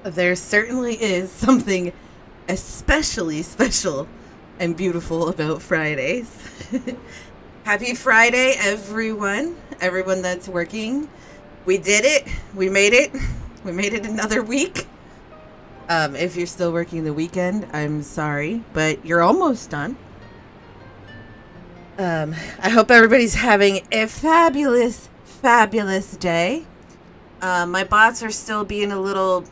There certainly is something especially special and beautiful about Fridays. Happy Friday, everyone. Everyone that's working. We did it. We made it. We made it another week. If you're still working the weekend, I'm sorry, but you're almost done. I hope everybody's having a fabulous, fabulous day. My bots are still being a little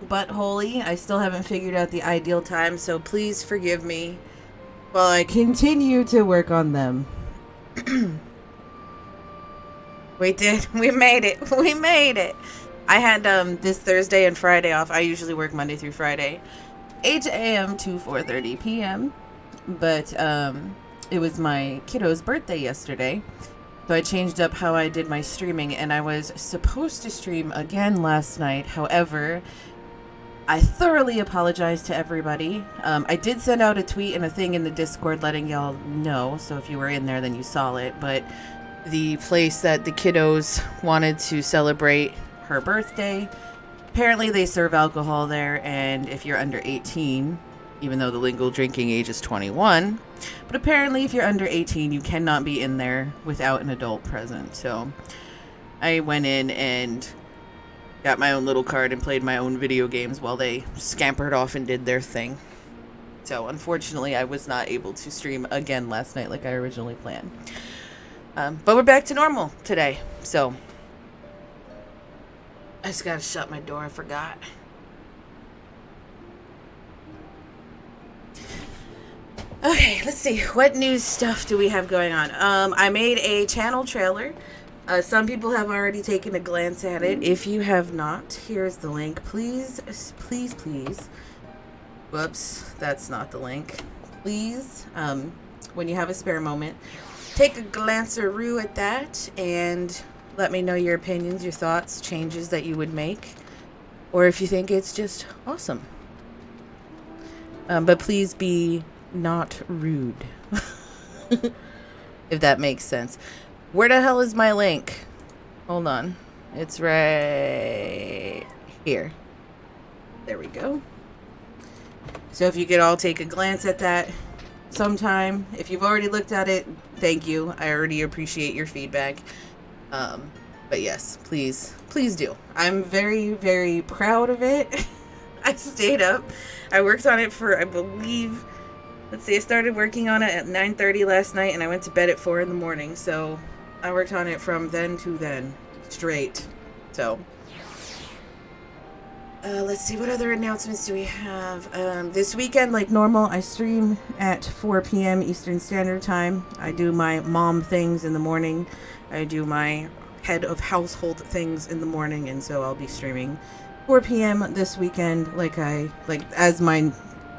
buttholey. I still haven't figured out the ideal time, so please forgive me while I continue to work on them. We did. We made it. We made it. I had this Thursday and Friday off. I usually work Monday through Friday, 8 a.m. to 4:30 p.m. But it was my kiddo's birthday yesterday, so I changed up how I did my streaming, and I was supposed to stream again last night. However, I thoroughly apologize to everybody. I did send out a tweet and a thing in the Discord letting y'all know, so if you were in there, then you saw it. But the place that the kiddos wanted to celebrate her birthday, apparently they serve alcohol there, and if you're under 18, even though the legal drinking age is 21, but apparently if you're under 18, you cannot be in there without an adult present. So I went in and got my own little card and played my own video games while they scampered off and did their thing. So unfortunately, I was not able to stream again last night like I originally planned. But we're back to normal today. So I just gotta shut my door. I forgot. Okay, let's see. What news stuff do we have going on? I made a channel trailer. Some people have already taken a glance at it. If you have not, here's the link. Please, please, please. Whoops, that's not the link. Please, when you have a spare moment, take a glance-a-roo at that and let me know your opinions, your thoughts, changes that you would make, or if you think it's just awesome. But please be not rude, if that makes sense. Where the hell is my link? Hold on. It's right here. There we go. So if you could all take a glance at that sometime. If you've already looked at it, thank you. I already appreciate your feedback. But yes, please do. I'm very, very proud of it. I stayed up. I worked on it for, I believe, let's see, I started working on it at 9:30 last night, and I went to bed at 4 in the morning. So I worked on it from then to then, straight. So let's see, what other announcements do we have? This weekend, like normal, I stream at 4 p.m. Eastern Standard Time. I do my mom things in the morning. I do my head of household things in the morning, and so I'll be streaming 4 p.m. this weekend, as my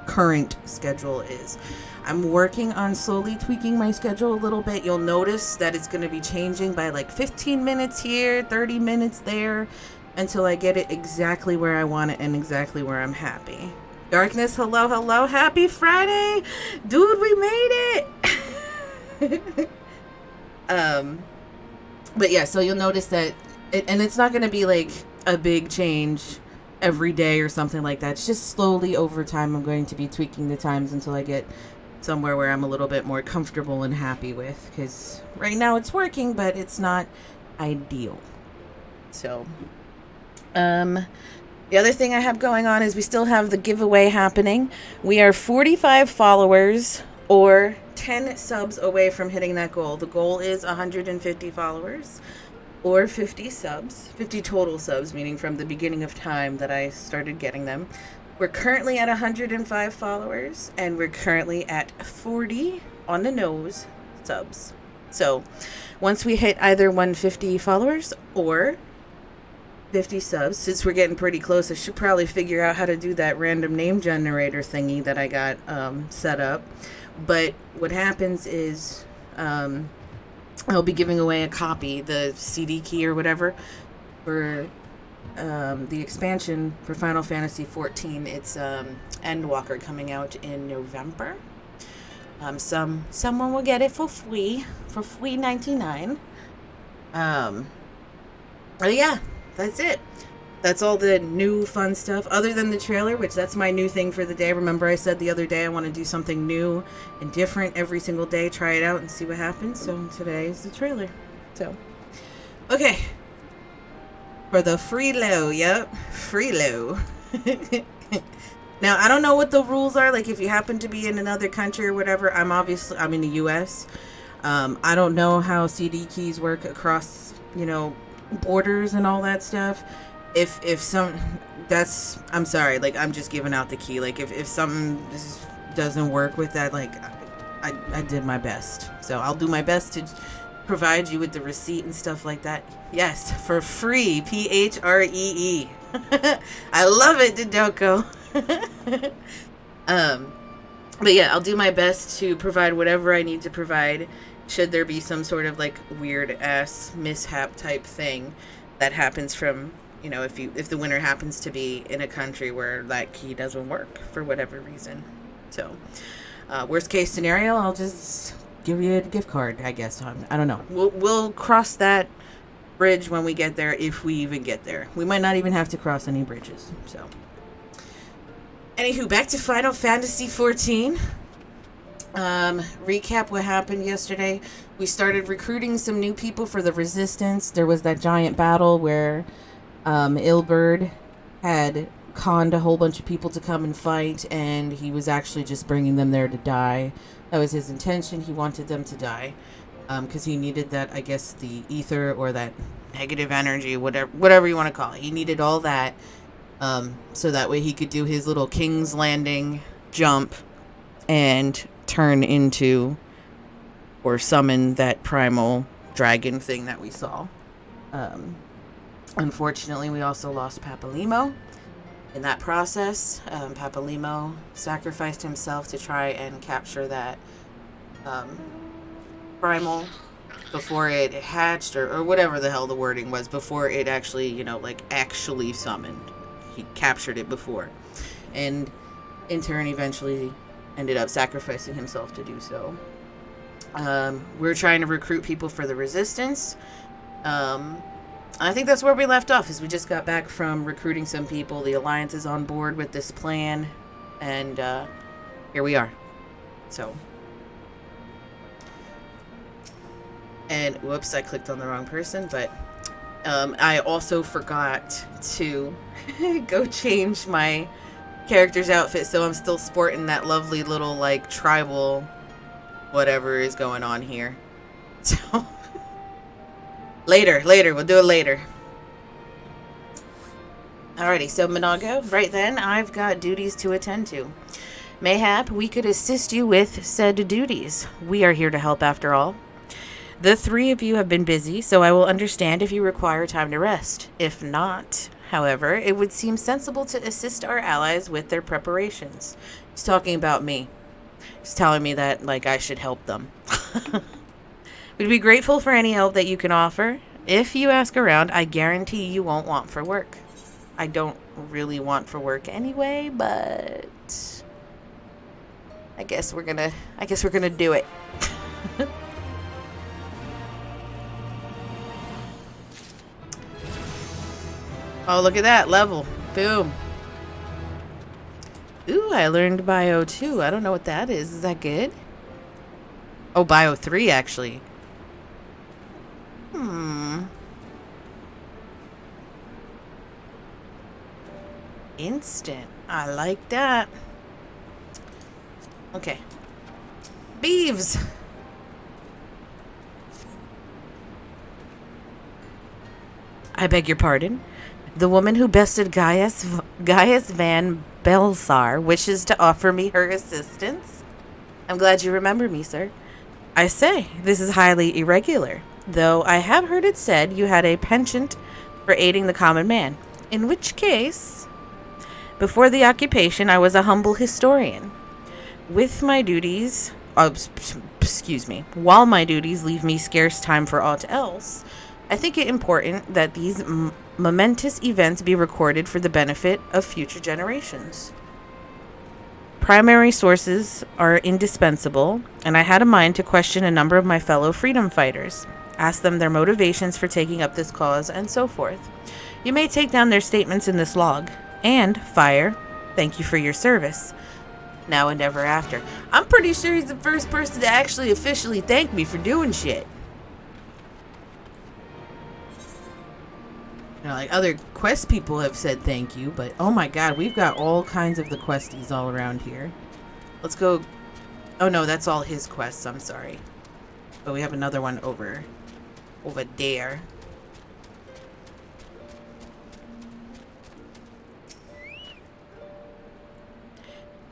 current schedule is. I'm working on slowly tweaking my schedule a little bit. You'll notice that it's going to be changing by like 15 minutes here, 30 minutes there, until I get it exactly where I want it and exactly where I'm happy. Darkness, hello, hello. Happy Friday. Dude, we made it. But yeah, so you'll notice that, and it's not going to be like a big change every day or something like that. It's just slowly over time I'm going to be tweaking the times until I get somewhere where I'm a little bit more comfortable and happy with, because right now it's working, but it's not ideal. So the other thing I have going on is we still have the giveaway happening. We are 45 followers or 10 subs away from hitting that goal. The goal is 150 followers or 50 subs, 50 total subs, meaning from the beginning of time that I started getting them. We're currently at 105 followers, and we're currently at 40 on the nose subs. So once we hit either 150 followers or 50 subs, since we're getting pretty close, I should probably figure out how to do that random name generator thingy that I got set up. But what happens is I'll be giving away a copy, the CD key or whatever, for the expansion for Final Fantasy XIV. It's Endwalker coming out in November. Someone will get it for free 99. But yeah, that's it. that's all the new fun stuff, other than the trailer, which that's my new thing for the day. Remember I said the other day I want to do something new and different every single day, try it out and see what happens. So today is the trailer. So, okay. For the Freelo, yep, Freelo. Now, I don't know what the rules are, like if you happen to be in another country or whatever. I'm in the US. I don't know how CD keys work across, borders and all that stuff. I'm sorry, like I'm just giving out the key. Like if something doesn't work with that, like I did my best. So I'll do my best to provide you with the receipt and stuff like that. Yes, for free. PHREE. I love it, Dodoko. But yeah, I'll do my best to provide whatever I need to provide should there be some sort of like weird ass mishap type thing that happens from, if the winner happens to be in a country where that key doesn't work for whatever reason. So worst case scenario, I'll just give you a gift card, I guess. I don't know. We'll cross that bridge when we get there, if we even get there. We might not even have to cross any bridges. So anywho, back to Final Fantasy XIV. Recap what happened yesterday. We started recruiting some new people for the Resistance. There was that giant battle where Ilberd had conned a whole bunch of people to come and fight, and he was actually just bringing them there to die. That was his intention. He wanted them to die because he needed that, I guess, the ether or that negative energy, whatever you want to call it. He needed all that so that way he could do his little King's Landing jump and turn into or summon that primal dragon thing that we saw. Unfortunately, we also lost Papalymo in that process. Papalymo sacrificed himself to try and capture that primal before it hatched, or whatever the hell the wording was, before it actually, actually summoned. He captured it before. And in turn, eventually ended up sacrificing himself to do so. We're trying to recruit people for the Resistance. I think that's where we left off, is we just got back from recruiting some people. The Alliance is on board with this plan, and here we are. So, and whoops, I clicked on the wrong person, but I also forgot to go change my character's outfit, so I'm still sporting that lovely little like tribal whatever is going on here. So later, we'll do it later. Alrighty, so Minago, right then, I've got duties to attend to. Mayhap we could assist you with said duties. We are here to help after all. The three of you have been busy, so I will understand if you require time to rest. If not, however, it would seem sensible to assist our allies with their preparations. He's talking about me. He's telling me that, like, I should help them. We'd be grateful for any help that you can offer. If you ask around, I guarantee you won't want for work. I don't really want for work anyway, but I guess we're gonna do it. Oh, look at that level. Boom. Ooh, I learned Bio 2. I don't know what that is. Is that good? Oh, Bio 3, actually. Instant. I like that. Okay. Beeves! I beg your pardon? The woman who bested Gaius Van Belsar wishes to offer me her assistance. I'm glad you remember me, sir. I say, this is highly irregular, though I have heard it said you had a penchant for aiding the common man. In which case, before the occupation, I was a humble historian. While my duties leave me scarce time for aught else, I think it important that these momentous events be recorded for the benefit of future generations. Primary sources are indispensable, and I had a mind to question a number of my fellow freedom fighters, ask them their motivations for taking up this cause, and so forth. You may take down their statements in this log. And, Fire, thank you for your service. Now and ever after. I'm pretty sure he's the first person to actually officially thank me for doing shit. You know, like other quest people have said thank you, but oh my god, we've got all kinds of the questies all around here. Let's go. Oh no, that's all his quests, I'm sorry. But we have another one over there.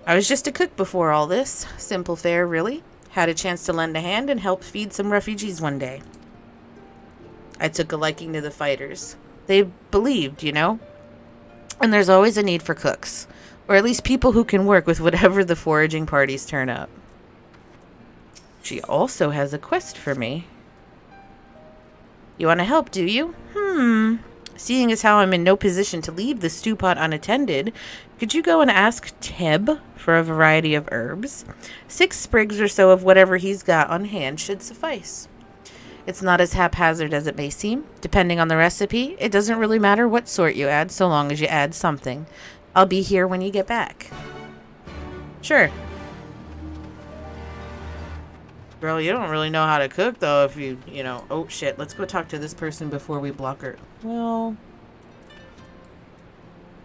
I was just a cook before all this. Simple fare, really. Had a chance to lend a hand and help feed some refugees one day. I took a liking to the fighters. They believed, you know? And there's always a need for cooks. Or at least people who can work with whatever the foraging parties turn up. She also has a quest for me. You want to help, do you? Seeing as how I'm in no position to leave the stew pot unattended, could you go and ask Teb for a variety of herbs? 6 sprigs or so of whatever he's got on hand should suffice. It's not as haphazard as it may seem. Depending on the recipe, it doesn't really matter what sort you add, so long as you add something. I'll be here when you get back. Sure. Girl, you don't really know how to cook, though, if you know... Oh, shit. Let's go talk to this person before we block her. Well...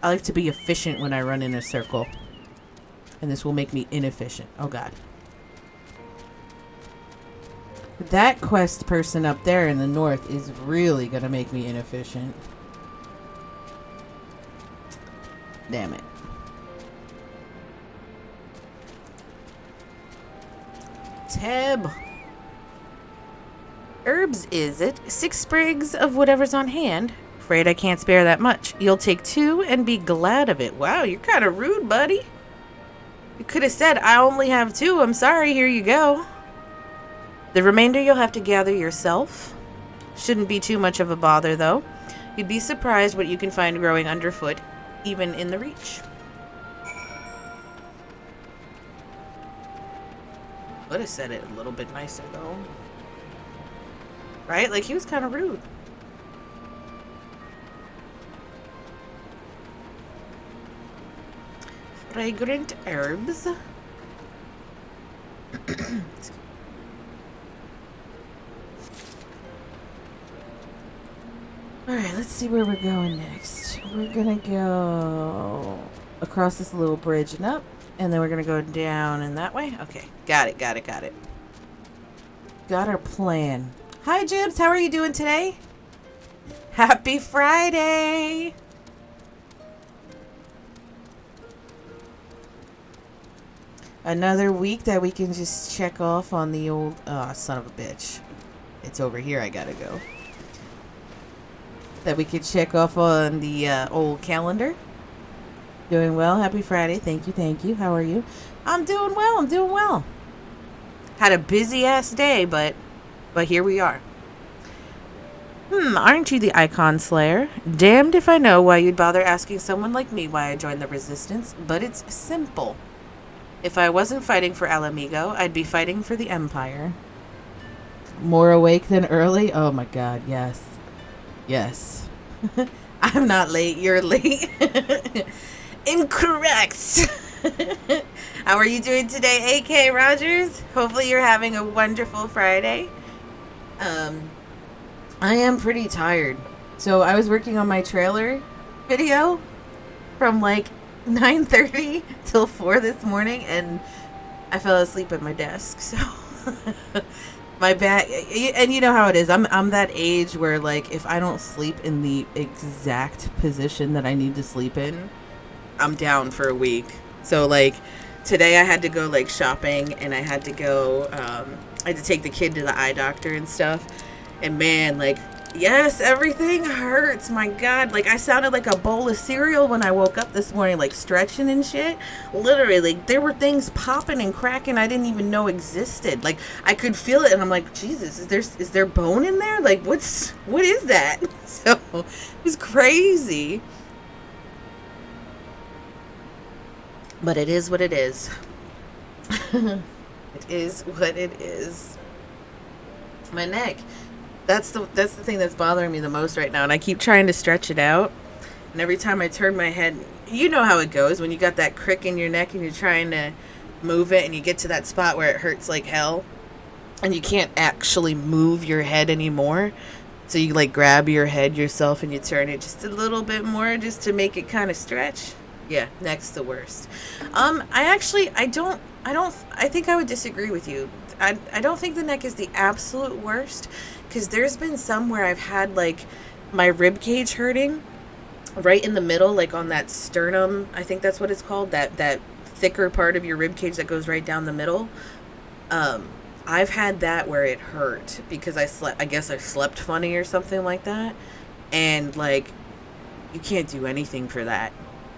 I like to be efficient when I run in a circle. And this will make me inefficient. Oh, God. That quest person up there in the north is really going to make me inefficient. Damn it. Teb. Herbs, is it? 6 sprigs of whatever's on hand. Afraid I can't spare that much. You'll take 2 and be glad of it. Wow, you're kind of rude, buddy. You could have said, I only have 2. I'm sorry, here you go. The remainder you'll have to gather yourself. Shouldn't be too much of a bother, though. You'd be surprised what you can find growing underfoot, even in the Reach. Would have said it a little bit nicer, though. Right? Like, he was kind of rude. Fragrant herbs. Alright, let's see where we're going next. We're gonna go across this little bridge and up, and then we're gonna go down and that way. Okay, got it. Got our plan. Hi, Jibs, how are you doing today? Happy Friday! Another week that we can just check off on the old... Oh, son of a bitch. It's over here I gotta go. That we could check off on the old calendar. Doing well. Happy Friday. Thank you. How are you? I'm doing well. Had a busy ass day, but here we are. Aren't you the Icon Slayer? Damned if I know why you'd bother asking someone like me why I joined the Resistance, but it's simple. If I wasn't fighting for Alamigo, I'd be fighting for the Empire. More awake than early? Oh my god, yes. Yes. I'm not late, you're late. Incorrect. How are you doing today, AK Rogers? Hopefully you're having a wonderful Friday. I am pretty tired. So I was working on my trailer video from like 9:30 till 4 this morning, and I fell asleep at my desk. So my back, and you know how it is. I'm that age where, like, if I don't sleep in the exact position that I need to sleep in, I'm down for a week. So like today I had to go like shopping, and I had to go I had to take the kid to the eye doctor and stuff. And man, like, yes, everything hurts. My God, like, I sounded like a bowl of cereal when I woke up this morning, like stretching and shit. Literally, like, there were things popping and cracking I didn't even know existed. Like, I could feel it, and I'm like, Jesus, is there bone in there? Like, what is that? So it was crazy. But it is what it is. It is what it is. My neck. That's the thing that's bothering me the most right now, and I keep trying to stretch it out. And every time I turn my head, you know how it goes when you got that crick in your neck and you're trying to move it and you get to that spot where it hurts like hell and you can't actually move your head anymore. So you like grab your head yourself and you turn it just a little bit more just to make it kind of stretch. Yeah, neck's the worst. I think I would disagree with you. I don't think the neck is the absolute worst, because there's been some where I've had like my rib cage hurting right in the middle, like on that sternum, I think that's what it's called, that thicker part of your rib cage that goes right down the middle. I've had that where it hurt because I guess I slept funny or something like that, and like you can't do anything for that.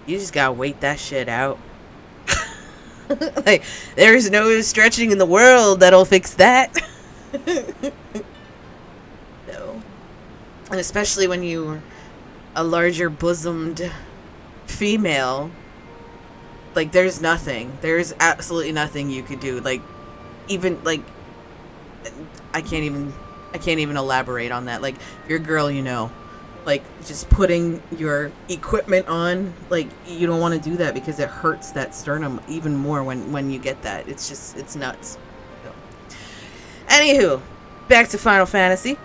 You just gotta wait that shit out. Like, there's no stretching in the world that'll fix that. No. And especially when you're a larger bosomed female, like, there's absolutely nothing you could do. Like, even, like, I can't even elaborate on that. Like, if you're a girl, you know. Like, just putting your equipment on, like, you don't want to do that because it hurts that sternum even more when you get that. It's nuts. So. Anywho, back to Final Fantasy.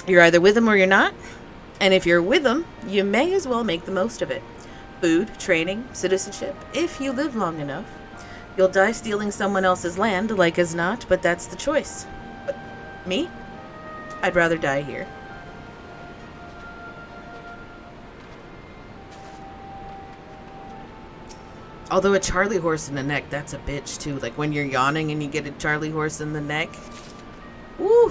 You're either with them or you're not. And if you're with them, you may as well make the most of it. Food, training, citizenship, if you live long enough. You'll die stealing someone else's land, like as not, but that's the choice. But me? I'd rather die here. Although a Charlie horse in the neck, that's a bitch too. Like when you're yawning and you get a Charlie horse in the neck. Woo.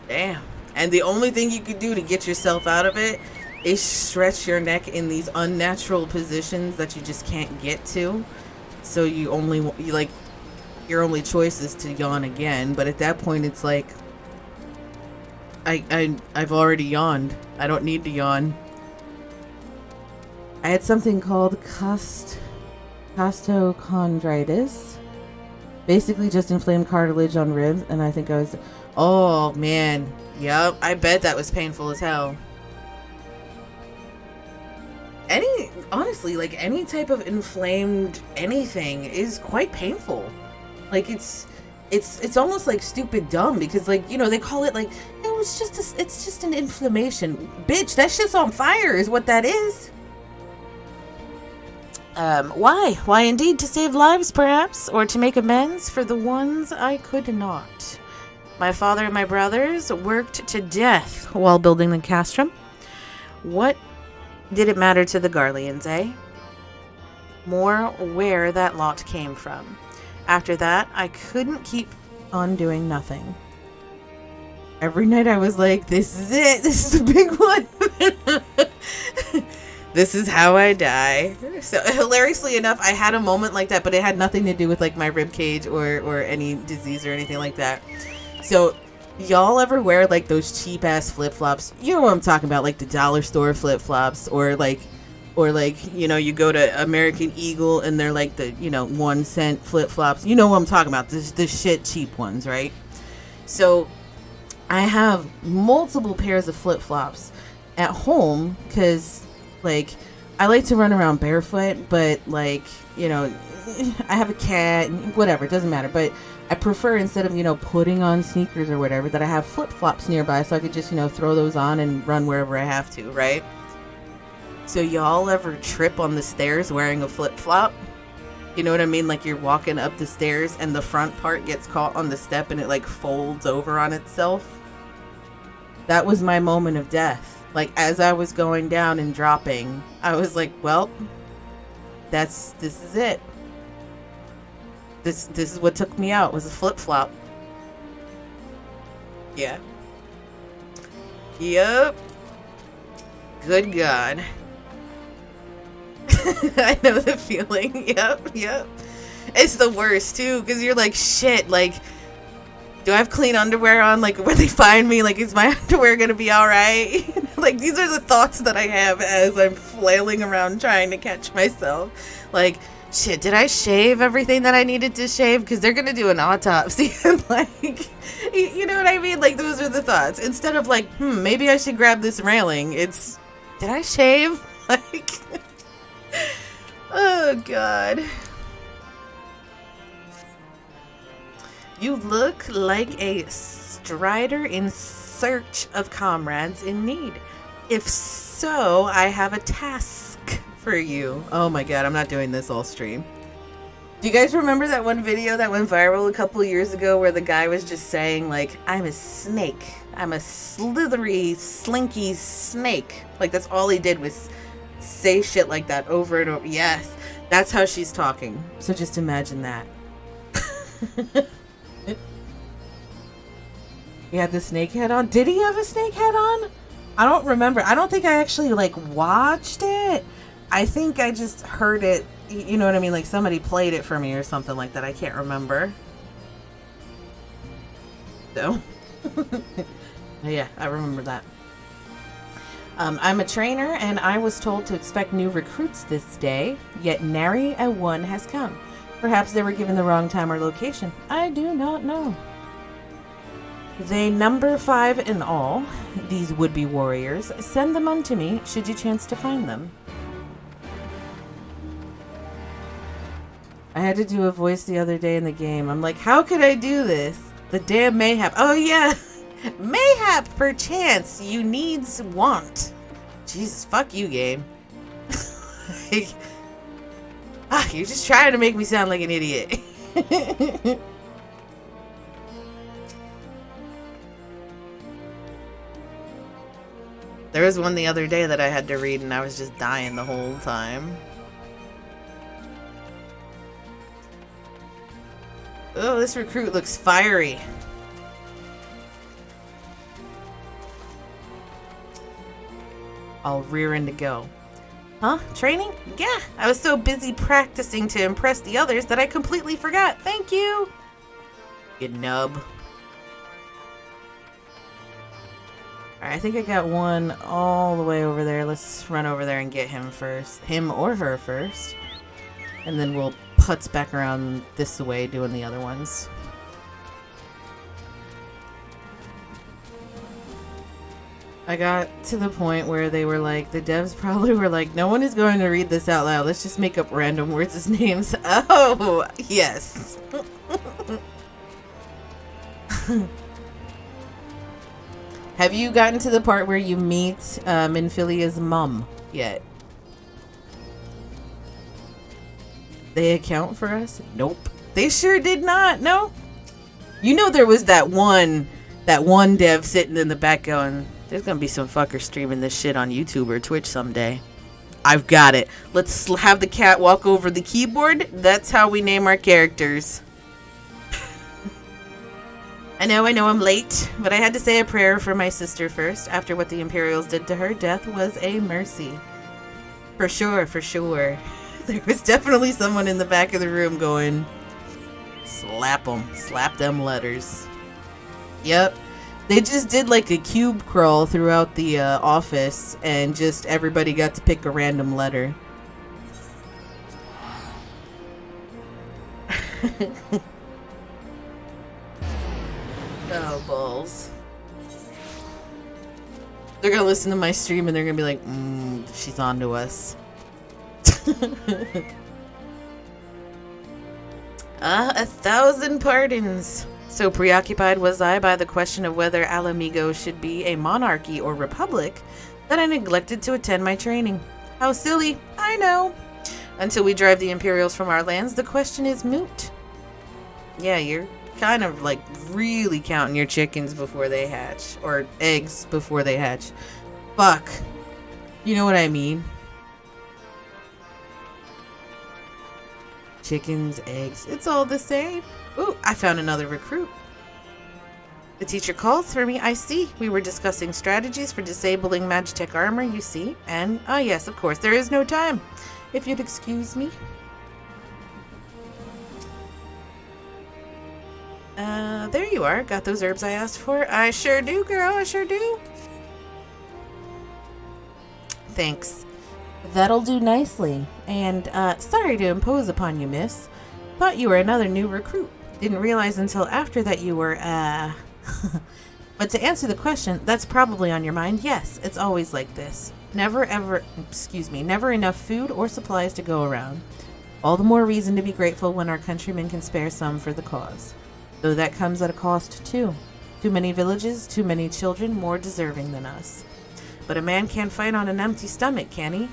Damn. And the only thing you could do to get yourself out of it is stretch your neck in these unnatural positions that you just can't get to. So your only choice is to yawn again. But at that point, it's like, I've already yawned. I don't need to yawn. I had something called costochondritis. Basically just inflamed cartilage on ribs, and I think I was... Oh, man. Yep, I bet that was painful as hell. Honestly, like, any type of inflamed anything is quite painful. Like, it's almost like stupid dumb, because, like, you know, they call it, like, it's just an inflammation. Bitch, that shit's on fire is what that is. Why? Why indeed, to save lives, perhaps, or to make amends for the ones I could not. My father and my brothers worked to death while building the castrum. What did it matter to the Garleans, eh? More where that lot came from. After that, I couldn't keep on doing nothing. Every night I was like, this is it. This is a big one. This is how I die. So hilariously enough, I had a moment like that, but it had nothing to do with like my rib cage or any disease or anything like that. So y'all ever wear like those cheap ass flip flops? You know what I'm talking about, like the dollar store flip flops, or like you know, you go to American Eagle and they're like the, you know, 1 cent flip flops. You know what I'm talking about? The shit cheap ones, right? So I have multiple pairs of flip flops at home because, like, I like to run around barefoot, but, like, you know, I have a cat, whatever, it doesn't matter. But I prefer, instead of, you know, putting on sneakers or whatever, that I have flip-flops nearby so I could just, you know, throw those on and run wherever I have to, right? So y'all ever trip on the stairs wearing a flip-flop? You know what I mean? Like, you're walking up the stairs and the front part gets caught on the step and it, like, folds over on itself. That was my moment of death. Like, as I was going down and dropping, I was like, well, this is it. This is what took me out, was a flip-flop. Yeah. Yep. Good God. I know the feeling. Yep. It's the worst, too, because you're like, shit, like, do I have clean underwear on? Like, when they find me, like, is my underwear gonna be alright? Like, these are the thoughts that I have as I'm flailing around trying to catch myself. Like, Shit, did I shave everything that I needed to shave? Because they're going to do an autopsy. And like, you know what I mean? Like, those are the thoughts. Instead of like, maybe I should grab this railing. It's, did I shave? Like, oh, God. You look like a strider in search of comrades in need. If so, I have a task for you. Oh my god, I'm not doing this all stream. Do you guys remember that one video that went viral a couple years ago where the guy was just saying, like, I'm a snake. I'm a slithery, slinky snake. Like, that's all he did was say shit like that over and over. Yes, that's how she's talking. So just imagine that. He had the snake head on. Did he have a snake head on? I don't remember. I don't think I actually, like, watched it. I think I just heard it. You know what I mean? Like, somebody played it for me or something like that. I can't remember. So. Yeah, I remember that. I'm a trainer, and I was told to expect new recruits this day, yet nary a one has come. Perhaps they were given the wrong time or location. I do not know. They number 5 in all, these would-be warriors. Send them unto me, should you chance to find them. I had to do a voice the other day in the game. I'm like, how could I do this? The damn mayhap. Oh, yeah. Mayhap, perchance, you needs want. Jesus, fuck you, game. Like, you're just trying to make me sound like an idiot. There was one the other day that I had to read and I was just dying the whole time. Oh, this recruit looks fiery. All rearing to go. Huh? Training? Yeah, I was so busy practicing to impress the others that I completely forgot. Thank you. You nub. Alright, I think I got one all the way over there. Let's run over there and get him first. Him or her first. And then we'll putz back around this way doing the other ones. I got to the point where they were like, the devs probably were like, no one is going to read this out loud. Let's just make up random words as names. Oh, yes. Have you gotten to the part where you meet Minfilia's mom yet? They account for us? Nope. They sure did not. Nope. You know there was that one dev sitting in the back going, there's gonna be some fucker streaming this shit on YouTube or Twitch someday. I've got it. Let's have the cat walk over the keyboard. That's how we name our characters. I know I'm late, but I had to say a prayer for my sister first. After what the Imperials did to her, death was a mercy. For sure, for sure. There was definitely someone in the back of the room going, slap them, slap them letters. Yep. They just did like a cube crawl throughout the office and just everybody got to pick a random letter. Oh, balls. They're gonna listen to my stream and they're gonna be like, she's on to us. 1,000 pardons. So preoccupied was I by the question of whether Alamigo should be a monarchy or republic that I neglected to attend my training. How silly, I know. Until we drive the Imperials from our lands, the question is moot. Yeah, you're kind of like really counting your chickens before they hatch, or eggs before they hatch. Fuck. You know what I mean? Chickens, eggs, it's all the same. Ooh, I found another recruit. The teacher called for me. I see. We were discussing strategies for disabling Magitech armor, you see. And, yes, of course, there is no time. If you'd excuse me. There you are. Got those herbs I asked for? I sure do, girl. I sure do. Thanks. That'll do nicely. And, sorry to impose upon you, miss. Thought you were another new recruit. Didn't realize until after that you were, But to answer the question, that's probably on your mind. Yes, it's always like this. Never enough food or supplies to go around. All the more reason to be grateful when our countrymen can spare some for the cause. Though that comes at a cost, too. Too many villages, too many children more deserving than us. But a man can't fight on an empty stomach, can he?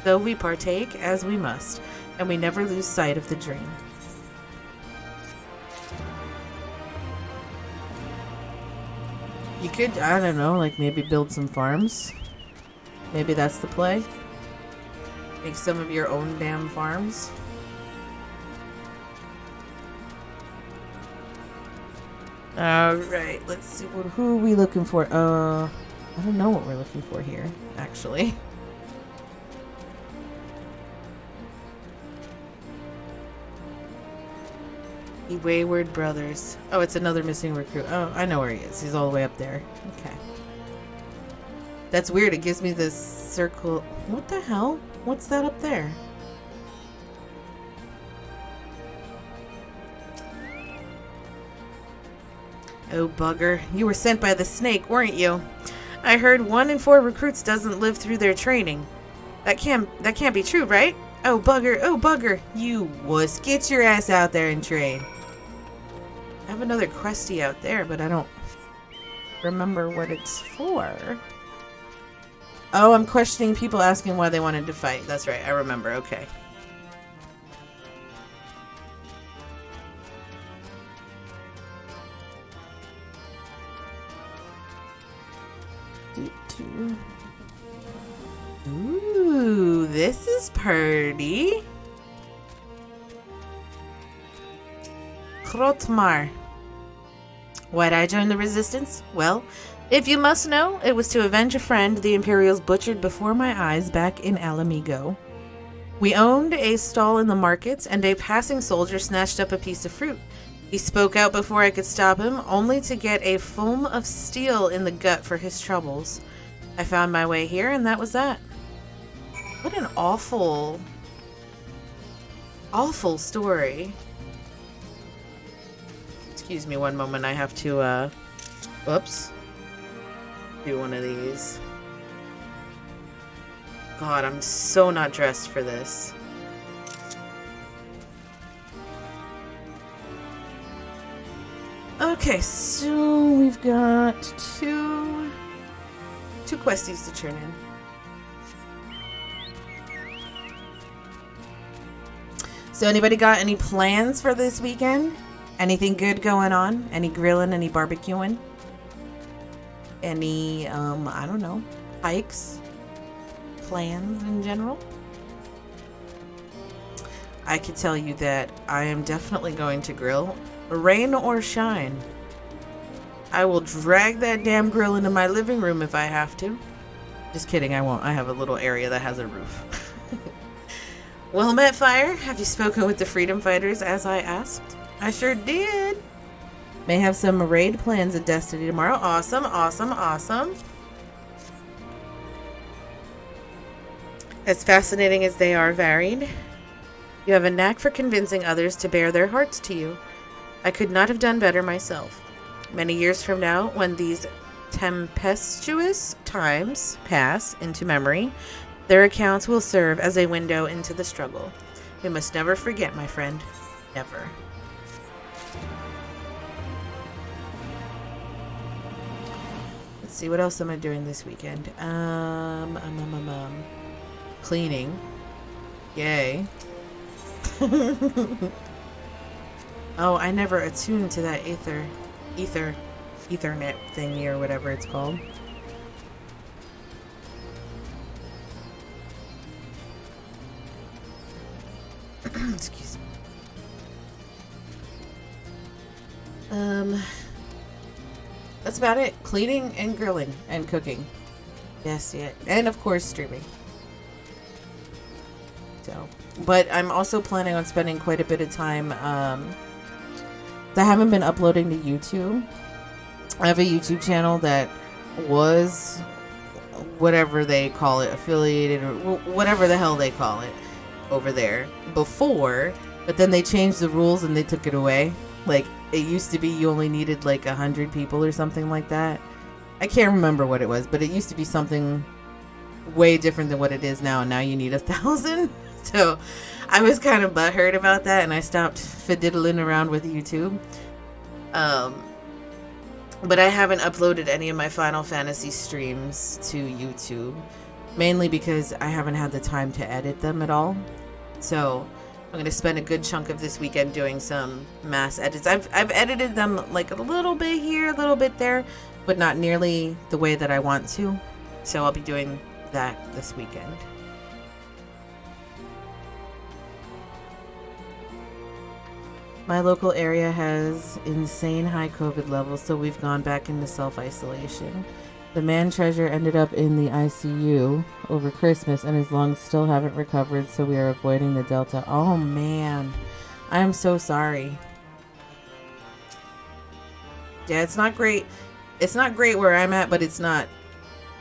Though we partake as we must, and we never lose sight of the dream. You could, I don't know, like maybe build some farms. Maybe that's the play. Make some of your own damn farms. Alright, let's see, who are we looking for? I don't know what we're looking for here, actually. The Wayward Brothers. Oh, it's another missing recruit. Oh, I know where he is. He's all the way up there. Okay. That's weird. It gives me this circle. What the hell? What's that up there? Oh, bugger. You were sent by the snake, weren't you? I heard 1 in 4 recruits doesn't live through their training. That can't be true, right? Oh, bugger. Oh, bugger. You wuss. Get your ass out there and train. I have another questy out there, but I don't remember what it's for. Oh, I'm questioning people asking why they wanted to fight. That's right. I remember. Okay. Ooh, this is pretty. Krotmar. Why'd I join the resistance? Well, if you must know, it was to avenge a friend the Imperials butchered before my eyes back in Alamigo. We owned a stall in the markets, and a passing soldier snatched up a piece of fruit. He spoke out before I could stop him, only to get a foam of steel in the gut for his troubles. I found my way here, and that was that. What an awful, awful story. Excuse me one moment, I have to, whoops. Do one of these. God, I'm so not dressed for this. Okay, so we've got two questies to turn in. So anybody got any plans for this weekend? Anything good going on? Any grilling, any barbecuing? Any, I don't know, hikes? Plans in general? I can tell you that I am definitely going to grill, rain or shine. I will drag that damn grill into my living room if I have to. Just kidding, I won't. I have a little area that has a roof. Well met, Fire. Have you spoken with the freedom fighters as I asked? I sure did. May have some raid plans at Destiny tomorrow. Awesome, awesome, awesome. As fascinating as they are varied, you have a knack for convincing others to bare their hearts to you. I could not have done better myself. Many years from now, when these tempestuous times pass into memory, their accounts will serve as a window into the struggle. We must never forget, my friend. Never. Let's see, what else am I doing this weekend? Cleaning. Yay. Oh, I never attuned to that Ethernet thingy or whatever it's called. Excuse me. That's about it. Cleaning and grilling and cooking. Yes, yeah. And of course streaming. So, but I'm also planning on spending quite a bit of time, I haven't been uploading to YouTube. I have a YouTube channel that was whatever they call it, affiliated or whatever the hell they call it over there before, but then they changed the rules and they took it away. Like, it used to be you only needed like 100 people or something like that. I can't remember what it was, but it used to be something way different than what it is now, and now you need 1,000. So I was kind of butthurt about that, and I stopped fiddling around with YouTube. But I haven't uploaded any of my Final Fantasy streams to YouTube, mainly because I haven't had the time to edit them at all. So I'm going to spend a good chunk of this weekend doing some mass edits. I've edited them like a little bit here, a little bit there, but not nearly the way that I want to. So I'll be doing that this weekend. My local area has insane high COVID levels, so we've gone back into self-isolation. The man treasure ended up in the ICU over Christmas, and his lungs still haven't recovered, so we are avoiding the Delta. Oh man, I am so sorry. Yeah, it's not great. It's not great where I'm at, but it's not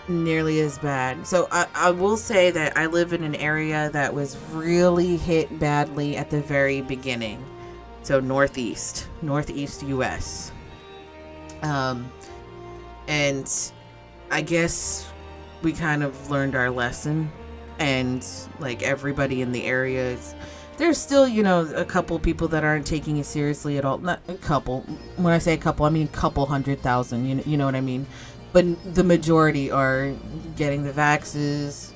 nearly as bad. So I will say that I live in an area that was really hit badly at the very beginning. So northeast US. And I guess we kind of learned our lesson, and like everybody in the area there's still, you know, a couple people that aren't taking it seriously at all. Not a couple. When I say a couple, I mean a couple 100,000, you know what I mean? But the majority are getting the vaxes,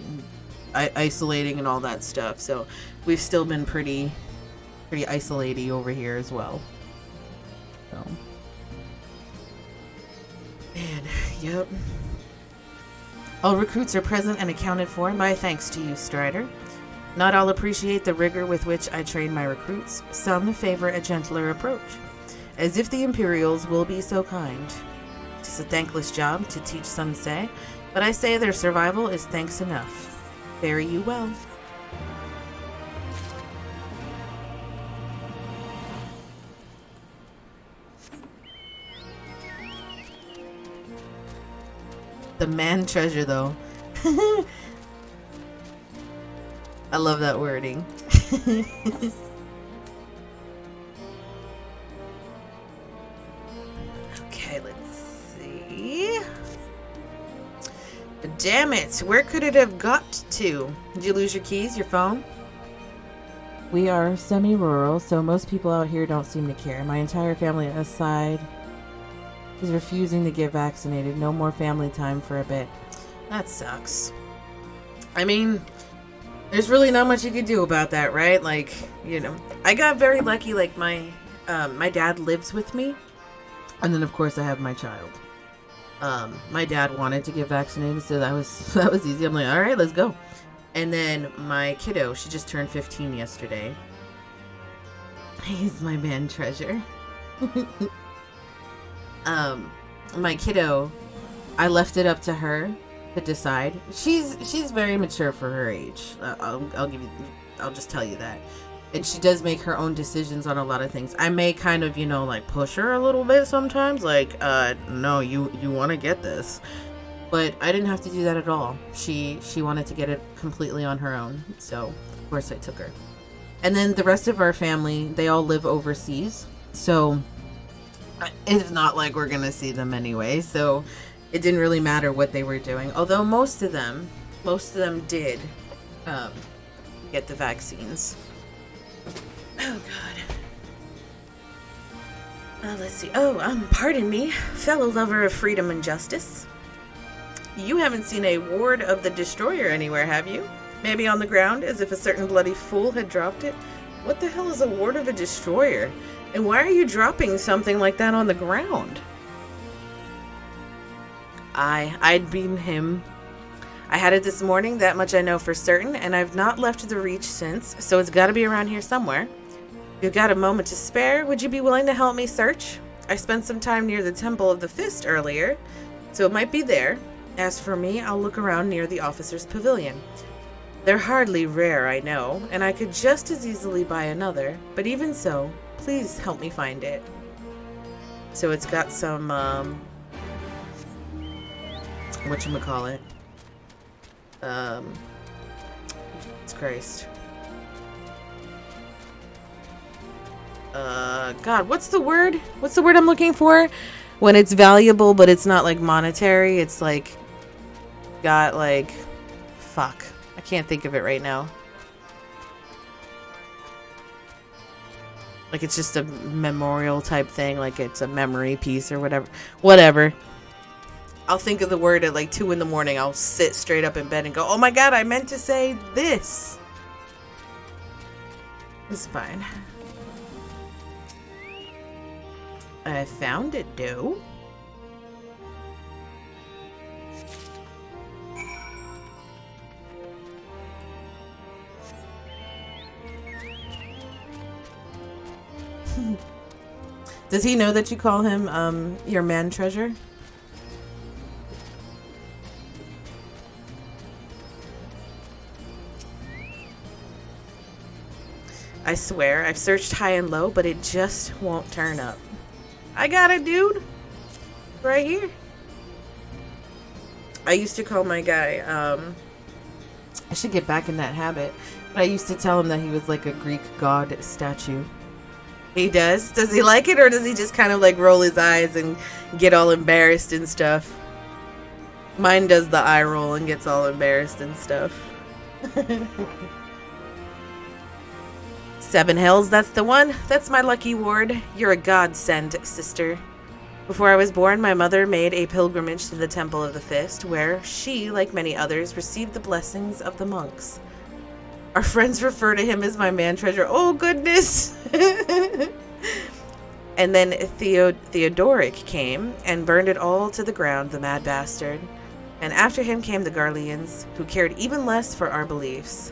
isolating and all that stuff. So we've still been pretty isolated over here as well. So, man, yep. All recruits are present and accounted for. My thanks to you, Strider. Not all appreciate the rigor with which I train my recruits. Some favor a gentler approach, as if the Imperials will be so kind. It's a thankless job to teach, some say, but I say their survival is thanks enough. Fare you well. The man treasure, though. I love that wording. Okay, let's see. Damn it, where could it have got to? Did you lose your keys, your phone? We are semi-rural, so most people out here don't seem to care. My entire family aside is refusing to get vaccinated. No more family time for a bit. That sucks. I mean, there's really not much you could do about that, right? Like, you know, I got very lucky. Like, my dad lives with me, and then of course I have my child. My dad wanted to get vaccinated, so that was easy. I'm like, all right, let's go. And then my kiddo, she just turned 15 yesterday. He's my man treasure. My kiddo, I left it up to her to decide. She's very mature for her age. I'll just tell you that. And she does make her own decisions on a lot of things. I may kind of, you know, like push her a little bit sometimes, like, no, you want to get this. But I didn't have to do that at all. She wanted to get it completely on her own. So, of course I took her. And then the rest of our family, they all live overseas. So it's not like we're going to see them anyway. So it didn't really matter what they were doing. Although most of them did get the vaccines. Oh, God. Let's see. Oh, pardon me, fellow lover of freedom and justice. You haven't seen a ward of the destroyer anywhere, have you? Maybe on the ground, as if a certain bloody fool had dropped it? What the hell is a ward of a destroyer? And why are you dropping something like that on the ground? I'd beam him. I had it this morning, that much I know for certain, and I've not left the reach since, so it's gotta be around here somewhere. If you've got a moment to spare, would you be willing to help me search? I spent some time near the Temple of the Fist earlier, so it might be there. As for me, I'll look around near the officer's pavilion. They're hardly rare, I know, and I could just as easily buy another, but even so, please help me find it. So it's got some, whatchamacallit, Jesus Christ. God, what's the word? What's the word I'm looking for? When it's valuable, but it's not like monetary. It's like got like, fuck. I can't think of it right now. Like it's just a memorial type thing. Like it's a memory piece or whatever. Whatever. I'll think of the word at like 2 in the morning. I'll sit straight up in bed and go, oh my God, I meant to say this. It's fine. I found it, though. Does he know that you call him your man treasure? I swear, I've searched high and low, but it just won't turn up. I got it, dude. Right here. I used to call my guy, I should get back in that habit. But I used to tell him that he was like a Greek god statue. He does? Does he like it, or does he just kind of like roll his eyes and get all embarrassed and stuff? Mine does the eye roll and gets all embarrassed and stuff. 7 Hills, that's the one. That's my lucky ward. You're a godsend, sister. Before I was born, my mother made a pilgrimage to the Temple of the Fist, where she, like many others, received the blessings of the monks. Our friends refer to him as my man treasure. Oh, goodness. And then Theodoric came and burned it all to the ground, the mad bastard. And after him came the Garleans, who cared even less for our beliefs.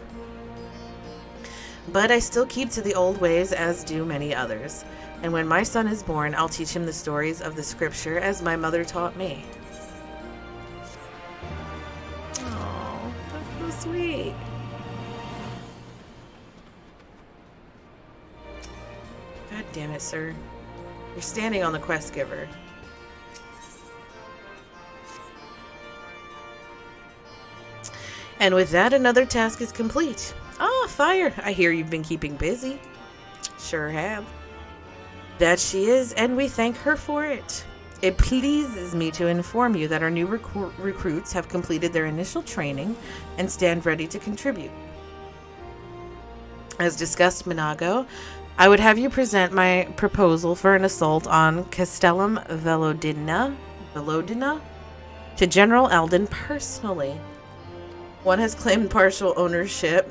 But I still keep to the old ways, as do many others. And when my son is born, I'll teach him the stories of the scripture as my mother taught me. Oh, that's so sweet. God damn it, sir. You're standing on the quest giver. And with that, another task is complete. Ah, Fire. I hear you've been keeping busy. Sure have. That she is, and we thank her for it. It pleases me to inform you that our new recruits have completed their initial training and stand ready to contribute. As discussed, Minago, I would have you present my proposal for an assault on Castellum Velodina to General Eldon personally. One has claimed partial ownership,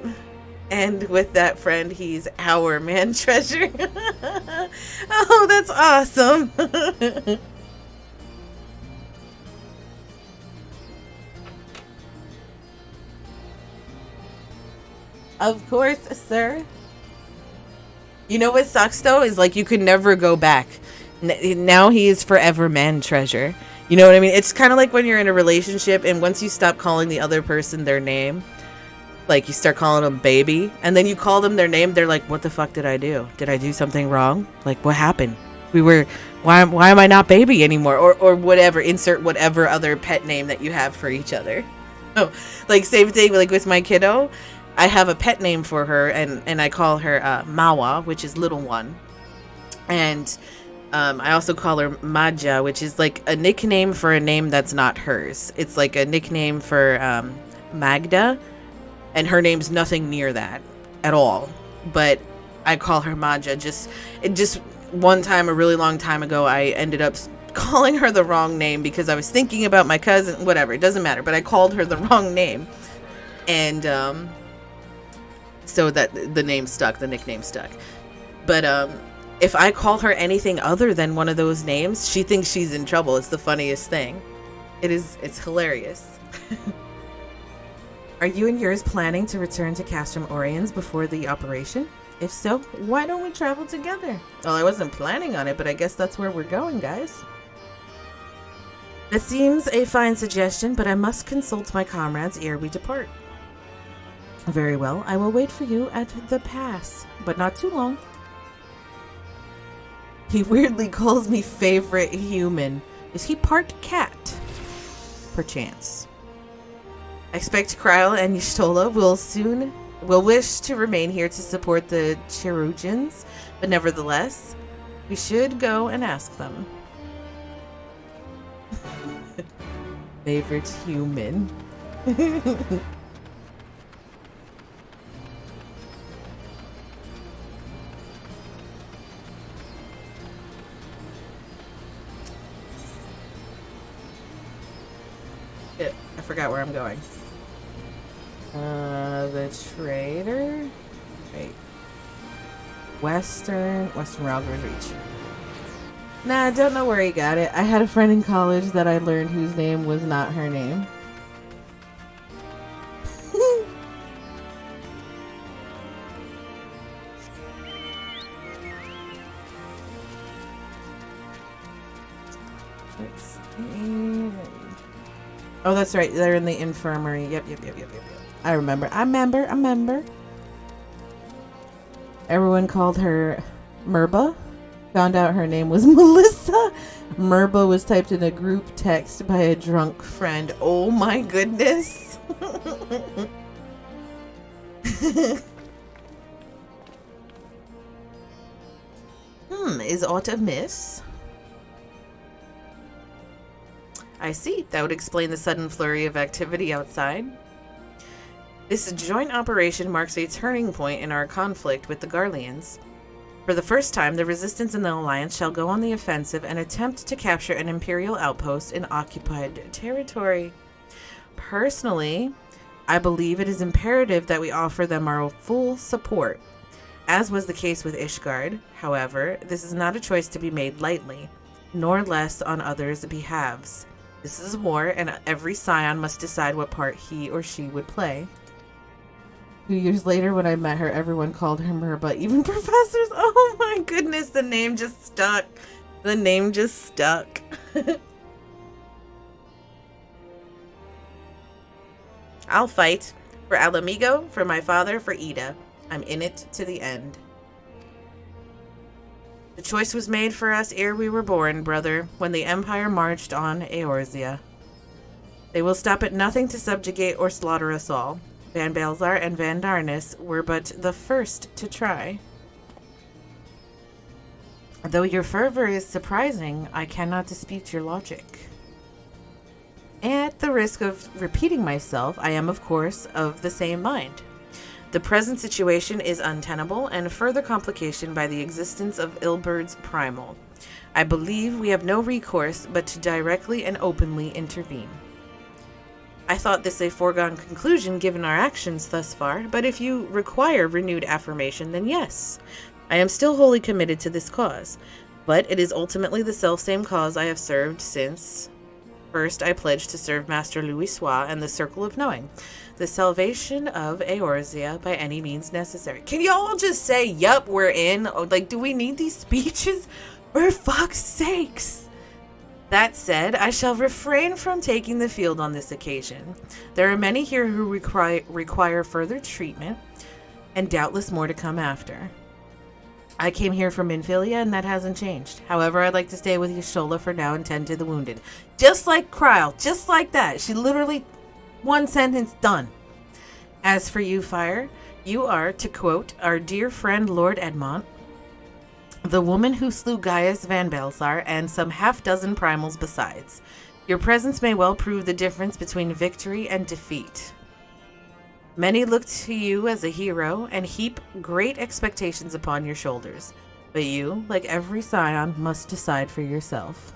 and with that friend, he's our man treasure. Oh, that's awesome. Of course, sir. You know what sucks, though, is like you could never go back. Now he is forever man treasure. You know what I mean? It's kind of like when you're in a relationship and once you stop calling the other person their name, like you start calling them baby, and then you call them their name, they're like, what the fuck did I do? Did I do something wrong? Like, what happened? Why am I not baby anymore? Or whatever, insert whatever other pet name that you have for each other. Oh, like same thing like with my kiddo. I have a pet name for her, and I call her Mawa, which is little one. And I also call her Maja, which is like a nickname for a name that's not hers. It's like a nickname for Magda, and her name's nothing near that at all. But I call her Maja. Just one time, a really long time ago, I ended up calling her the wrong name because I was thinking about my cousin. Whatever, it doesn't matter. But I called her the wrong name, and so that the name stuck, the nickname stuck. But if I call her anything other than one of those names, she thinks she's in trouble. It's the funniest thing. It's hilarious. Are you and yours planning to return to Castrum Oriens before the operation? If so, why don't we travel together? Well, I wasn't planning on it, but I guess that's where we're going, guys. That seems a fine suggestion, but I must consult my comrades ere we depart. Very well, I will wait for you at the pass, but not too long. He weirdly calls me favorite human. Is he part cat? Perchance. I expect Kryl and Y'shtola will wish to remain here to support the Cherugians, but nevertheless, we should go and ask them. Favorite human. Shit, I forgot where I'm going. The trader? Wait. Western Ralgor's Reach. Nah, I don't know where he got it. I had a friend in college that I learned whose name was not her name. Let's see. Oh, that's right. They're in the infirmary. Yep. I remember. Everyone called her Merba. Found out her name was Melissa. Merba was typed in a group text by a drunk friend. Oh my goodness. Is aught amiss? I see. That would explain the sudden flurry of activity outside. This joint operation marks a turning point in our conflict with the Garleans. For the first time, the Resistance and the Alliance shall go on the offensive and attempt to capture an Imperial outpost in occupied territory. Personally, I believe it is imperative that we offer them our full support. As was the case with Ishgard, however, this is not a choice to be made lightly, nor less on others' behalves. This is war, and every scion must decide what part he or she would play. 2 years later, when I met her, everyone called her Merba, even professors. Oh my goodness, the name just stuck. I'll fight. For Alamigo, for my father, for Ida. I'm in it to the end. The choice was made for us ere we were born, brother, when the Empire marched on Eorzea. They will stop at nothing to subjugate or slaughter us all. Van Balzar and Van Darnus were but the first to try. Though your fervor is surprising, I cannot dispute your logic. At the risk of repeating myself, I am, of course, of the same mind. The present situation is untenable and further complication by the existence of Ilberd's primal. I believe we have no recourse but to directly and openly intervene. I thought this a foregone conclusion given our actions thus far, but if you require renewed affirmation, then yes. I am still wholly committed to this cause, but it is ultimately the selfsame cause I have served since first I pledged to serve Master Louis Sois and the Circle of Knowing, the salvation of Eorzea by any means necessary. Can y'all just say, yup, we're in? Like, do we need these speeches? For fuck's sakes! That said, I shall refrain from taking the field on this occasion. There are many here who require further treatment, and doubtless more to come after. I came here from Infilia, and that hasn't changed. However, I'd like to stay with Y'shtola for now and tend to the wounded. Just like Kryl, just like that. She literally, one sentence, done. As for you, Fire, you are, to quote our dear friend Lord Edmont, the woman who slew Gaius Van Balzar and some half-dozen primals besides. Your presence may well prove the difference between victory and defeat. Many look to you as a hero and heap great expectations upon your shoulders. But you, like every scion, must decide for yourself.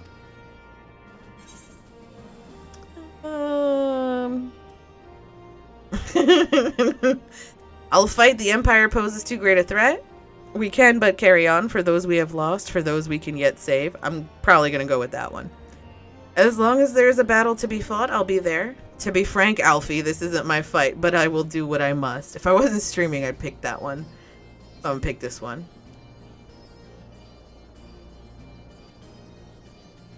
I'll fight. The Empire poses too great a threat. We can but carry on for those we have lost, for those we can yet save. I'm probably going to go with that one. As long as there's a battle to be fought, I'll be there. To be frank, Alfie, this isn't my fight, but I will do what I must. If I wasn't streaming, I'd pick that one. I'm going to pick this one.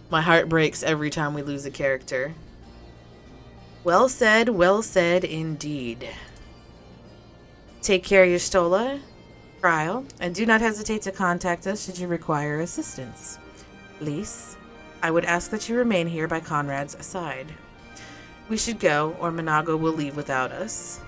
My heart breaks every time we lose a character. Well said indeed. Take care, Y'shtola. Kryl, and do not hesitate to contact us should you require assistance. Lise, I would ask that you remain here by Conrad's side. We should go, or Monago will leave without us.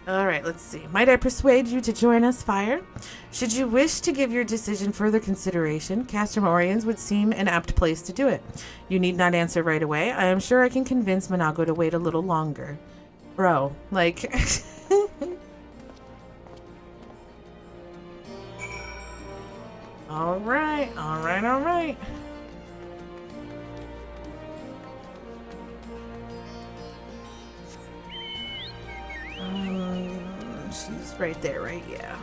Alright, let's see. Might I persuade you to join us, Fire? Should you wish to give your decision further consideration, Castrum Oriens would seem an apt place to do it. You need not answer right away. I am sure I can convince Monago to wait a little longer. Bro, like... Alright, alright, alright. She's right there, right? Yeah.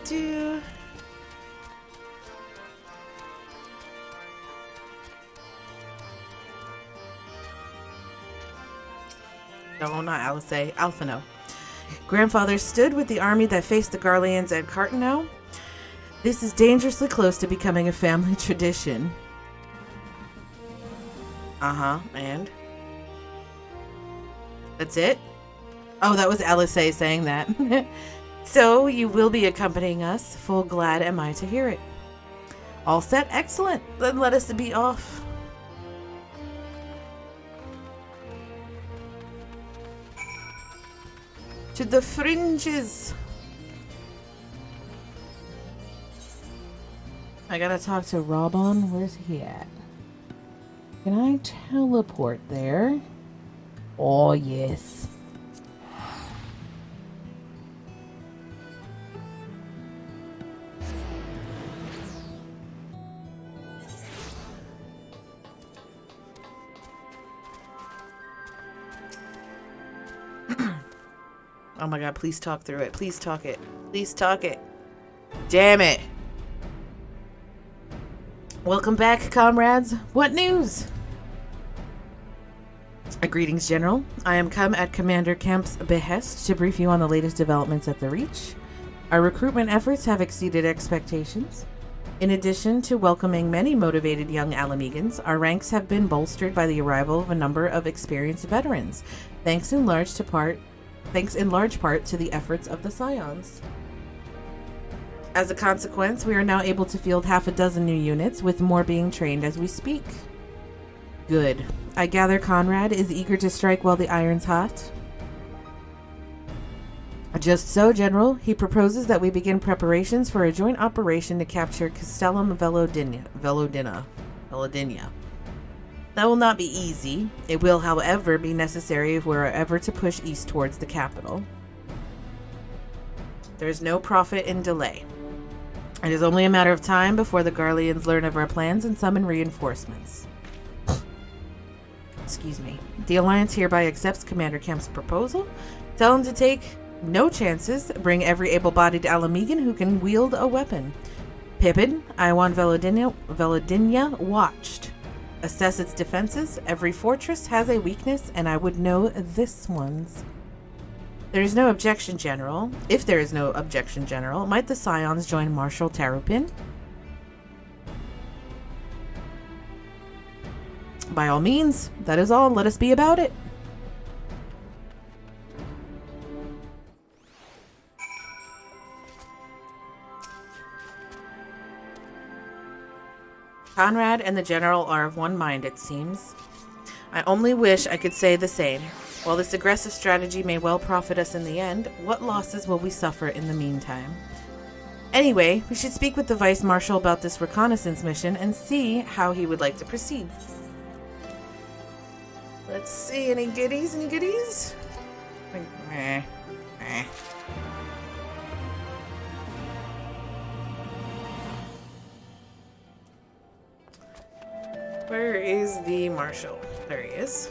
Do. No, not Alice. Alphino. Grandfather stood with the army that faced the Garleans at Cartenow. This is dangerously close to becoming a family tradition. And? That's it? Oh, that was Alice saying that. So, you will be accompanying us. Full glad am I to hear it. All set? Excellent. Then let us be off. To the fringes. I gotta talk to Robon. Where's he at? Can I teleport there? Oh, yes. Oh my god, please talk through it. Please talk it. Please talk it. Damn it. Welcome back, comrades. What news? Greetings, General. I am come at Commander Kemp's behest to brief you on the latest developments at the Reach. Our recruitment efforts have exceeded expectations. In addition to welcoming many motivated young Alamegans, our ranks have been bolstered by the arrival of a number of experienced veterans, thanks in large part to the efforts of the Scions. As a consequence, we are now able to field half a dozen new units, with more being trained as we speak. Good. I gather Conrad is eager to strike while the iron's hot. Just so, General. He proposes that we begin preparations for a joint operation to capture Castellum Velodinia. That will not be easy. It will, however, be necessary if we are ever to push east towards the capital. There is no profit in delay. It is only a matter of time before the Garleans learn of our plans and summon reinforcements. Excuse me. The Alliance hereby accepts Commander Kemp's proposal. Tell him to take no chances. Bring every able-bodied Alamegan who can wield a weapon. Pippin, I want Velodinia watched. Assess its defenses. Every fortress has a weakness, and I would know this one's. There is no objection, General. If there is no objection, General, might the Scions join Marshal Terrapin? By all means. That is all. Let us be about it. Conrad and the General are of one mind, it seems. I only wish I could say the same. While this aggressive strategy may well profit us in the end, what losses will we suffer in the meantime? Anyway, we should speak with the Vice Marshal about this reconnaissance mission and see how he would like to proceed. Let's see, any goodies? Any goodies? Where is the Marshal? There he is.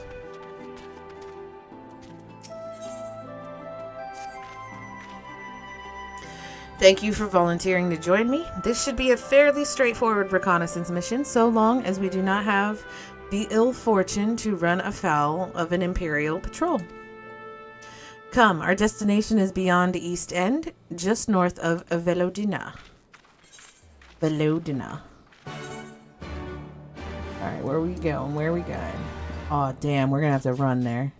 Thank you for volunteering to join me. This should be a fairly straightforward reconnaissance mission, so long as we do not have the ill fortune to run afoul of an Imperial patrol. Come, our destination is beyond East End, just north of Velodina. Velodina. Alright, where are we going? Where are we going? Oh, damn, we're gonna have to run there.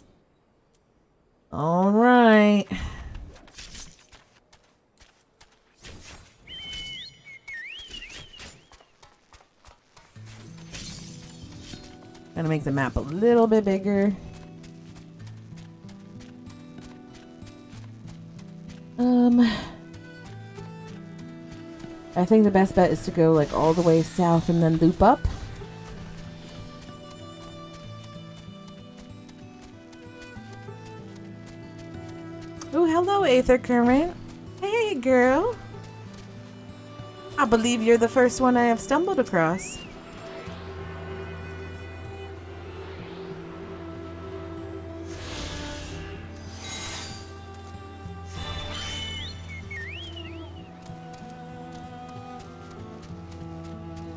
Alright. Gonna make the map a little bit bigger. I think the best bet is to go like all the way south and then loop up. Oh, hello, Aether Current. Hey, girl. I believe you're the first one I have stumbled across.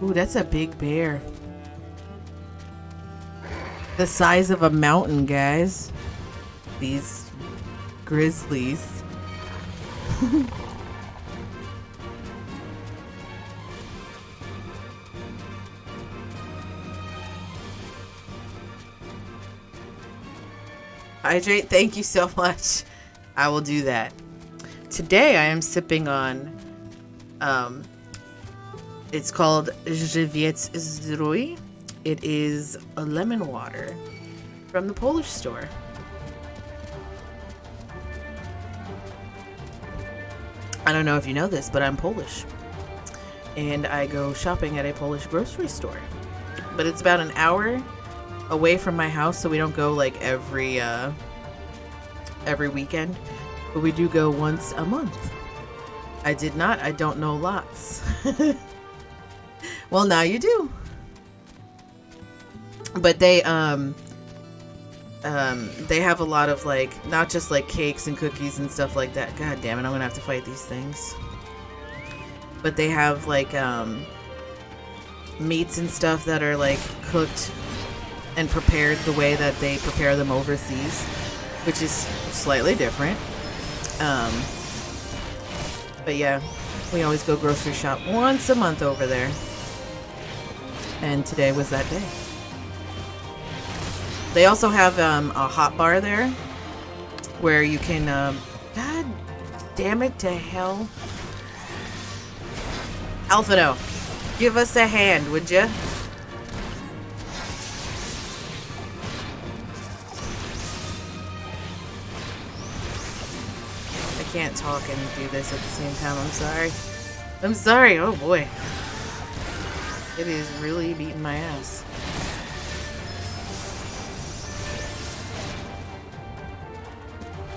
Ooh, that's a big bear. The size of a mountain, guys. These grizzlies. Hydrate, thank you so much. I will do that. Today I am sipping on it's called Vivamus Sparkalati. It is a lemon water from the Polish store. I don't know if you know this, but I'm Polish. And I go shopping at a Polish grocery store. But it's about an hour away from my house, so we don't go like every weekend. But we do go once a month. I don't know lots. Well, now you do. But they have a lot of like, not just like cakes and cookies and stuff like that. God damn it, I'm gonna have to fight these things. But they have like meats and stuff that are like cooked and prepared the way that they prepare them overseas, which is slightly different. But yeah, we always go grocery shop once a month over there. And today was that day. They also have a hot bar there where you can, God damn it to hell. Alphino, give us a hand, would you? I can't talk and do this at the same time, I'm sorry. I'm sorry, oh boy. It is really beating my ass.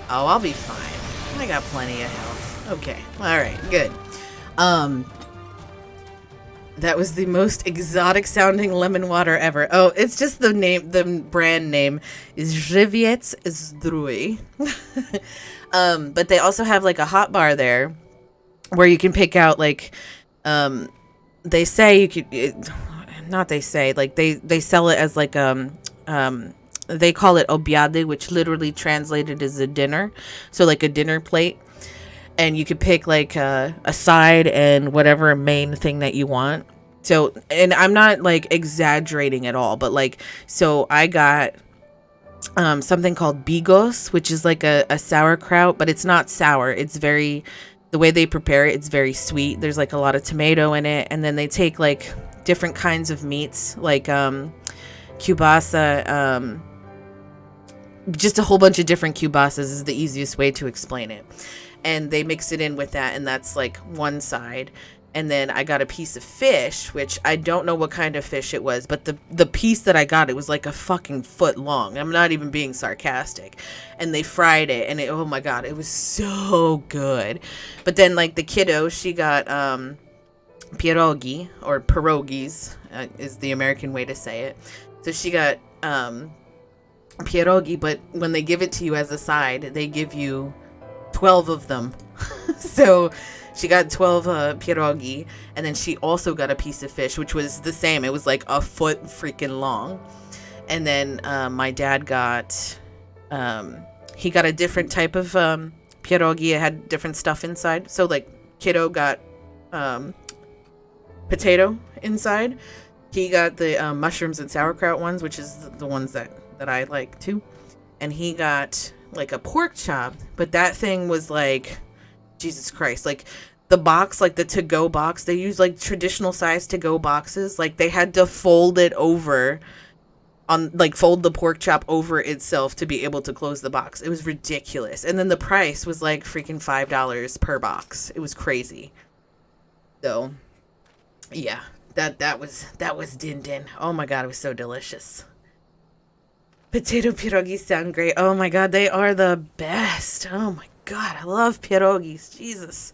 Oh, I'll be fine. I got plenty of health. Okay. Alright, good. That was the most exotic sounding lemon water ever. Oh, it's just the name, the brand name is Vivamus Sparkalati. But they also have like a hot bar there where you can pick out like, they say you could, not they say, like they sell it as like, they call it obiady, which literally translated is a dinner. So like a dinner plate. And you could pick like a side and whatever main thing that you want. So, and I'm not like exaggerating at all, but like, so I got something called bigos, which is like a sauerkraut, but it's not sour. It's very, the way they prepare it, it's very sweet. There's like a lot of tomato in it. And then they take like different kinds of meats, like kielbasa, just a whole bunch of different kielbasas is the easiest way to explain it. And they mix it in with that, and that's like one side. And then I got a piece of fish, which I don't know what kind of fish it was, but the piece that I got, it was like a fucking foot long. I'm not even being sarcastic. And they fried it, and oh my god, it was so good. But then like the kiddo, she got pierogi, or pierogis is the American way to say it. So she got pierogi, but when they give it to you as a side, they give you 12 of them. So she got 12 pierogi, and then she also got a piece of fish, which was the same. It was like a foot freaking long. And then my dad got he got a different type of pierogi. It had different stuff inside. So like kiddo got potato inside. He got the mushrooms and sauerkraut ones, which is the ones that I like too. And he got like a pork chop, but that thing was like, Jesus Christ, like the box, like the to-go box, they use like traditional size to-go boxes. Like they had to fold it over on, like fold the pork chop over itself to be able to close the box. It was ridiculous. And then the price was like freaking $5 per box. It was crazy. So yeah, that was din din. Oh my God, it was so delicious. Potato pierogies sound great. Oh my God, they are the best. Oh my God, I love pierogies. Jesus.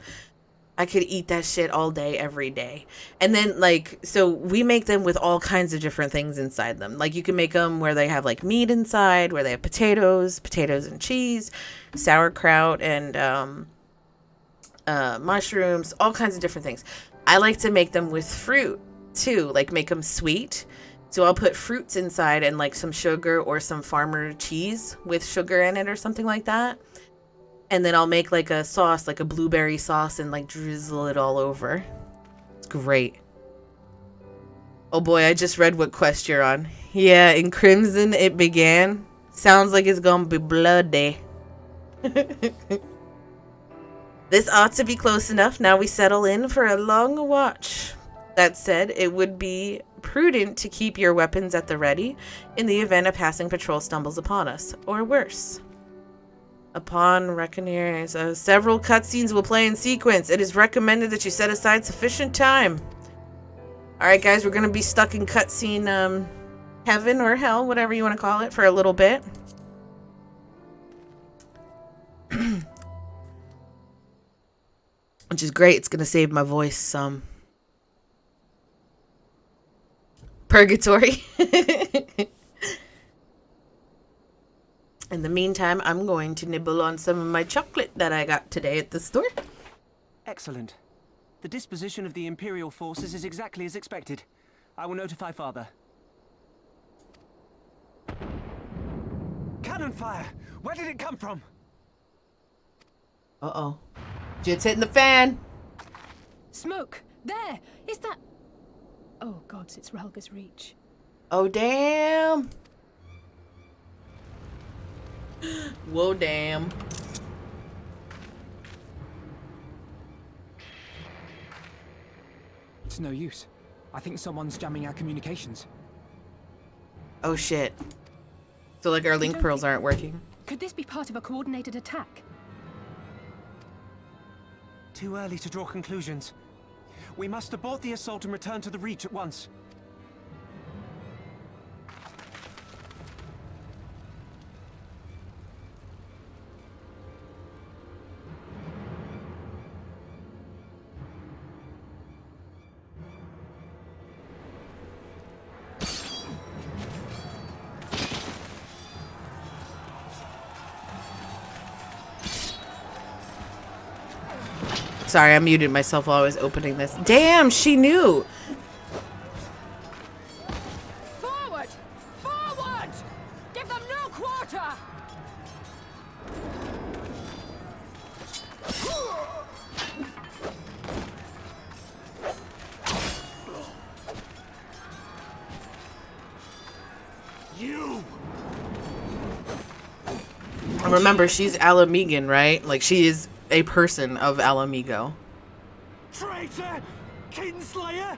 I could eat that shit all day, every day. And then, like, so we make them with all kinds of different things inside them. Like, you can make them where they have, like, meat inside, where they have potatoes and cheese, sauerkraut, and mushrooms, all kinds of different things. I like to make them with fruit, too. Like, make them sweet. So I'll put fruits inside and, like, some sugar or some farmer cheese with sugar in it or something like that. And then I'll make like a sauce, like a blueberry sauce, and like drizzle it all over. It's great. Oh boy, I just read what quest you're on. Yeah, in Crimson it began. Sounds like it's gonna be bloody. This ought to be close enough. Now we settle in for a long watch. That said, it would be prudent to keep your weapons at the ready in the event a passing patrol stumbles upon us, or worse. Upon reckoning, several cutscenes will play in sequence. It is recommended that you set aside sufficient time. Alright guys, we're going to be stuck in cutscene heaven or hell, whatever you want to call it, for a little bit. Which is great. It's going to save my voice some. Purgatory. In the meantime, I'm going to nibble on some of my chocolate that I got today at the store. Excellent. The disposition of the Imperial forces is exactly as expected. I will notify Father. Cannon fire! Where did it come from? Uh-oh. Shit's hitting the fan! Smoke! There! Is that... Oh, gods, it's Relga's reach. Oh, damn! Whoa, damn. It's no use. I think someone's jamming our communications. Oh, shit. So, like, our link pearls aren't working? Could this be part of a coordinated attack? Too early to draw conclusions. We must abort the assault and return to the Reach at once. Sorry, I muted myself while I was opening this. Damn, she knew. Forward! Forward! Give them no quarter! You! Remember, she's Alamegan, right? Like, she is a person of Alamigo. Traitor! Kinslayer!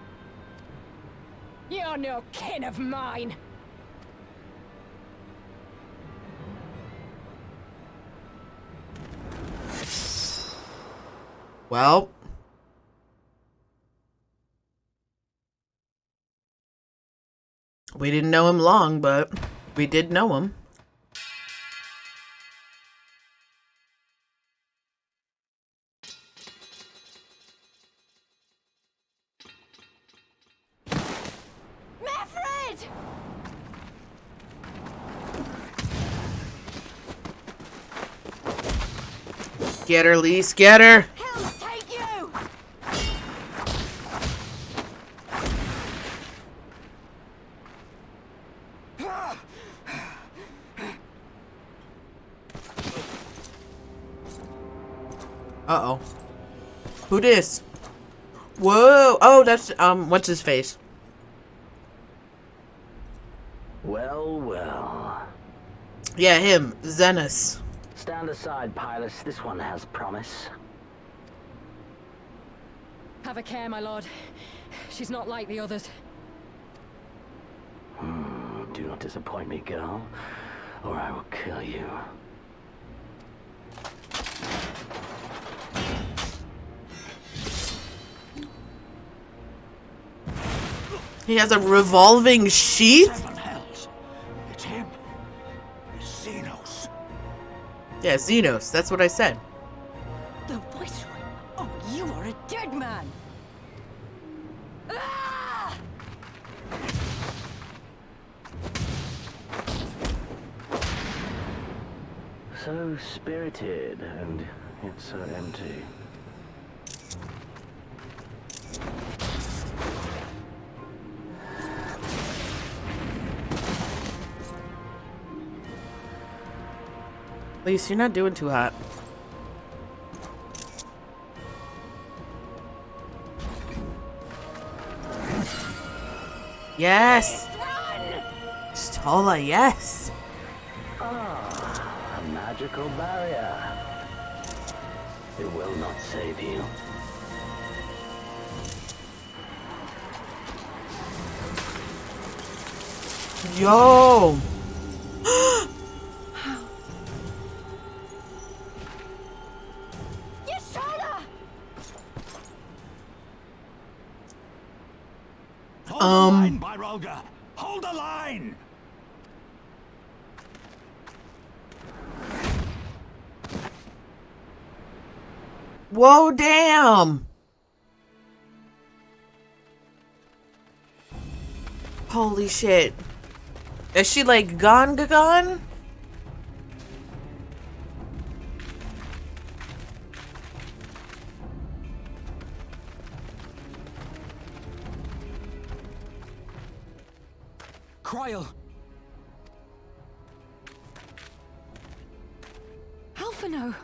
You're no kin of mine! Well. We didn't know him long, but we did know him. Get her, Lise, get her! He'll take you! Uh-oh. Who this? Whoa! Oh, that's, what's his face? Well, well. Yeah, him. Xenos. Stand aside, pilots. This one has promise. Have a care, my lord. She's not like the others. Do not disappoint me, girl, or I will kill you. He has a revolving sheath? Seven hells. It's him. It's Xenos. Yeah, Xenos. That's what I said. The Viceroy? Oh, you are a dead man! Ah! So spirited, and yet so empty. At least you're not doing too hot. Yes! Stola, yes! A magical barrier. It will not save you. Yo! Hold the line, Byrolga. Hold the line. Whoa, damn! Holy shit. Is she like gone? Cryle! Alphino!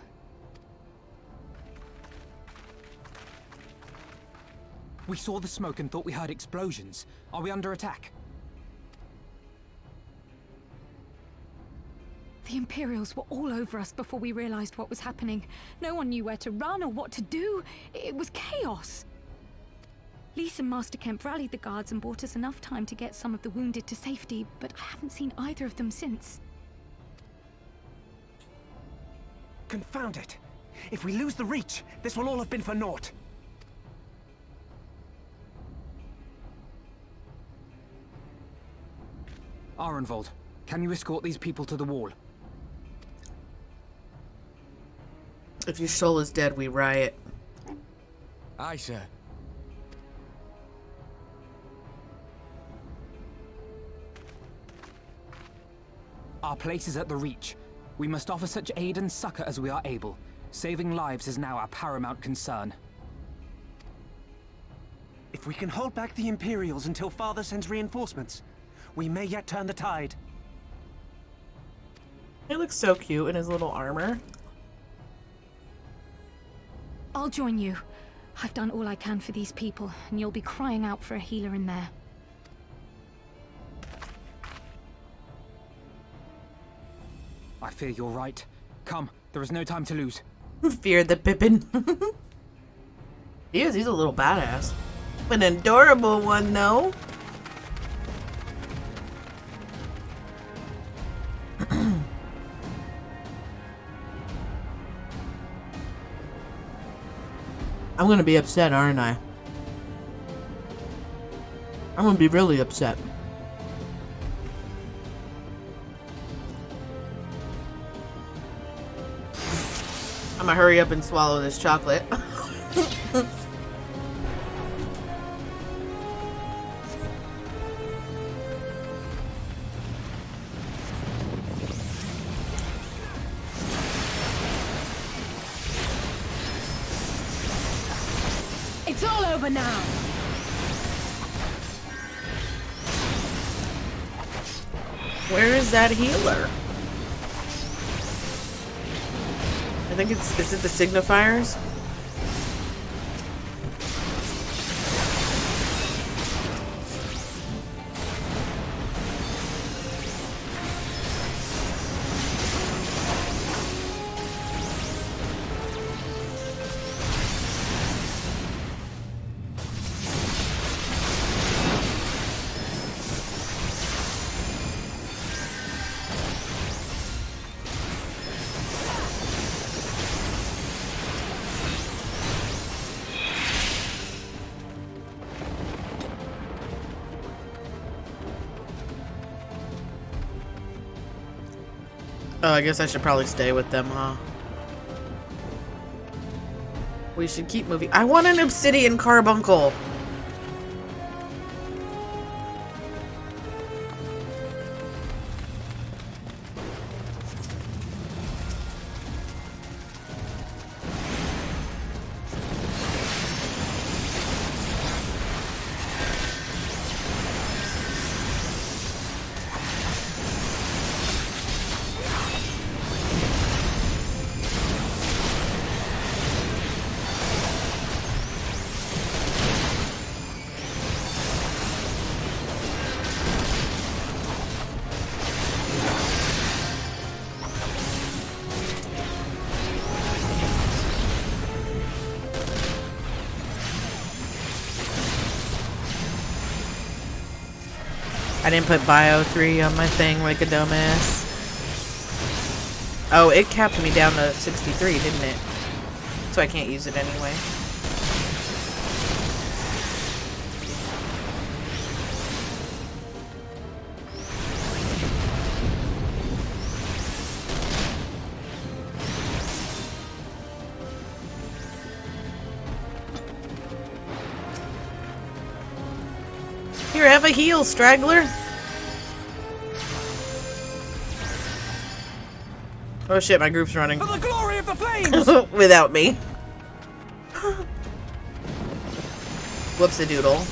We saw the smoke and thought we heard explosions. Are we under attack? The Imperials were all over us before we realized what was happening. No one knew where to run or what to do. It was chaos. Lise and Master Kemp rallied the guards and bought us enough time to get some of the wounded to safety, but I haven't seen either of them since. Confound it! If we lose the Reach, this will all have been for naught. Arenvold, can you escort these people to the wall? If your soul is dead, we riot. Aye, sir. Our place is at the Reach. We must offer such aid and succor as we are able. Saving lives is now our paramount concern. If we can hold back the Imperials until Father sends reinforcements, we may yet turn the tide. He looks so cute in his little armor. I'll join you. I've done all I can for these people, and you'll be crying out for a healer in there. I fear you're right. Come, there is no time to lose. Fear the Pippin. He's a little badass. An adorable one, though. I'm gonna be upset, aren't I? I'm gonna be really upset. I'm gonna hurry up and swallow this chocolate. It's all over now! Where is that healer? I think is it the signifiers? Oh, I guess I should probably stay with them, huh? We should keep moving. I want an obsidian carbuncle. I didn't put Bio 3 on my thing like a dumbass. Oh, it capped me down to 63, didn't it? So I can't use it anyway. Here, have a heal, straggler. Oh shit, my group's running. For the glory of the flames! Without me. Whoops-a-doodle.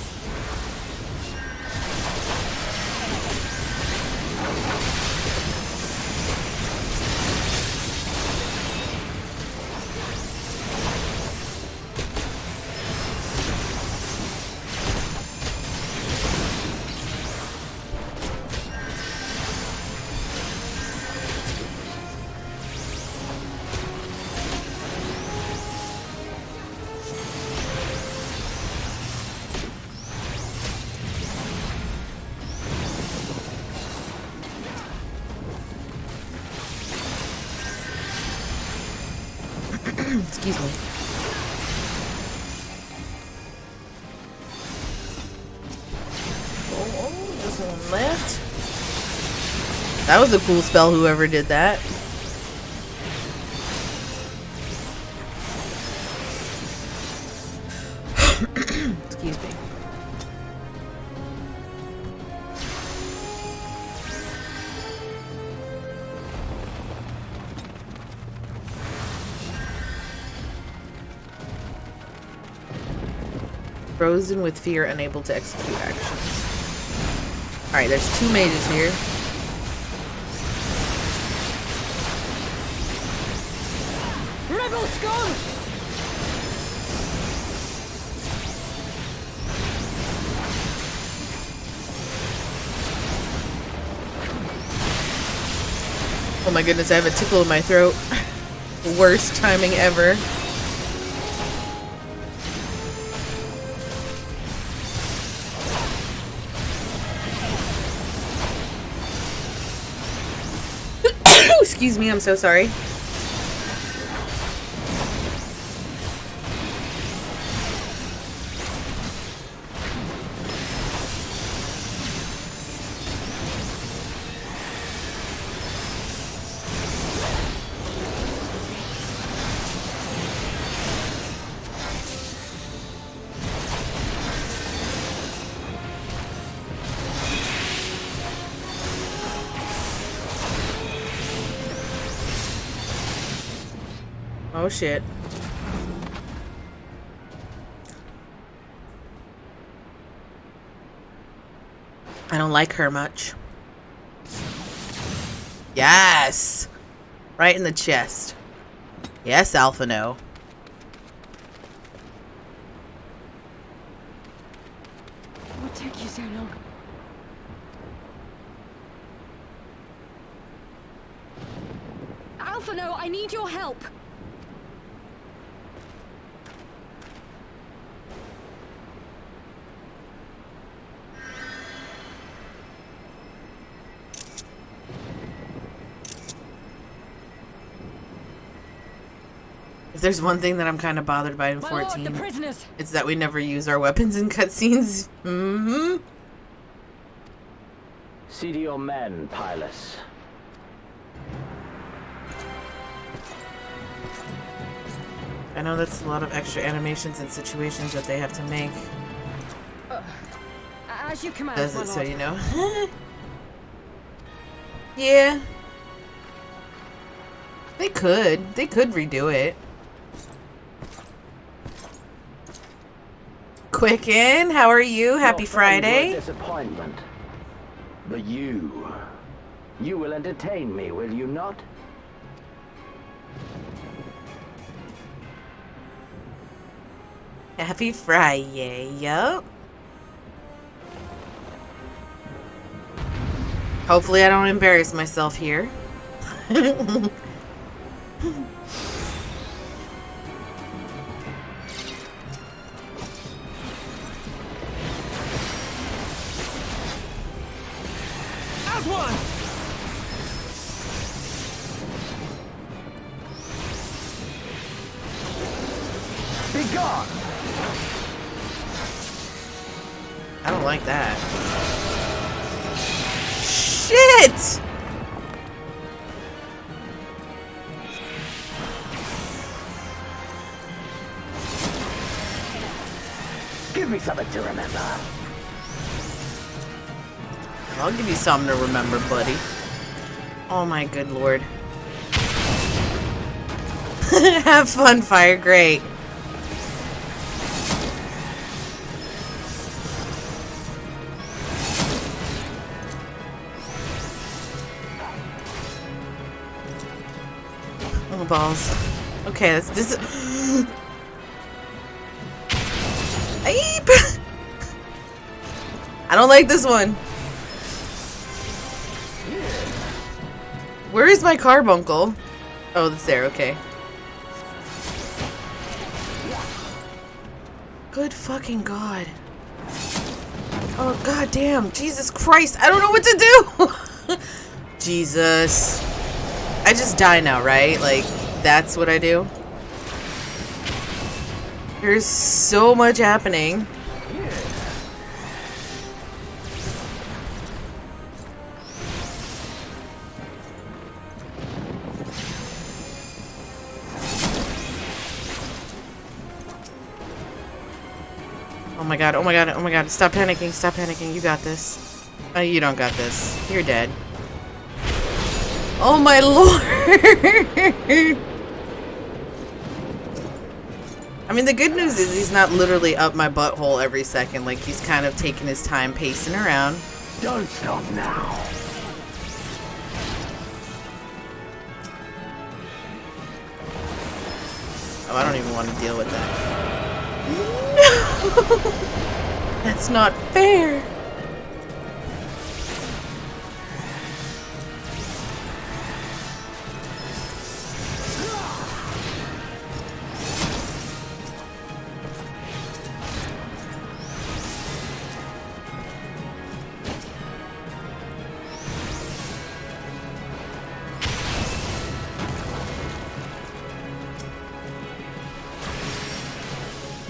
Excuse me. Oh, there's one left. That was a cool spell, whoever did that. Excuse me. Frozen with fear, unable to execute actions. Alright, there's 2 mages here. Rebel scum! Oh my goodness, I have a tickle in my throat. Worst timing ever. Excuse me, I'm so sorry. Oh shit. I don't like her much. Yes! Right in the chest. Yes, Alphino. What took you so long? Alphino, I need your help! If there's one thing that I'm kind of bothered by in My lord, 14, the prisoners! it's that we never use our weapons in cutscenes. Mm-hmm. See to your men, Pylus. I know that's a lot of extra animations and situations that they have to make. As you command, Does my it so lord. you know? Yeah. They could redo it. Quicken, how are you? Happy Your friends were a Friday. disappointment. But you will entertain me, will you not? Happy Friday, yup. Hopefully I don't embarrass myself here. As one! Be gone! I don't like that. Shit! Give me something to remember. I'll give you something to remember, buddy. Oh my good lord. Have fun, Fire. Great. Oh, balls. Okay, this is... Ape! I don't like this one. Where is my carbuncle? Oh, it's there, okay. Good fucking god. Oh, god damn. Jesus Christ. I don't know what to do. Jesus. I just die now, right? Like, that's what I do? There's so much happening. Oh my god, oh my god, oh my god. Stop panicking, stop panicking. You got this. Oh, you don't got this. You're dead. Oh my lord! I mean, the good news is he's not literally up my butthole every second. Like, he's kind of taking his time pacing around. Don't stop now. Oh, I don't even want to deal with that. No! That's not fair.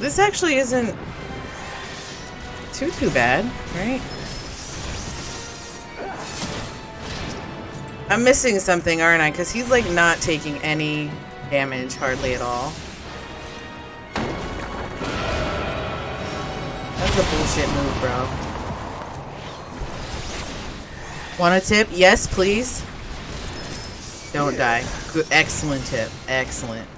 This actually isn't too bad, right? I'm missing something, aren't I? Because he's like not taking any damage hardly at all. That's a bullshit move, bro. Want a tip? Yes, please. Don't die. Good, excellent tip. Excellent.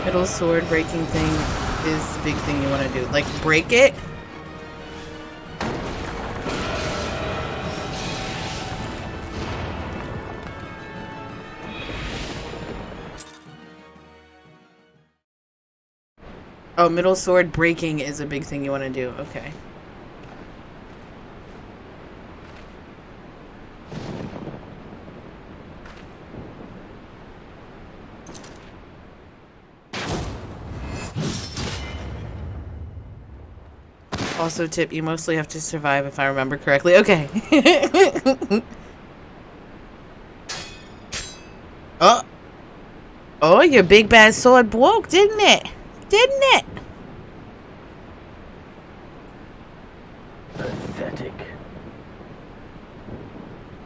Middle sword breaking thing is the big thing you want to do. Like, break it? Oh, middle sword breaking is a big thing you want to do. Okay. Also, tip, you mostly have to survive if I remember correctly. Okay. Oh. Oh, your big bad sword broke, didn't it? Didn't it? Pathetic.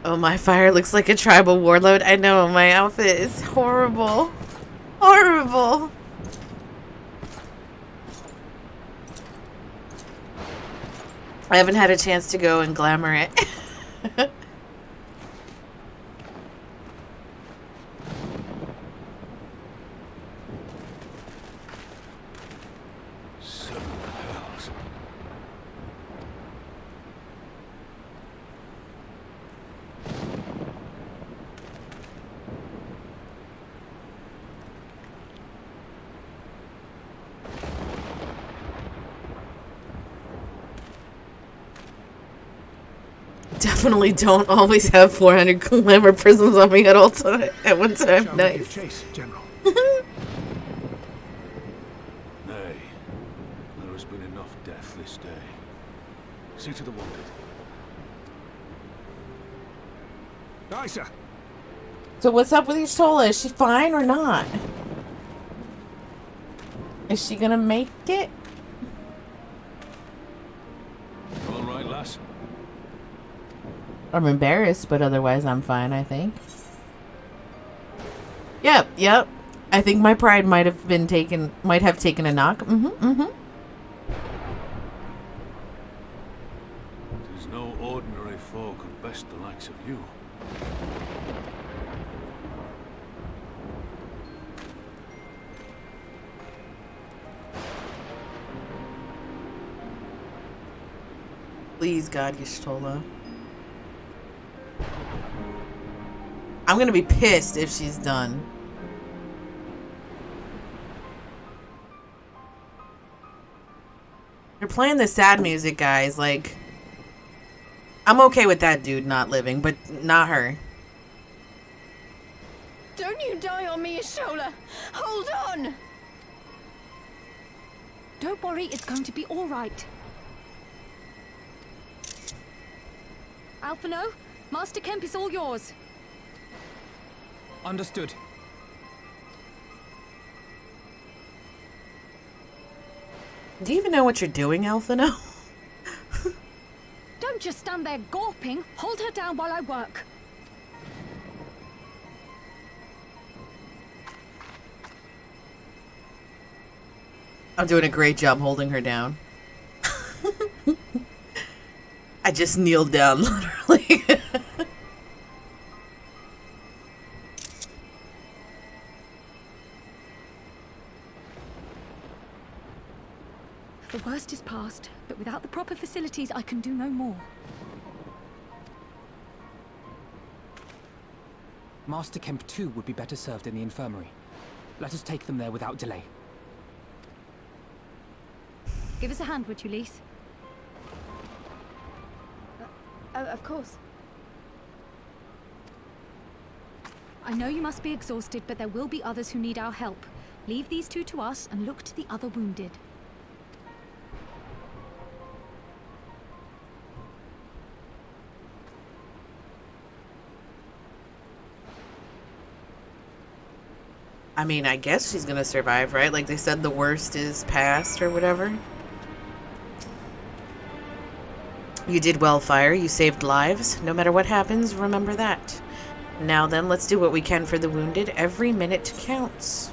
Oh, my fire looks like a tribal warlord. I know, my outfit is horrible. Horrible. I haven't had a chance to go and glamour it. Definitely don't always have 400 glamour prisms on me at all time at one time. Shall we Nice. give chase, General? Nay, there has been enough death this day. See to the wounded. Aye, sir. So what's up with Y'shtola? Is she fine or not? Is she gonna make it? All right, lass. I'm embarrassed, but otherwise I'm fine, I think. Yep. I think my pride might have taken a knock. It is no ordinary foe could best the likes of you. Please, God, Y'shtola. I'm gonna be pissed if she's done. You're playing the sad music, guys. Like, I'm okay with that dude not living, but not her. Don't you die on me, Y'shtola! Hold on! Don't worry, it's going to be all right. Alphino, Master Kemp is all yours. Understood. Do you even know what you're doing, Alphino? Don't just stand there gawping. Hold her down while I work. I'm doing a great job holding her down. I just kneeled down, literally. The worst is past, but without the proper facilities, I can do no more. Master Kemp too would be better served in the infirmary. Let us take them there without delay. Give us a hand, would you, Lise? Of course. I know you must be exhausted, but there will be others who need our help. Leave these two to us and look to the other wounded. I mean, I guess she's gonna survive, right? Like they said, the worst is past or whatever. You did well, Fire. You saved lives. No matter what happens, remember that. Now then, let's do what we can for the wounded. Every minute counts.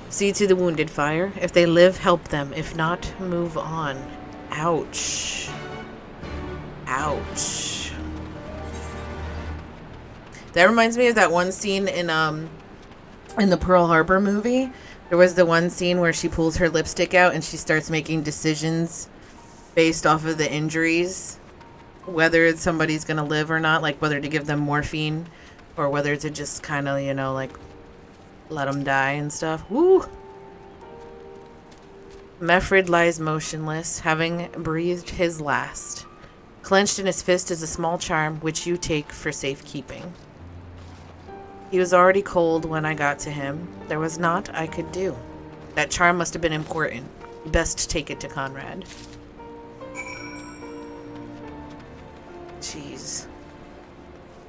See to the wounded, Fire. If they live, help them. If not, move on. Ouch. Ouch. That reminds me of that one scene in the Pearl Harbor movie. There was the one scene where she pulls her lipstick out and she starts making decisions based off of the injuries, whether somebody's gonna live or not, like whether to give them morphine or whether to just kind of, you know, like let them die and stuff. Woo! Mefrid lies motionless, having breathed his last. Clenched in his fist is a small charm, which you take for safekeeping. He was already cold when I got to him. There was naught I could do. That charm must have been important. Best take it to Conrad. Jeez.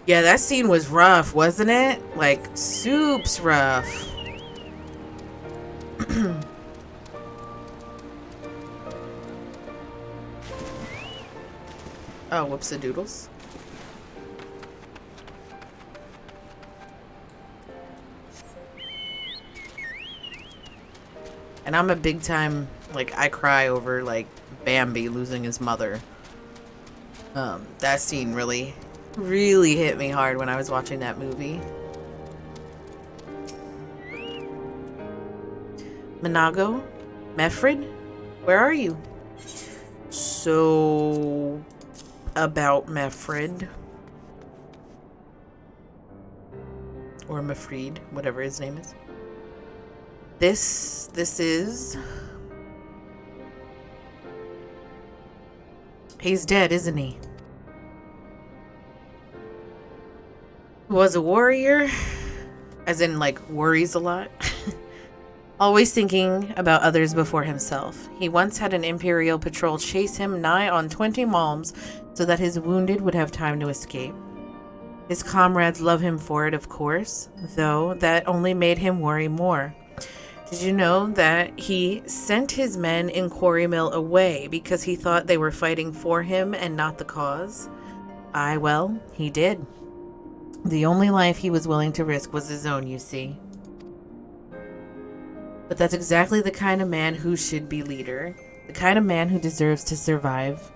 Yeah, that scene was rough, wasn't it? Like, soups rough. Oh, whoops-a-doodles. And I'm a big time, like, I cry over, like, Bambi losing his mother. That scene really hit me hard when I was watching that movie. Minago? Mefrid? Where are you? So... about Mefrid. Or Mefrid, whatever his name is. This is... He's dead, isn't he? Was a warrior, as in, like, worries a lot. Always thinking about others before himself. He once had an Imperial patrol chase him nigh on 20 malms so that his wounded would have time to escape. His comrades love him for it, of course, though that only made him worry more. Did you know that he sent his men in Quarry Mill away because he thought they were fighting for him and not the cause? Aye, well, he did. The only life he was willing to risk was his own, you see. But that's exactly the kind of man who should be leader. The kind of man who deserves to survive.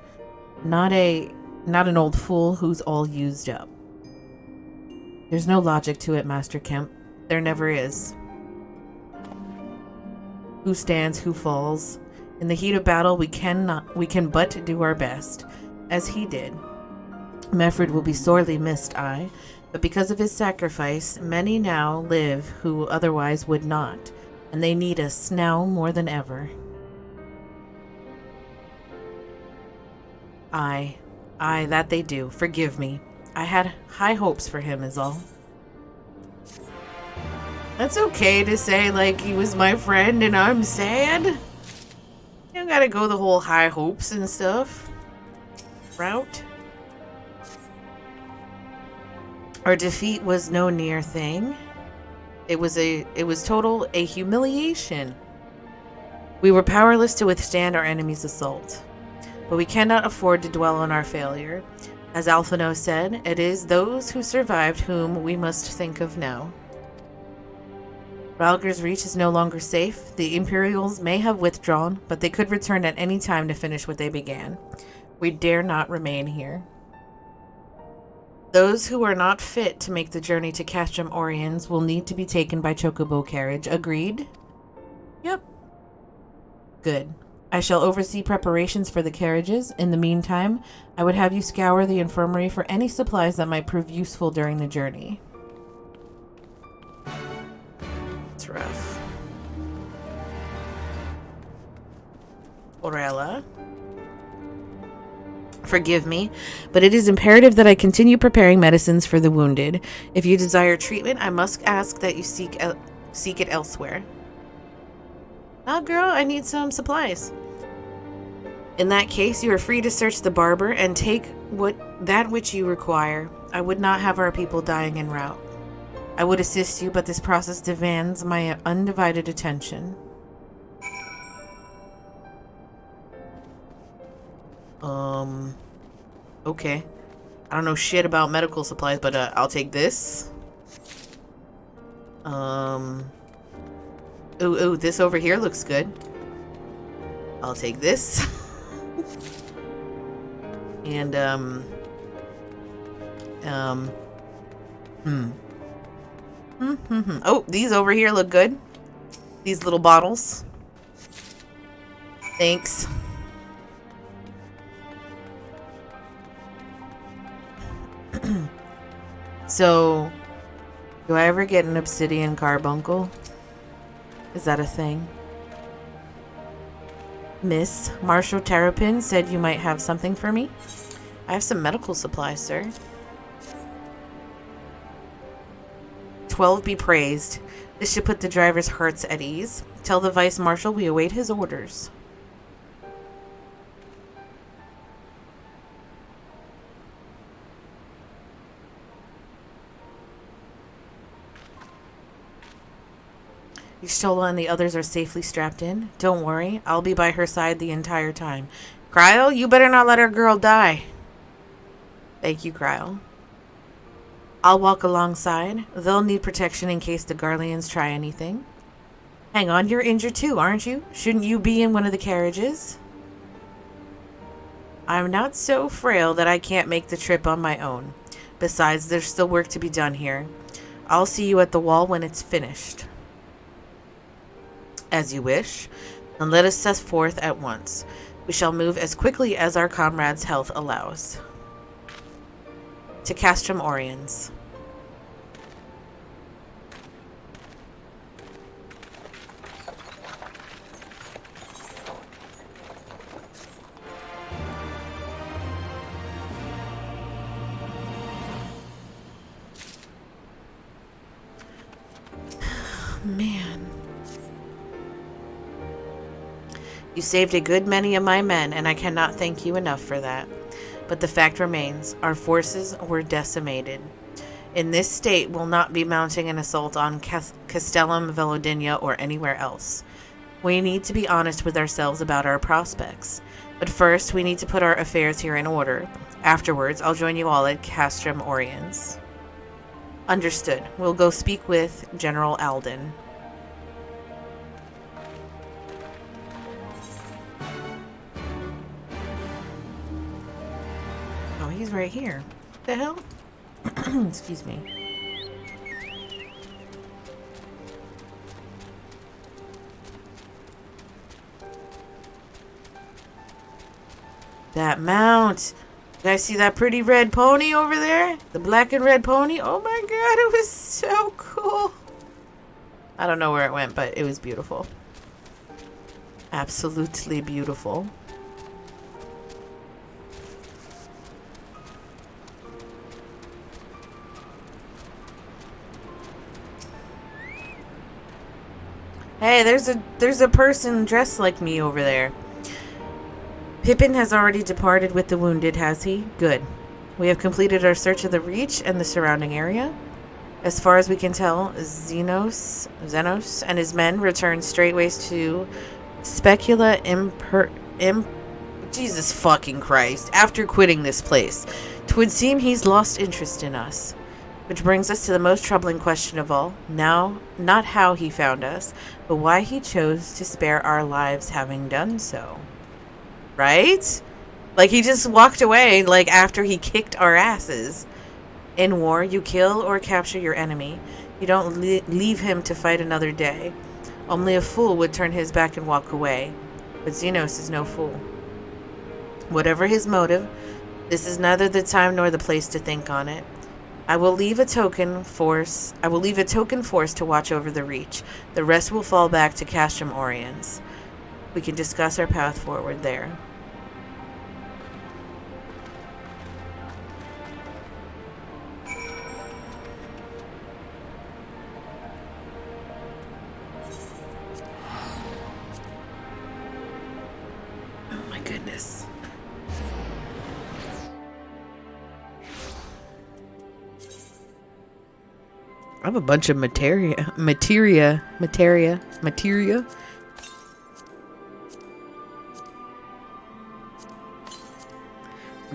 Not an old fool who's all used up. There's no logic to it, Master Kemp. There never is. Who stands, who falls. In the heat of battle, we can but do our best, as he did. Mefrid will be sorely missed, aye, but because of his sacrifice, many now live who otherwise would not, and they need us now more than ever. Aye, that they do. Forgive me. I had high hopes for him is all. That's okay to say, like, he was my friend and I'm sad. You don't gotta go the whole high hopes and stuff route. Our defeat was no near thing. It was total a humiliation. We were powerless to withstand our enemy's assault. But we cannot afford to dwell on our failure. As Alphino said, it is those who survived whom we must think of now. Ralger's Reach is no longer safe. The Imperials may have withdrawn, but they could return at any time to finish what they began. We dare not remain here. Those who are not fit to make the journey to Castrum Oriens will need to be taken by Chocobo carriage. Agreed? Yep. Good. I shall oversee preparations for the carriages. In the meantime, I would have you scour the infirmary for any supplies that might prove useful during the journey. It's rough. Orella. Forgive me, but it is imperative that I continue preparing medicines for the wounded. If you desire treatment, I must ask that you seek it elsewhere. Oh, girl, I need some supplies. In that case, you are free to search the barber and take that which you require. I would not have our people dying en route. I would assist you, but this process demands my undivided attention. Okay. I don't know shit about medical supplies, but I'll take this. Ooh, this over here looks good. I'll take this. And, Oh, these over here look good. These little bottles. Thanks. So, do I ever get an obsidian carbuncle? Is that a thing? Miss Marshal Terrapin said you might have something for me. I have some medical supplies, sir. 12 be praised. This should put the driver's hearts at ease. Tell the Vice Marshal we await his orders. Y'shtola and the others are safely strapped in. Don't worry, I'll be by her side the entire time. Cryle, you better not let our girl die. Thank you, Cryle. I'll walk alongside. They'll need protection in case the Garleans try anything. Hang on, you're injured too, aren't you? Shouldn't you be in one of the carriages? I'm not so frail that I can't make the trip on my own. Besides, there's still work to be done here. I'll see you at the wall when it's finished. As you wish, and let us set forth at once. We shall move as quickly as our comrades' health allows. To Castrum Oriens. Man. You saved a good many of my men, and I cannot thank you enough for that. But the fact remains, our forces were decimated. In this state, we'll not be mounting an assault on Castellum, Velodinia, or anywhere else. We need to be honest with ourselves about our prospects. But first, we need to put our affairs here in order. Afterwards, I'll join you all at Castrum Oriens. Understood. We'll go speak with General Alden. Oh, he's right here. What the hell? Excuse me. That mount. You guys see that pretty red pony over there? The black and red pony? Oh my god, it was so cool. I don't know where it went, but it was beautiful. Absolutely beautiful. Hey, there's a person dressed like me over there. Pippin has already departed with the wounded, has he? Good. We have completed our search of the Reach and the surrounding area. As far as we can tell, Xenos and his men returned straightways to Specula Jesus fucking Christ. After quitting this place, 'twould seem he's lost interest in us. Which brings us to the most troubling question of all. Now, not how he found us, but why he chose to spare our lives having done so. Right? Like, he just walked away, like, after he kicked our asses. In war, you kill or capture your enemy. You don't leave him to fight another day. Only a fool would turn his back and walk away. But Xenos is no fool. Whatever his motive, this is neither the time nor the place to think on it. I will leave a token force to watch over the Reach. The rest will fall back to Castrum Oriens. We can discuss our path forward there. Oh my goodness. I have a bunch of materia. I'm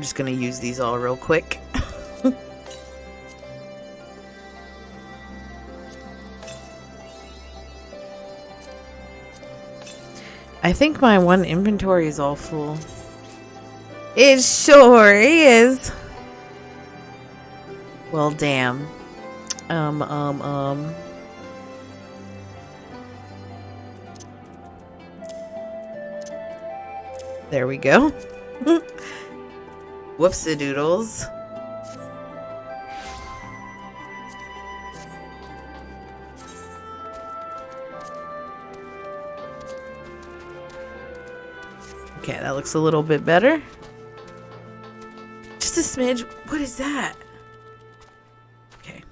just gonna use these all real quick. I think my one inventory is all full. It sure is. Well, damn. There we go. Whoopsie-doodles. Okay, that looks a little bit better. Just a smidge. What is that? Okay.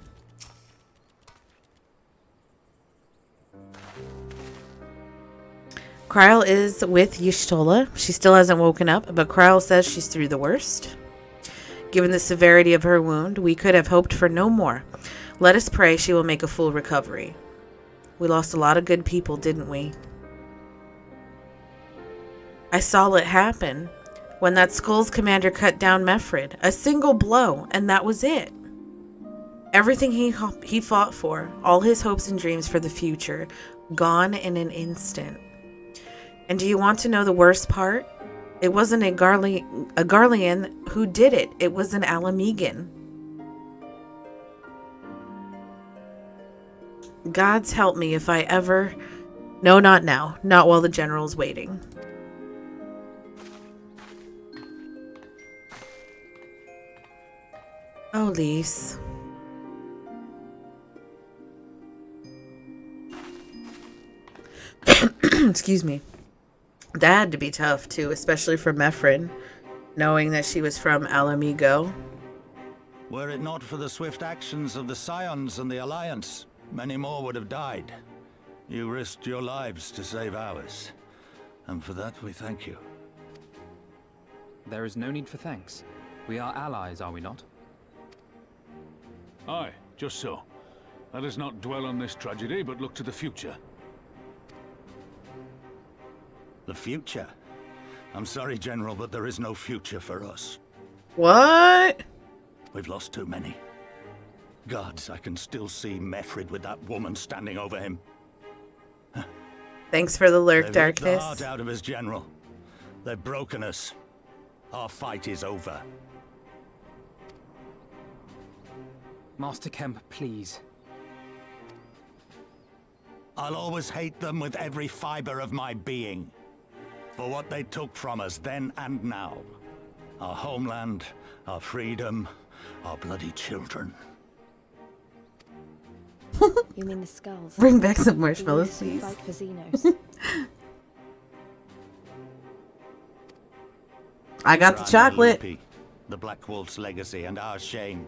Kryl is with Y'shtola. She still hasn't woken up, but Kryl says she's through the worst. Given the severity of her wound, we could have hoped for no more. Let us pray she will make a full recovery. We lost a lot of good people, didn't we? I saw it happen when that Skull's commander cut down Mefrid. A single blow, and that was it. Everything he fought for, all his hopes and dreams for the future, gone in an instant. And do you want to know the worst part? It wasn't a Garlean who did it. It was an Alamegan. God's help me if I ever... No, not now. Not while the general's waiting. Oh, Lise. Excuse me. That had to be tough, too, especially for Mefrid, knowing that she was from Alamigo. Were it not for the swift actions of the Scions and the Alliance, many more would have died. You risked your lives to save ours, and for that we thank you. There is no need for thanks. We are allies, are we not? Aye, just so. Let us not dwell on this tragedy, but look to the future. The future? I'm sorry, General, but there is no future for us. What? We've lost too many. Gods, I can still see Mefrid with that woman standing over him. Thanks for the lurk, They've ripped the Darkness. heart out of us, General. They've broken us. Our fight is over. Master Kemp, please. I'll always hate them with every fiber of my being. For what they took from us then and now. Our homeland, our freedom, our bloody children. You mean the skulls? Bring back some marshmallows, The please. fight for Xenos. I got the chocolate. Lupi, the Black Wolf's legacy and our shame.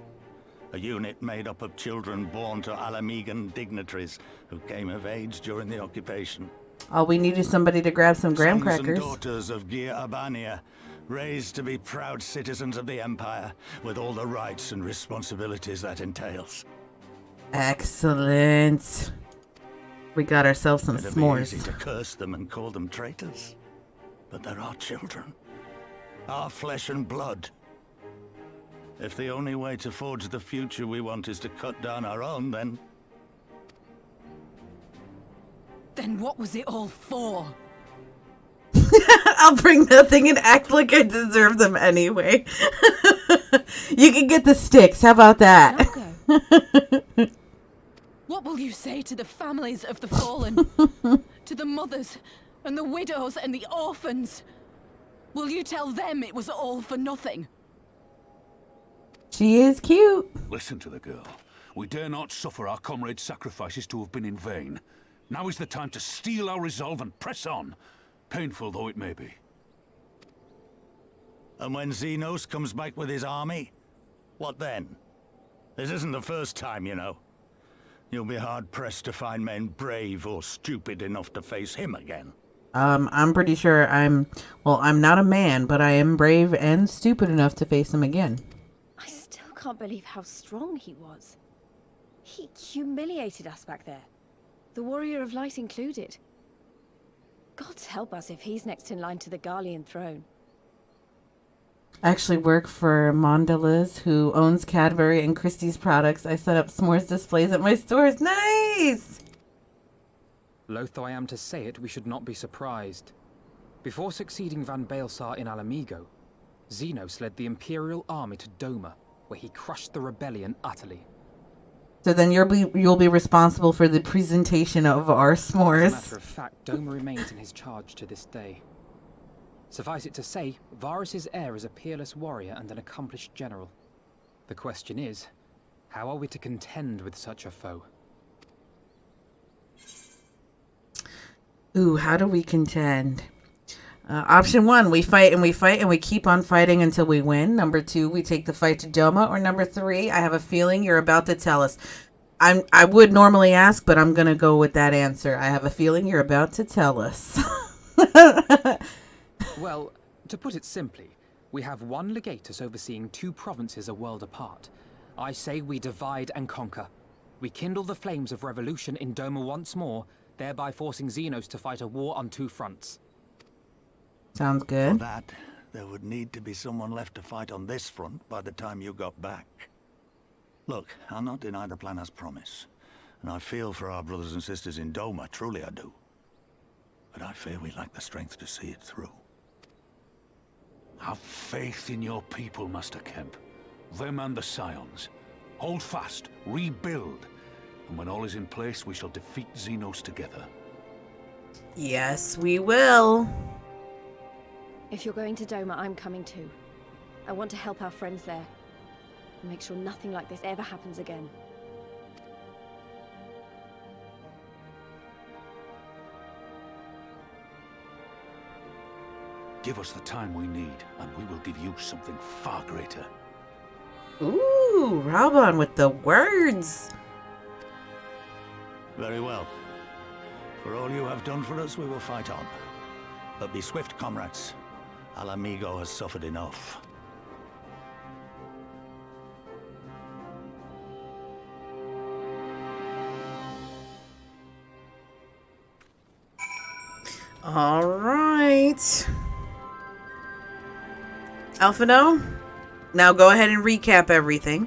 A unit made up of children born to Alamegan dignitaries who came of age during the occupation. All we need is somebody to grab some graham Sons crackers. and daughters of Gir Abania, raised to be proud citizens of the Empire, with all the rights and responsibilities that entails. Excellent. We got ourselves some It'd be easy s'mores. to curse them and call them traitors, but they're our children, our flesh and blood. If the only way to forge the future we want is to cut down our own, then Then what was it all for? I'll bring nothing and act like I deserve them anyway. You can get the sticks. How about that? What will you say to the families of the fallen? To the mothers and the widows and the orphans? Will you tell them it was all for nothing? She is cute. Listen to the girl. We dare not suffer our comrades' sacrifices to have been in vain. Now is the time to steel our resolve and press on, painful though it may be. and when Xenos comes back with his army, what then? This isn't the first time, you know. You'll be hard-pressed to find men brave or stupid enough to face him again. I'm pretty sure I'm not a man, but I am brave and stupid enough to face him again. I still can't believe how strong he was. He humiliated us back there. The Warrior of Light included. God help us if he's next in line to the Garlean throne. I actually work for Mondelez, who owns Cadbury and Christie's products. I set up s'mores displays at my stores. Nice! Loath though I am to say it, we should not be surprised. Before succeeding Van Baelsar in Alamigo, Xenos led the Imperial army to Doma, where he crushed the rebellion utterly. So then you'll be responsible for the presentation of our As a s'mores. matter of fact, Doma remains in his charge to this day. Suffice it to say, Varus's heir is a peerless warrior and an accomplished general. The question is, how are we to contend with such a foe? Ooh, how do we contend? Option 1, we fight and we fight and we keep on fighting until we win. Number 2, we take the fight to Doma. Or number 3, I have a feeling you're about to tell us. I would normally ask, but I'm going to go with that answer. I have a feeling you're about to tell us. Well, to put it simply, we have one legatus overseeing 2 provinces a world apart. I say we divide and conquer. We kindle the flames of revolution in Doma once more, thereby forcing Xenos to fight a war on 2 fronts. Sounds For good. that, there would need to be someone left to fight on this front by the time you got back. Look, I'll not deny the plan as promised. And I feel for our brothers and sisters in Doma, truly I do. But I fear we lack the strength to see it through. Have faith in your people, Master Kemp. Them and the Scions. Hold fast, rebuild. And when all is in place, we shall defeat Xenos together. Yes, we will. If you're going to Doma, I'm coming too. I want to help our friends there. And make sure nothing like this ever happens again. Give us the time we need, and we will give you something far greater. Ooh, Raban with the words. Very well. For all you have done for us, we will fight on. But be swift, comrades. Alamigo has suffered enough. All right. Alphino, now go ahead and recap everything.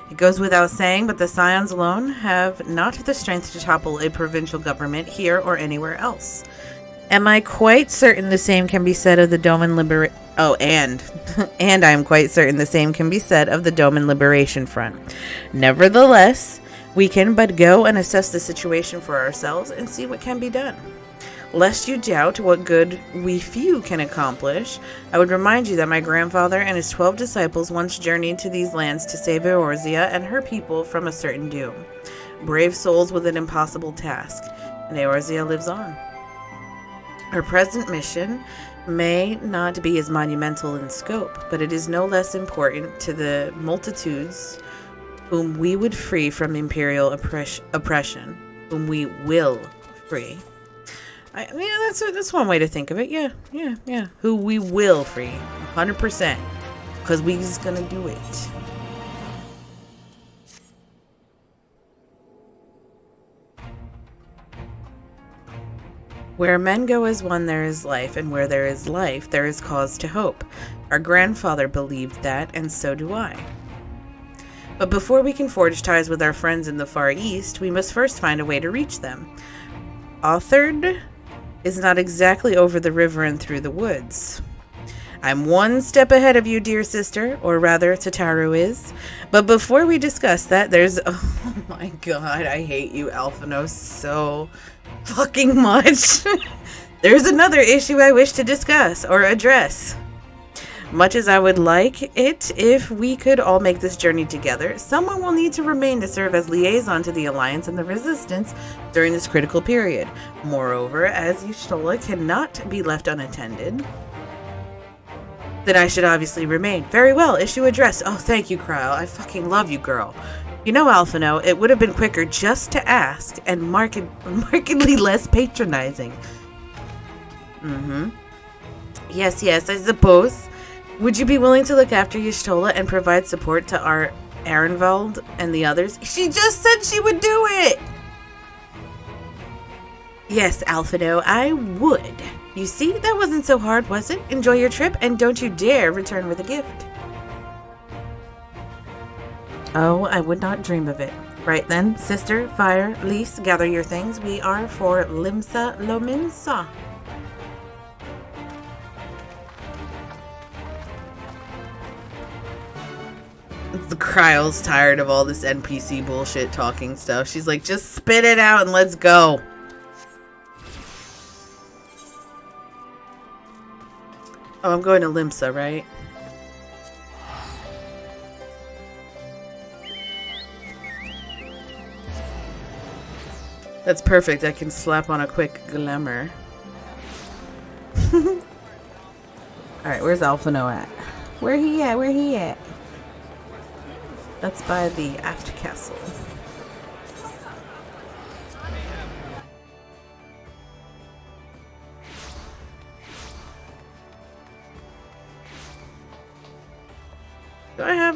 It goes without saying, but the Scions alone have not the strength to topple a provincial government here or anywhere else. Am I quite certain the same can be said of the Doman and I am quite certain the same can be said of the Doman Liberation Front. Nevertheless, we can but go and assess the situation for ourselves and see what can be done. Lest you doubt what good we few can accomplish, I would remind you that my grandfather and his 12 disciples once journeyed to these lands to save Eorzea and her people from a certain doom. Brave souls with an impossible task, and Eorzea lives on. Our present mission may not be as monumental in scope, but it is no less important to the multitudes whom we would free from imperial oppression, whom we will free. That's one way to think of it. Yeah. Who we will free, 100%, because we just gonna do it. Where men go as one, there is life, and where there is life, there is cause to hope. Our grandfather believed that, and so do I. But before we can forge ties with our friends in the Far East, we must first find a way to reach them. Authored is not exactly over the river and through the woods. I'm one step ahead of you, dear sister, or rather, Tataru is. But before we discuss that, there's... Oh my god, I hate you, Alphino, so fucking much. There's another issue I wish to discuss, or address. Much as I would like it if we could all make this journey together, someone will need to remain to serve as liaison to the Alliance and the Resistance during this critical period. Moreover, as Y'shtola cannot be left unattended, then I should obviously remain. Very well, issue addressed. Oh, thank you, Cryle. I fucking love you, girl. You know, Alphino, it would have been quicker just to ask and markedly less patronizing. Yes, I suppose. Would you be willing to look after Y'shtola and provide support to our Arenvald and the others? She just said she would do it! Yes, Alphino, I would. You see, that wasn't so hard, was it? Enjoy your trip, and don't you dare return with a gift. Oh, I would not dream of it. Right then, sister, FFXIV, gather your things. We are for Limsa Lominsa. The Cryle's tired of all this NPC bullshit talking stuff. She's like, just spit it out and let's go. Oh, I'm going to Limsa, right? That's perfect. I can slap on a quick glamour. Alright, where's Alphino at? Where he at? That's by the aft castle.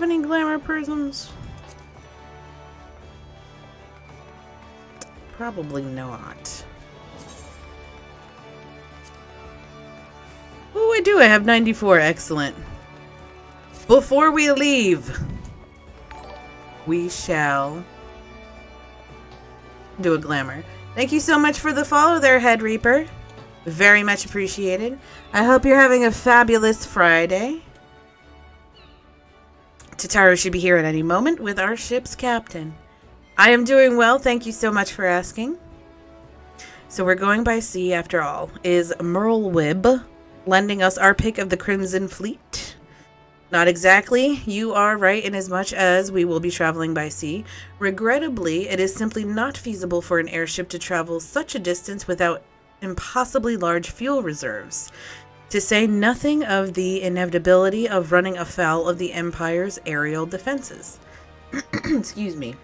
have any glamour prisms? Probably not. Oh, I do. I have 94. Excellent. Before we leave, we shall do a glamour. Thank you so much for the follow there, Head Reaper. Very much appreciated. I hope you're having a fabulous Friday. Tataru should be here at any moment with our ship's captain. I am doing well. Thank you so much for asking. So we're going by sea after all. Is Merlwyb lending us our pick of the Crimson Fleet? Not exactly. You are right in as much as we will be traveling by sea. Regrettably, it is simply not feasible for an airship to travel such a distance without impossibly large fuel reserves, to say nothing of the inevitability of running afoul of the Empire's aerial defenses. Excuse me.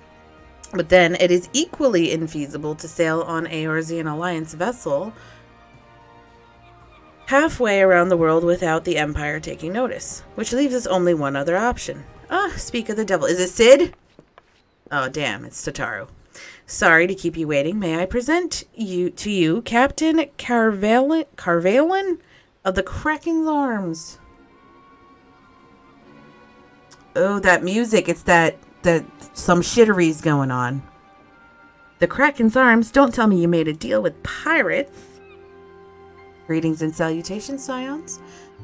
But then it is equally infeasible to sail on Eorzean Alliance vessel halfway around the world without the Empire taking notice, which leaves us only one other option. Ah, speak of the devil. Is it Sid? Oh, damn, it's Tataru. Sorry to keep you waiting. May I present to you Captain Carvalin of the Kraken's Arms. Oh, that music. It's that some shittery's going on. The Kraken's Arms. Don't tell me you made a deal with pirates. Greetings and salutations, Scions.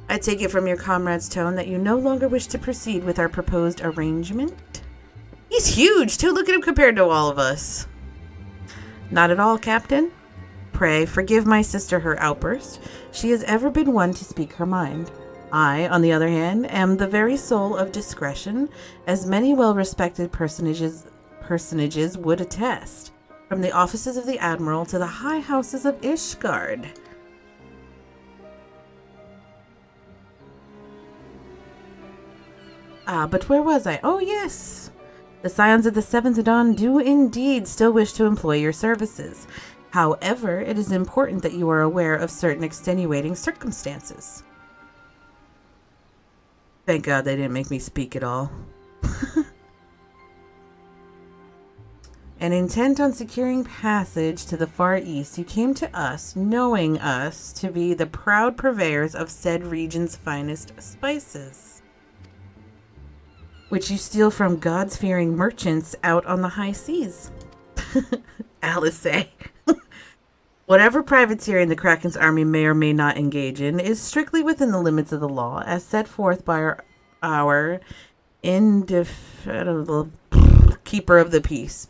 I take it from your comrade's tone that you no longer wish to proceed with our proposed arrangement. He's huge, too. Look at him compared to all of us. Not at all, Captain. Pray, forgive my sister her outburst. She has ever been one to speak her mind. I, on the other hand, am the very soul of discretion, as many well-respected personages would attest, from the offices of the Admiral to the high houses of Ishgard. But where was I? Oh, yes. The Scions of the Seventh Dawn do indeed still wish to employ your services. However, it is important that you are aware of certain extenuating circumstances. Thank God they didn't make me speak at all. And intent on securing passage to the Far East, you came to us, knowing us to be the proud purveyors of said region's finest spices, which you steal from God-fearing merchants out on the high seas. Alice. Whatever privateering the Kraken's army may or may not engage in is strictly within the limits of the law, as set forth by our indefatigable keeper of the peace.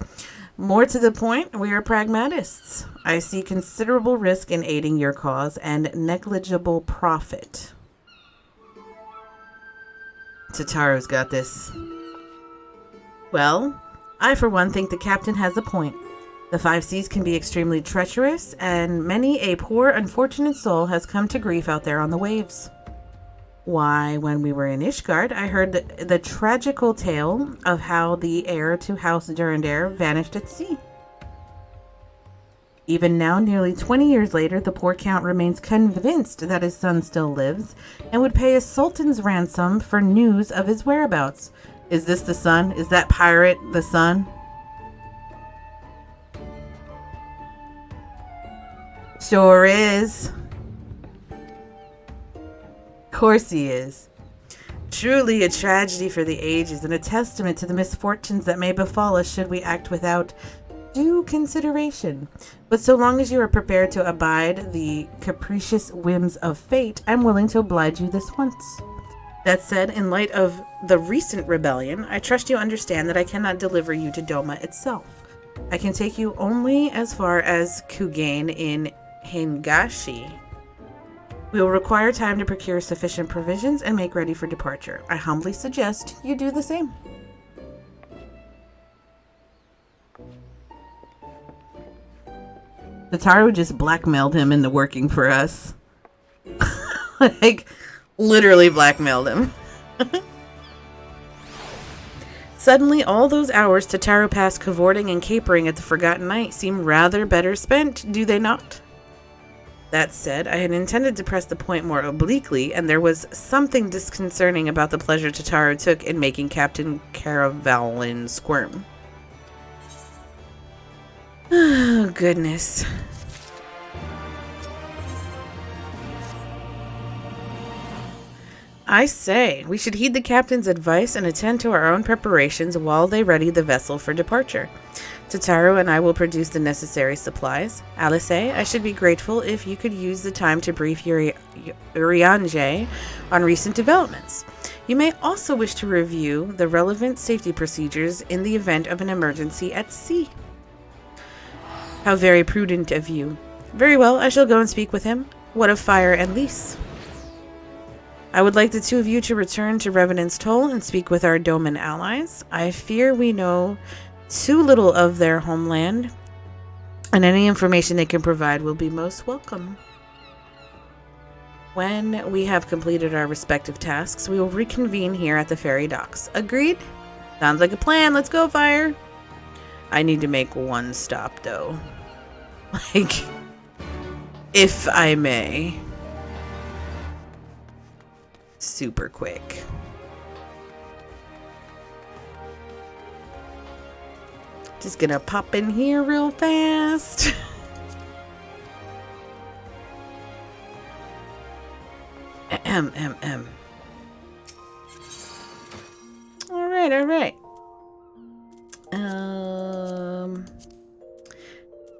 More to the point, we are pragmatists. I see considerable risk in aiding your cause and negligible profit. Tataru's got this. Well, I for one think the captain has a point. The five seas can be extremely treacherous, and many a poor unfortunate soul has come to grief out there on the waves. Why, when we were in Ishgard, I heard the tragical tale of how the heir to House Durandare vanished at sea. Even now, nearly 20 years later, the poor count remains convinced that his son still lives and would pay a sultan's ransom for news of his whereabouts. Is this the son? Is that pirate the son? Sure is. Of course he is. Truly a tragedy for the ages and a testament to the misfortunes that may befall us should we act without due consideration. But so long as you are prepared to abide the capricious whims of fate, I'm willing to oblige you this once. That said, in light of the recent rebellion, I trust you understand that I cannot deliver you to Doma itself. I can take you only as far as Kugain in Hingashi. We will require time to procure sufficient provisions and make ready for departure. I humbly suggest you do the same. Tataru just blackmailed him into working for us. Like, literally blackmailed him. Suddenly, all those hours Tataru passed cavorting and capering at the Forgotten Night seem rather better spent, do they not? That said, I had intended to press the point more obliquely, and there was something disconcerting about the pleasure Tataru took in making Captain Caravalin squirm. Oh, goodness. I say, we should heed the captain's advice and attend to our own preparations while they ready the vessel for departure. Tataru and I will produce the necessary supplies. Alice, I should be grateful if you could use the time to brief Urianger on recent developments. You may also wish to review the relevant safety procedures in the event of an emergency at sea. How very prudent of you. Very well, I shall go and speak with him. What of Fire and Lys? I would like the two of you to return to Revenant's Toll and speak with our Doman allies. I fear we know too little of their homeland, and any information they can provide will be most welcome. When we have completed our respective tasks, we will reconvene here at the ferry docks. Agreed? Sounds like a plan. Let's go, Fire. I need to make one stop, though. Like, if I may. Super quick. Just gonna pop in here real fast. All right.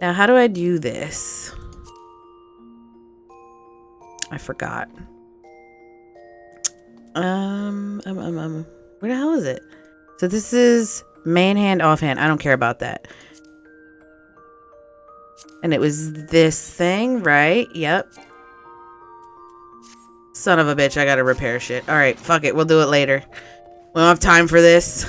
Now how do I do this? I forgot. Where the hell is it? So this is main hand, offhand. I don't care about that. And it was this thing, right? Yep. Son of a bitch, I gotta repair shit. Alright, fuck it. We'll do it later. We don't have time for this.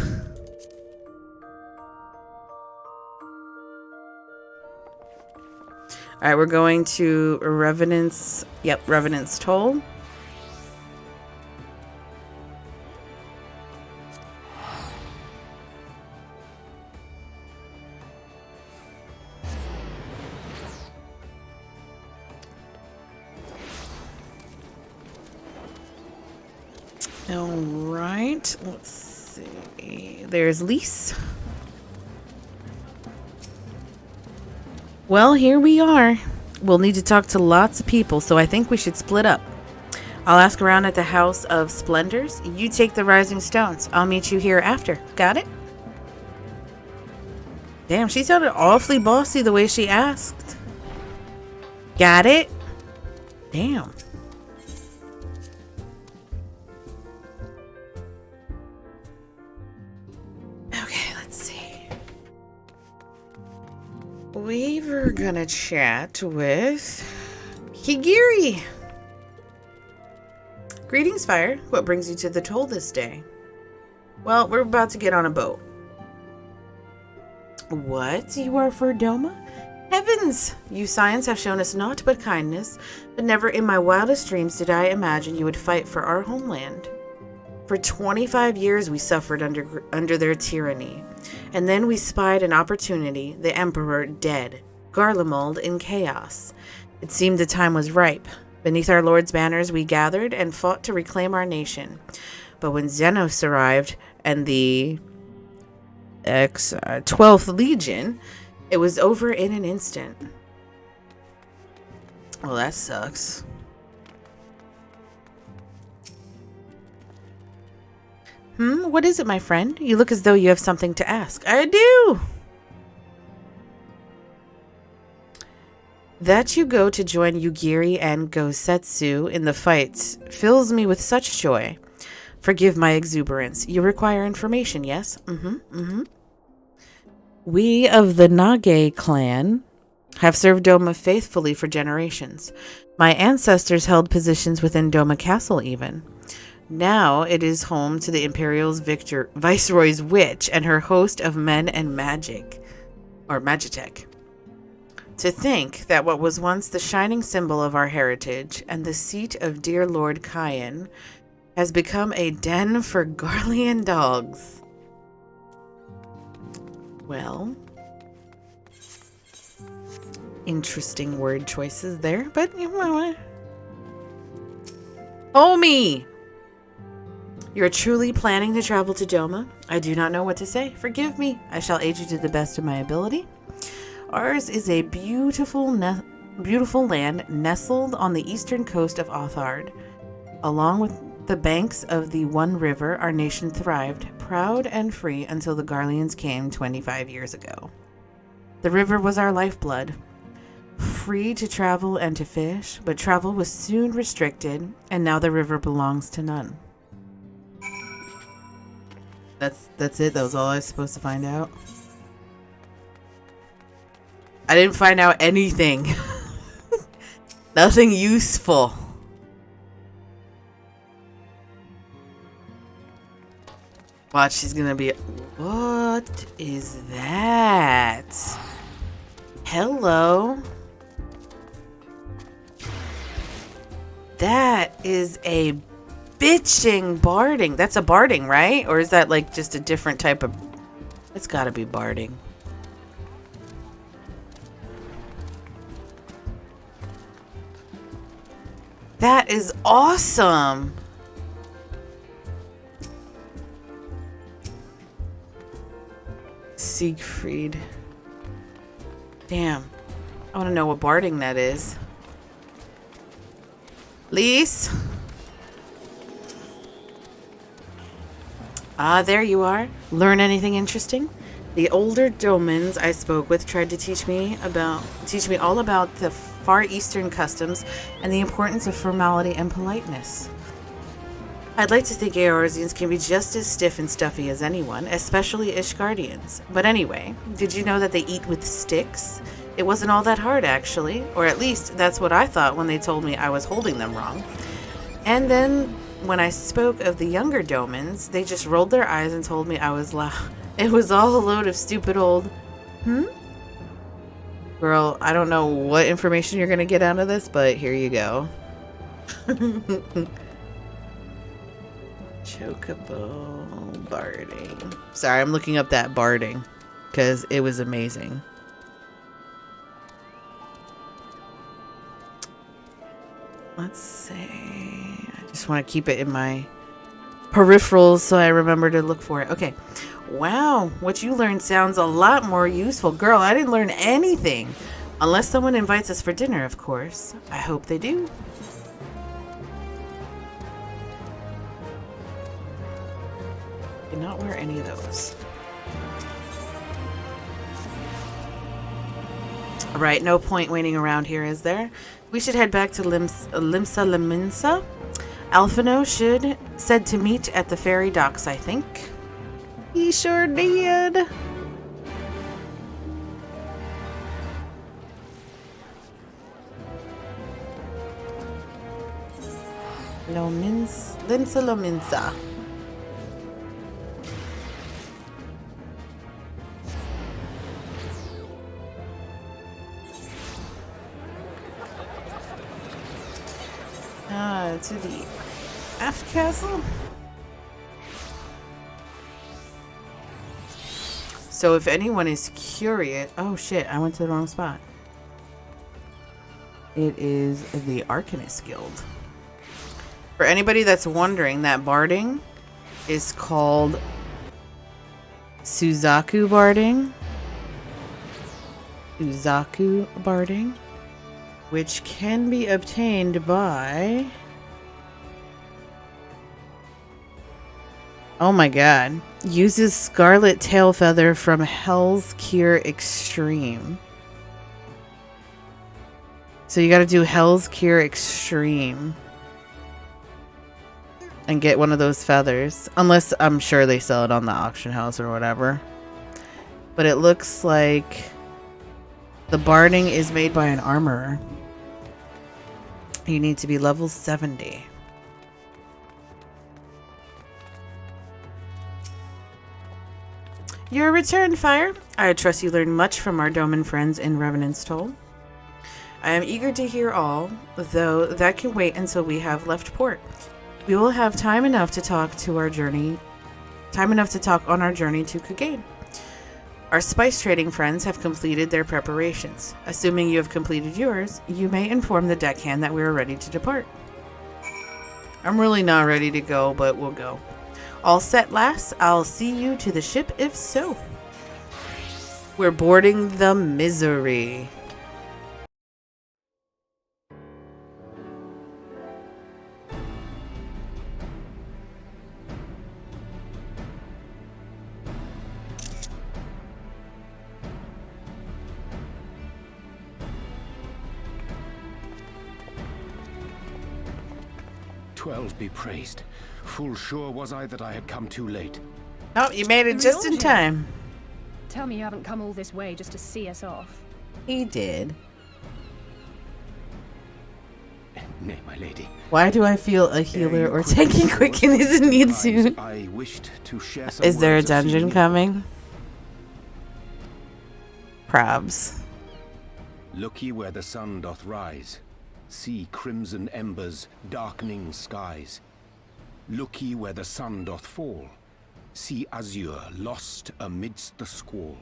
Alright, we're going to Revenant's... Yep, Revenant's Toll. Alright, let's see. There's Lys. Well, here we are. We'll need to talk to lots of people, so I think we should split up. I'll ask around at the House of Splendors. You take the Rising Stones. I'll meet you here after. Got it? Damn, she sounded awfully bossy the way she asked. Got it? Damn. We were gonna chat with Higiri. Greetings, Fire. What brings you to the Toll this day? Well, we're about to get on a boat. What? You are for Doma? Heavens! You Scions have shown us naught but kindness, but never in my wildest dreams did I imagine you would fight for our homeland. For 25 years we suffered under their tyranny, and then we spied an opportunity, the Emperor dead, Garlemald in chaos. It seemed the time was ripe. Beneath our Lord's banners we gathered and fought to reclaim our nation. But when Xenos arrived and the 12th Legion, it was over in an instant. Well, that sucks. What is it, my friend? You look as though you have something to ask. I do! That you go to join Yugiri and Gosetsu in the fights fills me with such joy. Forgive my exuberance. You require information, yes? We of the Nage clan have served Doma faithfully for generations. My ancestors held positions within Doma Castle even. Now it is home to the Imperial's Viceroy's witch and her host of men and magic, or Magitech. To think that what was once the shining symbol of our heritage and the seat of dear Lord Kyan has become a den for Garlean dogs. Well, interesting word choices there, but you know, homie, you're truly planning to travel to Doma? I do not know what to say. Forgive me. I shall aid you to the best of my ability. Ours is a beautiful land nestled on the eastern coast of Othard. Along with the banks of the One River, our nation thrived, proud and free, until the Garleans came 25 years ago. The river was our lifeblood, free to travel and to fish, but travel was soon restricted, and now the river belongs to none. That's it. That was all I was supposed to find out. I didn't find out anything. Nothing useful. Watch, she's gonna be... What is that? Hello? That is a bitching barding. That's a barding, right? Or is that like just a different type of... It's gotta be barding. That is awesome. Siegfried. Damn. I want to know what barding that is. Lise? Ah, there you are. Learn anything interesting? The older domans I spoke with tried to teach me all about the Far Eastern customs and the importance of formality and politeness. I'd like to think Eorzeans can be just as stiff and stuffy as anyone, especially Ishgardians. But anyway, did you know that they eat with sticks? It wasn't all that hard, actually. Or at least, that's what I thought when they told me I was holding them wrong. And then, when I spoke of the younger domans, they just rolled their eyes and told me I was it was all a load of stupid old... Girl, I don't know what information you're gonna get out of this, but here you go. Chocobo barding. Sorry, I'm looking up that barding because it was amazing. Let's see. I just want to keep it in my peripherals so I remember to look for it. Okay. Wow, what you learned sounds a lot more useful. Girl, I didn't learn anything. Unless someone invites us for dinner, of course. I hope they do. Did not wear any of those. Alright, no point waiting around here, is there? We should head back to Limsa Leminsa. Alphino said to meet at the ferry docks, I think. He sure did. Limsa Lominsa. To the aft castle. So if anyone is curious... Oh shit, I went to the wrong spot. It is the Arcanist Guild. For anybody that's wondering, that barding is called Suzaku barding. Suzaku barding. Which can be obtained by... Oh my god. Uses Scarlet Tailfeather from Hell's Cure Extreme. So you gotta do Hell's Cure Extreme. And get one of those feathers. Unless, I'm sure they sell it on the auction house or whatever. But it looks like the barding is made by an armorer. You need to be level 70. Your return, Fire. I trust you learned much from our Doman friends in Revenant's Toll. I am eager to hear all, though that can wait until we have left port. We will have time enough to talk on our journey to Kagane. Our spice trading friends have completed their preparations. Assuming you have completed yours, you may inform the deckhand that we are ready to depart. I'm really not ready to go, but we'll go. All set, lass. I'll see you to the ship if so. We're boarding the Misery. Twelve be praised. Full sure was I that I had come too late. Oh, you made it just in time. Tell me you haven't come all this way just to see us off. He did. Nay, my lady. Why do I feel a healer or tanking quicken isn't need soon? I wished to share some Is there a words of dungeon feeling. coming? Probs. Look ye where the sun doth rise. See crimson embers, darkening skies. Look ye where the sun doth fall. See azure lost amidst the squall.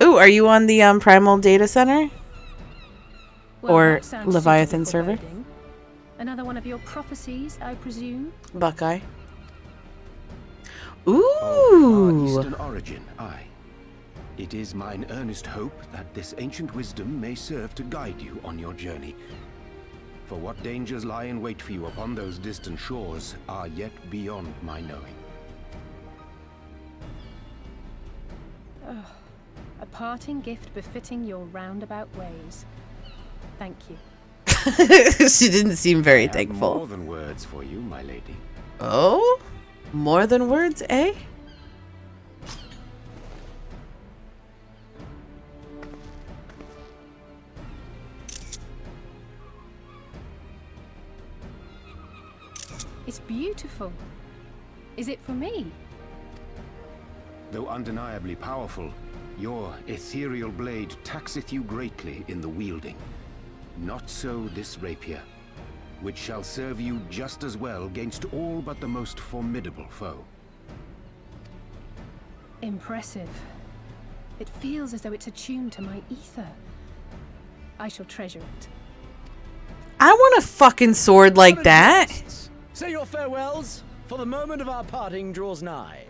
Ooh, are you on the Primal Data Center? Well, Or that sounds Leviathan suitable server? foreboding. Another one of your prophecies, I presume? Buckeye. Of Ooh. far eastern origin, aye. It is mine earnest hope that this ancient wisdom may serve to guide you on your journey. For what dangers lie in wait for you upon those distant shores are yet beyond my knowing. A parting gift befitting your roundabout ways. Thank you. She didn't seem very I have thankful. more than words for you, my lady. Oh? More than words, eh? It's beautiful. Is it for me? Though undeniably powerful, your ethereal blade taxeth you greatly in the wielding. Not so this rapier, which shall serve you just as well against all but the most formidable foe. Impressive. It feels as though it's attuned to my ether. I shall treasure it. I want a fucking sword like that. Say your farewells, for the moment of our parting draws nigh.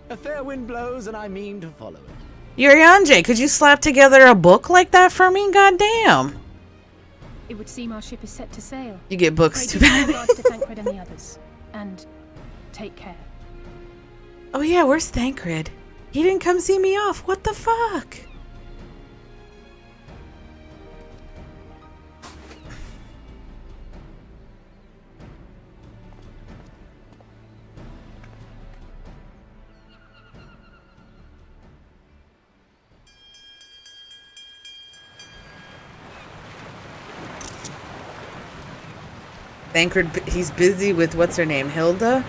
A fair wind blows, and I mean to follow it. Yurianje, could you slap together a book like that for me? Goddamn. It would seem our ship is set to sail. You get books Pray too give my bad. regards to Thancred and the others. And take care. Oh yeah, where's Thancred? He didn't come see me off. What the fuck? Thancred, he's busy with what's her name, Hilda?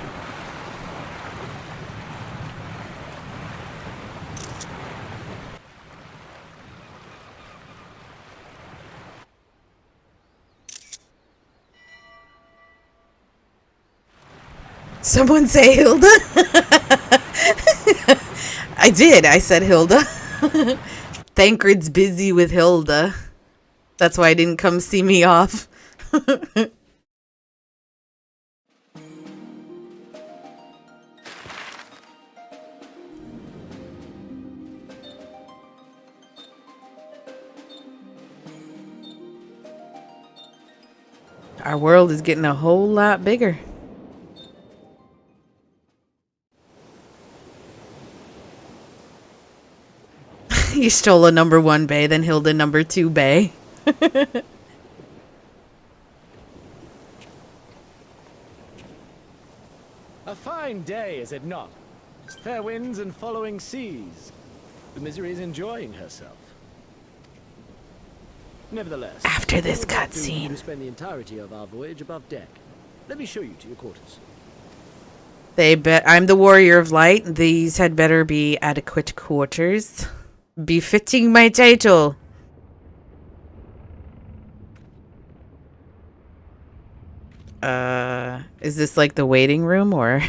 Someone say Hilda? I did. I said Hilda. Thancred's busy with Hilda. That's why I didn't come see me off. Our world is getting a whole lot bigger. You stole a number 1 bay, then Hilda number 2 bay. A fine day, is it not? Fair winds and following seas. The Misery is enjoying herself. Nevertheless, After this I would like to cutscene. spend the entirety of our voyage above deck. Let me show you to your quarters. They bet I'm the warrior of light. These had better be adequate quarters, befitting my title. Is this like the waiting room or?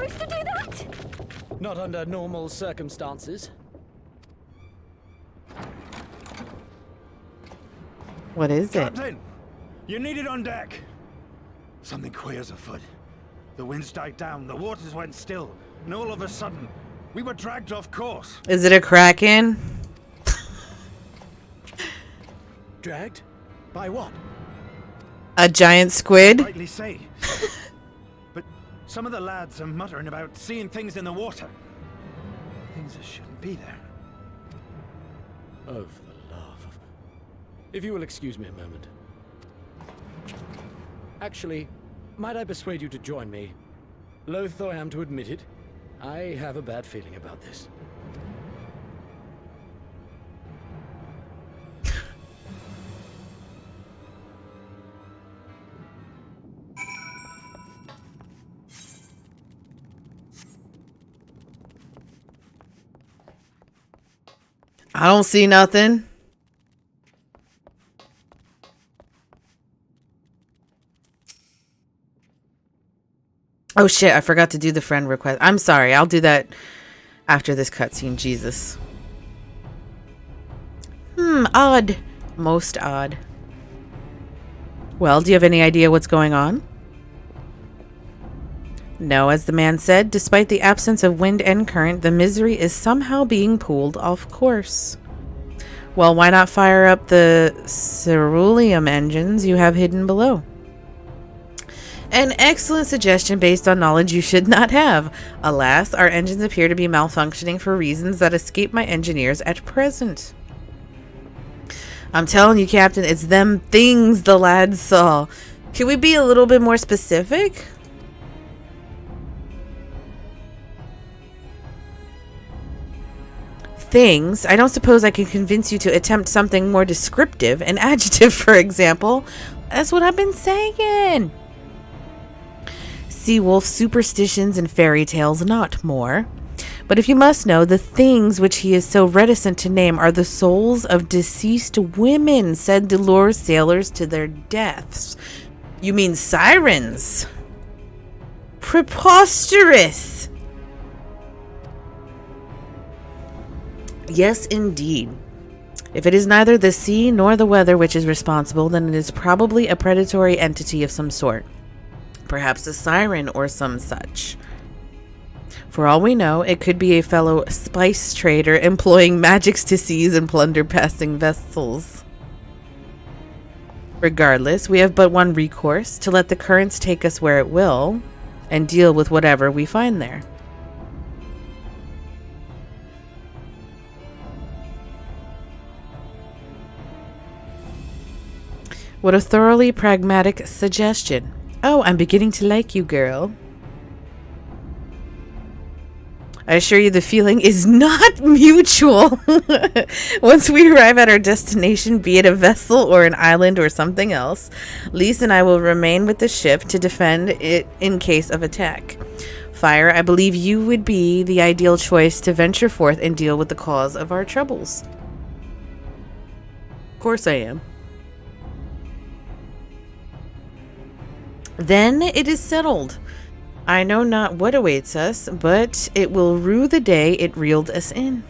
supposed to do that? Not under normal circumstances. What is it? Captain! You need it on deck! Something queer's afoot. The winds died down, the waters went still, and all of a sudden, we were dragged off course. Is it a kraken? Dragged? By what? A giant squid? Rightly say. But some of the lads are muttering about seeing things in the water. Things that shouldn't be there. Oh, for the love of... If you will excuse me a moment. Actually, might I persuade you to join me? Loath though I am to admit it, I have a bad feeling about this. I don't see nothing. Oh shit, I forgot to do the friend request. I'm sorry, I'll do that after this cutscene. Jesus. Odd. Most odd. Well, do you have any idea what's going on? No, as the man said, despite the absence of wind and current, the misery is somehow being pulled off course. Well, why not fire up the ceruleum engines you have hidden below? An excellent suggestion based on knowledge you should not have. Alas, our engines appear to be malfunctioning for reasons that escape my engineers at present. I'm telling you, Captain, it's them things the lads saw. Can we be a little bit more specific? Things? I don't suppose I can convince you to attempt something more descriptive. An adjective, for example. That's what I've been saying. Sea wolf superstitions and fairy tales, not more. But if you must know, the things which he is so reticent to name are the souls of deceased women said to lure sailors to their deaths. You mean sirens? Preposterous! Yes, indeed. If it is neither the sea nor the weather which is responsible, then it is probably a predatory entity of some sort. Perhaps a siren or some such. For all we know, it could be a fellow spice trader employing magics to seize and plunder passing vessels. Regardless, we have but one recourse, to let the currents take us where it will, and deal with whatever we find there. What a thoroughly pragmatic suggestion. Oh, I'm beginning to like you, girl. I assure you the feeling is not mutual. Once we arrive at our destination, be it a vessel or an island or something else, Lise and I will remain with the ship to defend it in case of attack. Fire, I believe you would be the ideal choice to venture forth and deal with the cause of our troubles. Of course I am. Then it is settled. I know not what awaits us, but it will rue the day it reeled us in.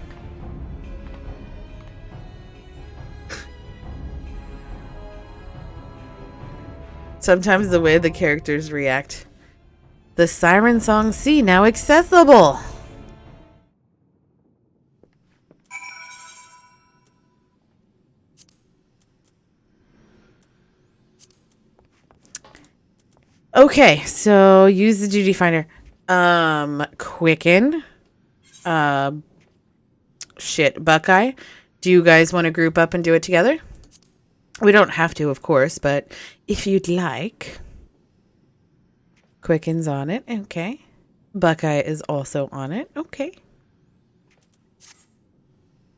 Sometimes the way the characters react. The Siren Song C now accessible. Okay, so use the duty finder. Quicken. Shit, Buckeye. Do you guys want to group up and do it together? We don't have to, of course, but if you'd like. Quicken's on it. Okay. Buckeye is also on it. Okay.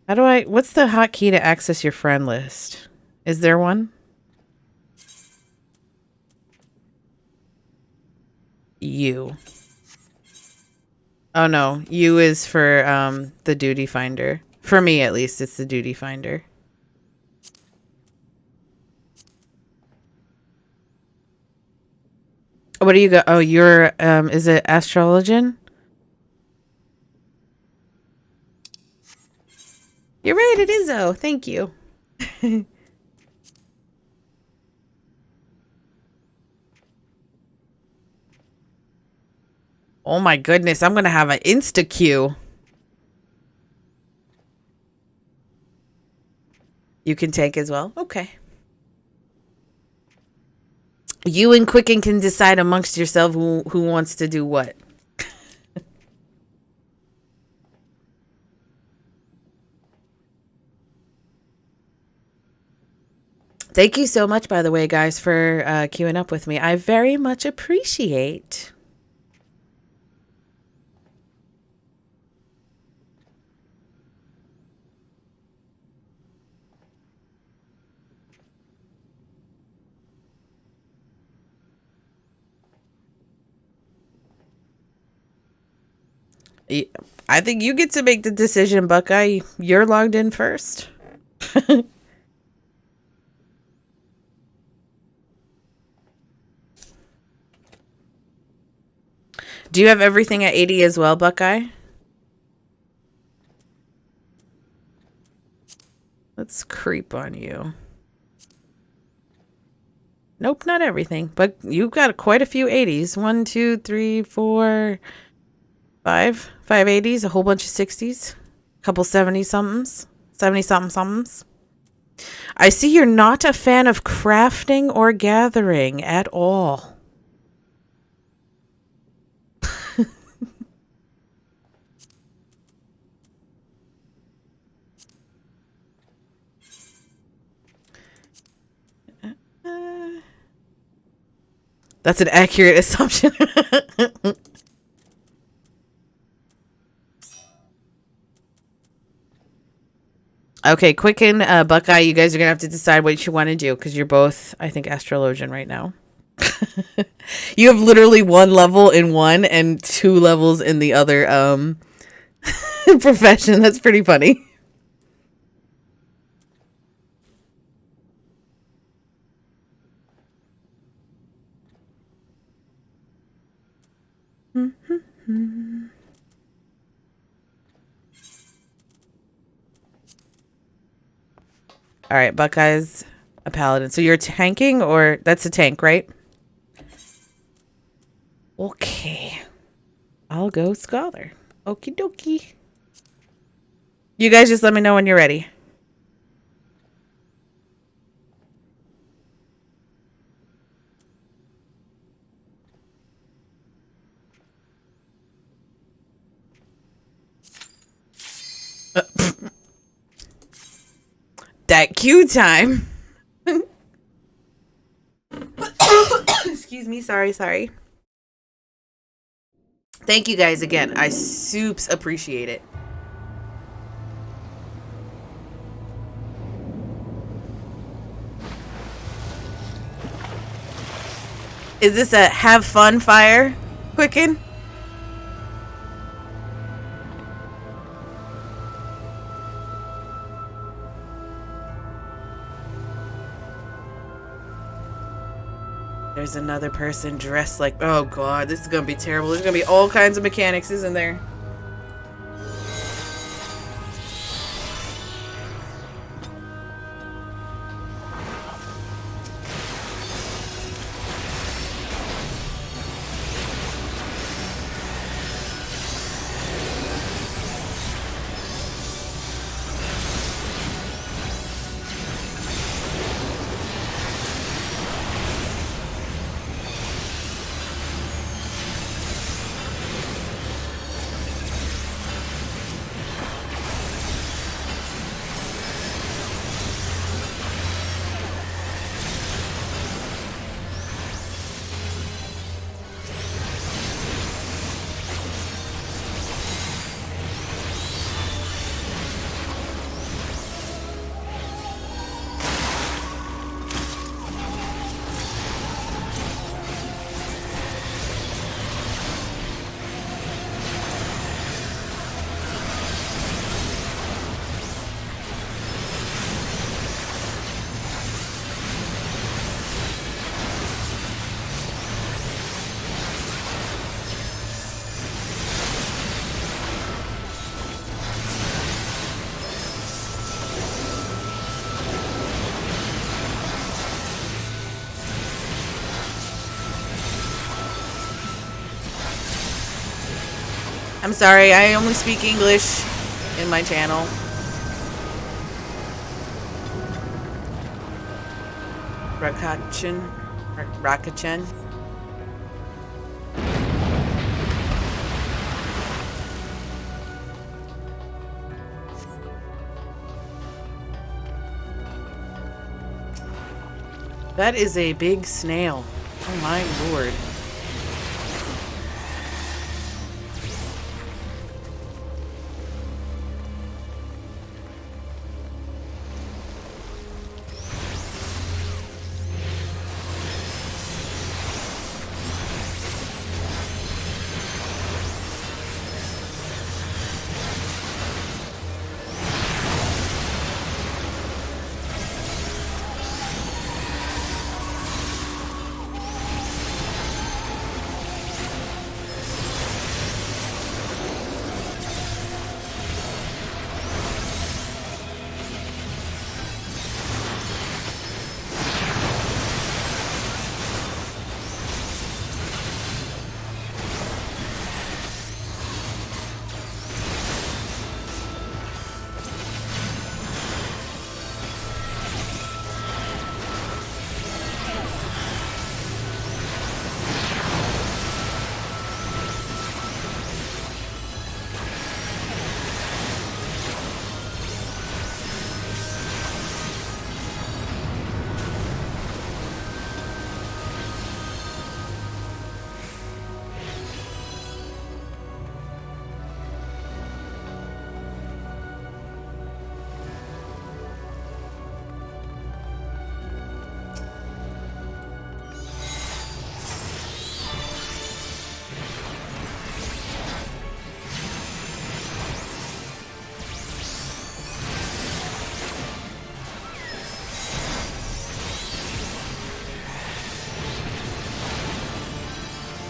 What's the hotkey to access your friend list? Is there one? U. Oh no, U is for the duty finder. For me at least, it's the duty finder. What do you got? Oh, you're is it astrologian? You're right, it is though. Thank you. Oh my goodness, I'm gonna have an insta queue. You can tank as well? Okay. You and Quicken can decide amongst yourself who wants to do what. Thank you so much, by the way, guys, for queuing up with me. I very much appreciate. I think you get to make the decision, Buckeye. You're logged in first. Do you have everything at 80 as well, Buckeye? Let's creep on you. Nope, not everything. But you've got quite a few 80s. 1, 2, 3, 4, 5. 5 80s, a whole bunch of 60s. A couple 70-somethings. 70-something-somethings. I see you're not a fan of crafting or gathering at all. That's an accurate assumption. Okay, Quicken, Buckeye, you guys are going to have to decide what you want to do because you're both, I think, Astrologian right now. You have literally 1 level in one and 2 levels in the other profession. That's pretty funny. All right, Buckeye's a paladin. So you're tanking, or that's a tank, right? Okay. I'll go scholar. Okie dokie. You guys just let me know when you're ready. That queue time. Excuse me. Sorry. Thank you guys again. I soups appreciate it. Is this a have fun fire, Quicken? There's another person dressed like... Oh god, this is gonna be terrible. There's gonna be all kinds of mechanics, isn't there? I'm sorry, I only speak English in my channel. Rakachin. That is a big snail. Oh my lord.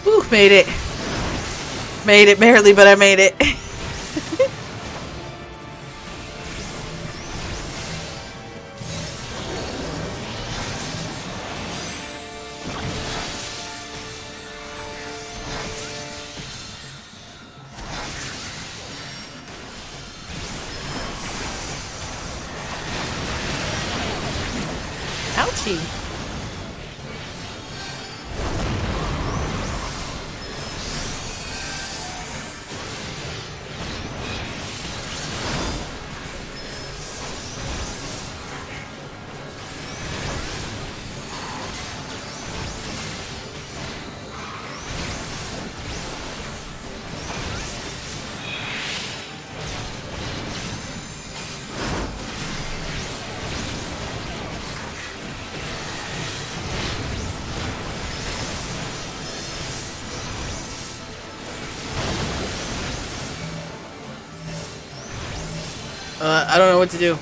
Whew, made it. Made it barely, but I made it. Ouchie. I don't know what to do.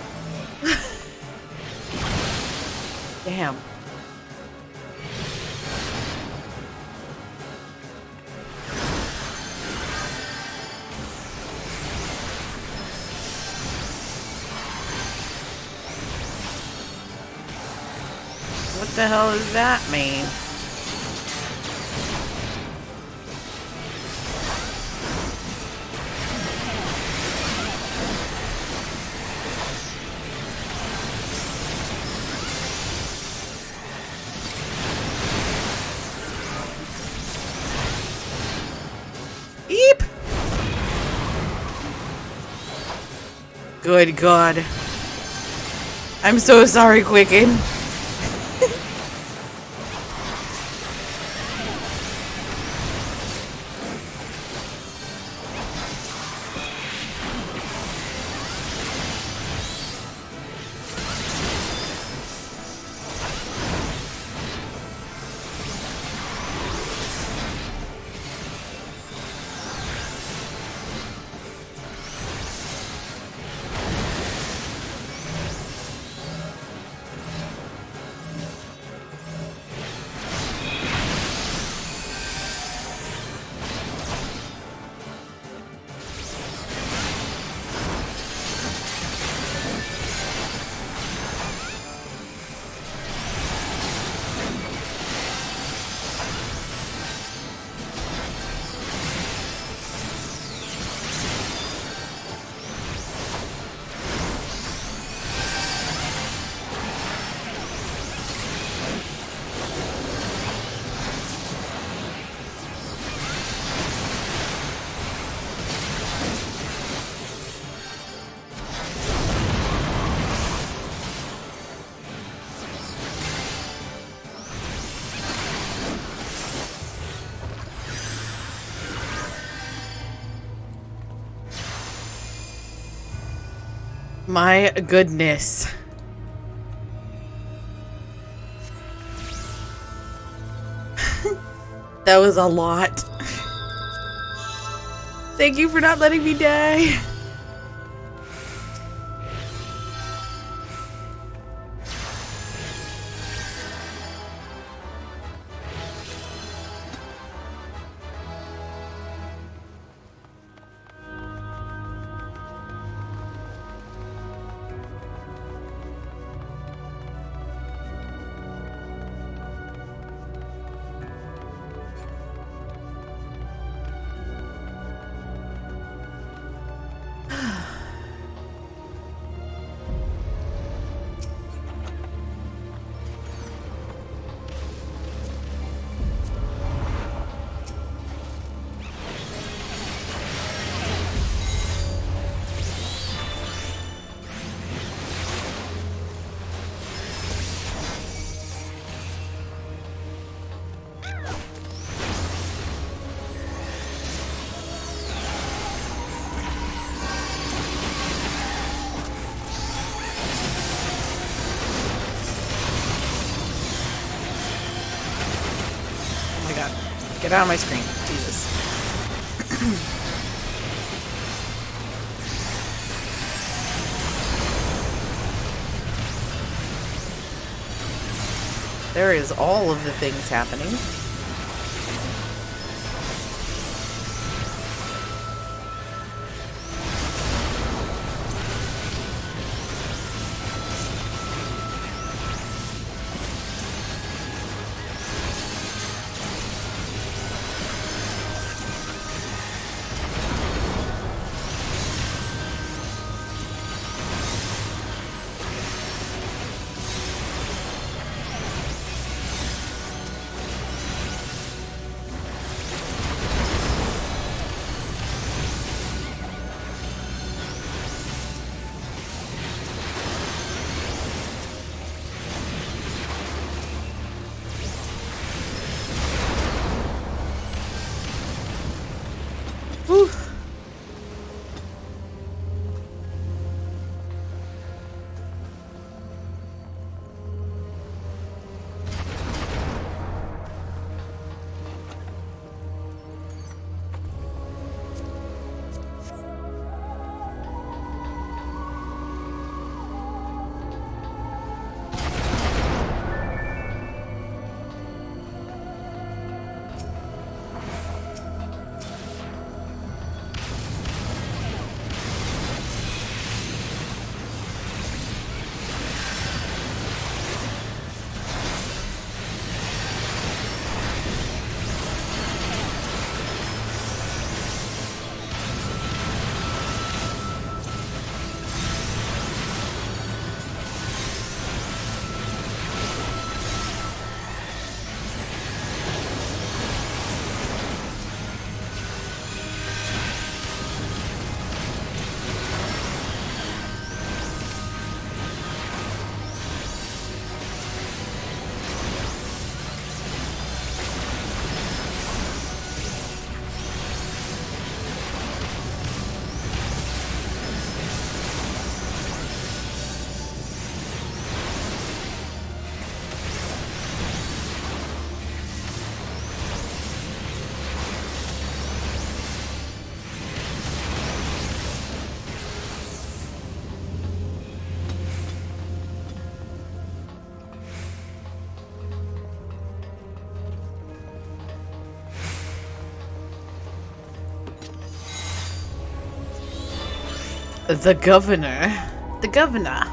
Damn. What the hell does that mean? Eep! Good God. I'm so sorry, Quicken. My goodness. That was a lot. Thank you for not letting me die. Get out of my screen. Jesus. There is all of the things happening. Whew. The governor. The governor.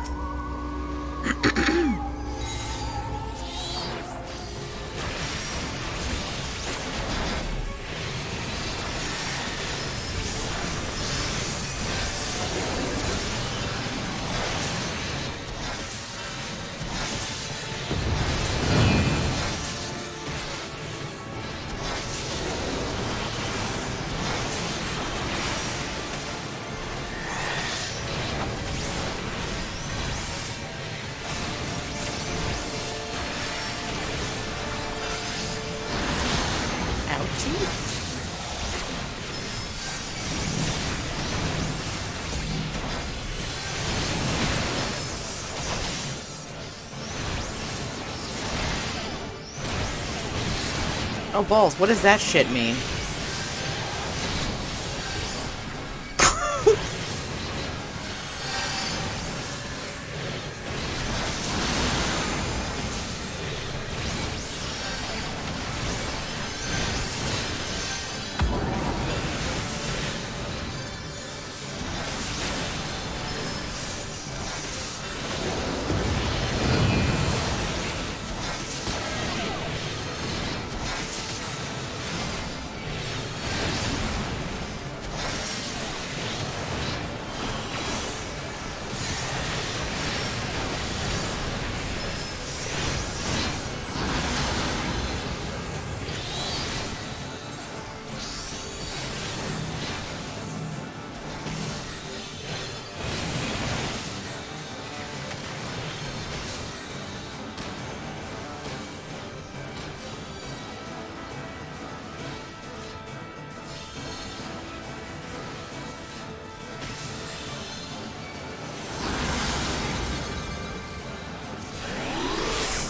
Oh, balls. What does that shit mean?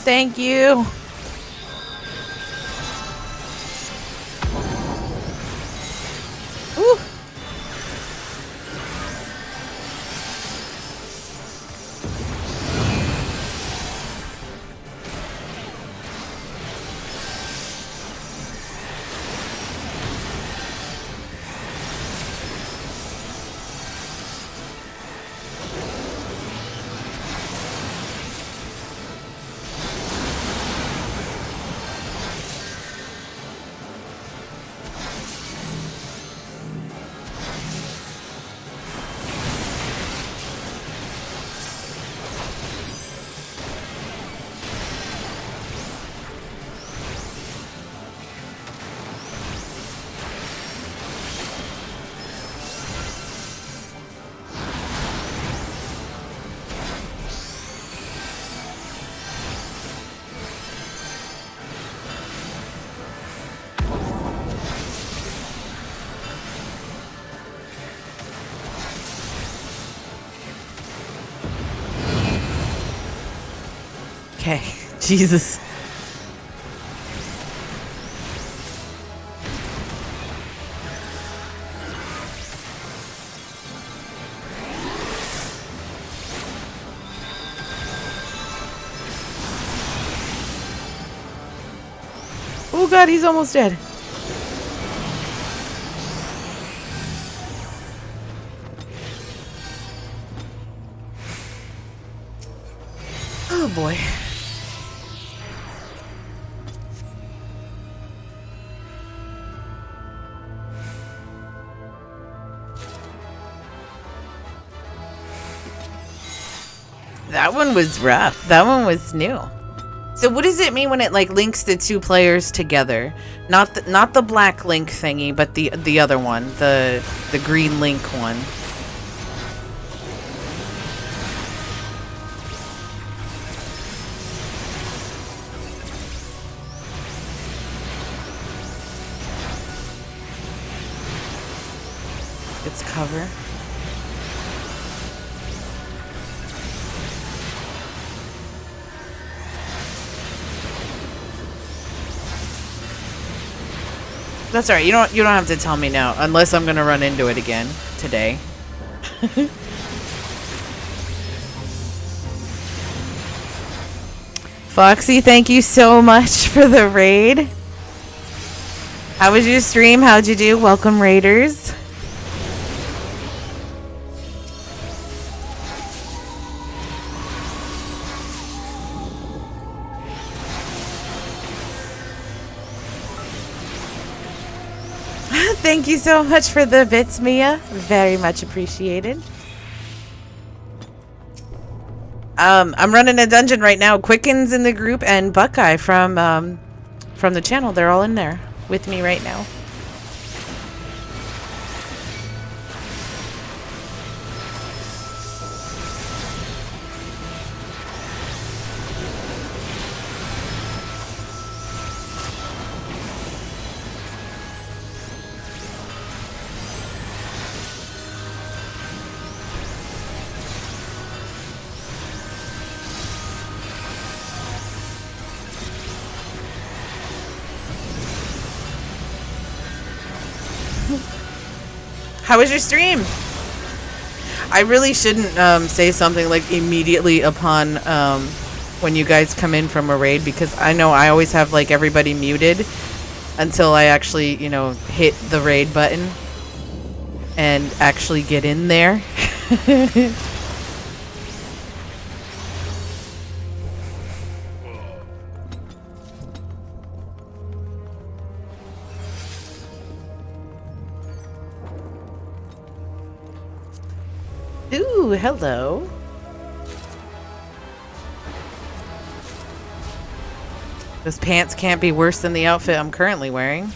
Thank you. Ooh. Okay, Jesus. Oh god, he's almost dead. Oh boy. That one was rough. That one was new. So what does it mean when it like links the two players together? Not the black link thingy, but the other one, the green link one. It's cover. That's alright. You don't have to tell me now, unless I'm gonna run into it again today. Foxy, thank you so much for the raid. How was your stream? How'd you do? Welcome, raiders. Thank you so much for the bits, Mia. Very much appreciated. I'm running a dungeon right now. Quicken's in the group and Buckeye from the channel. They're all in there with me right now. How was your stream? I really shouldn't say something like immediately upon when you guys come in from a raid, because I know I always have like everybody muted until I actually, you know, hit the raid button and actually get in there. Ooh, hello. Those pants can't be worse than the outfit I'm currently wearing.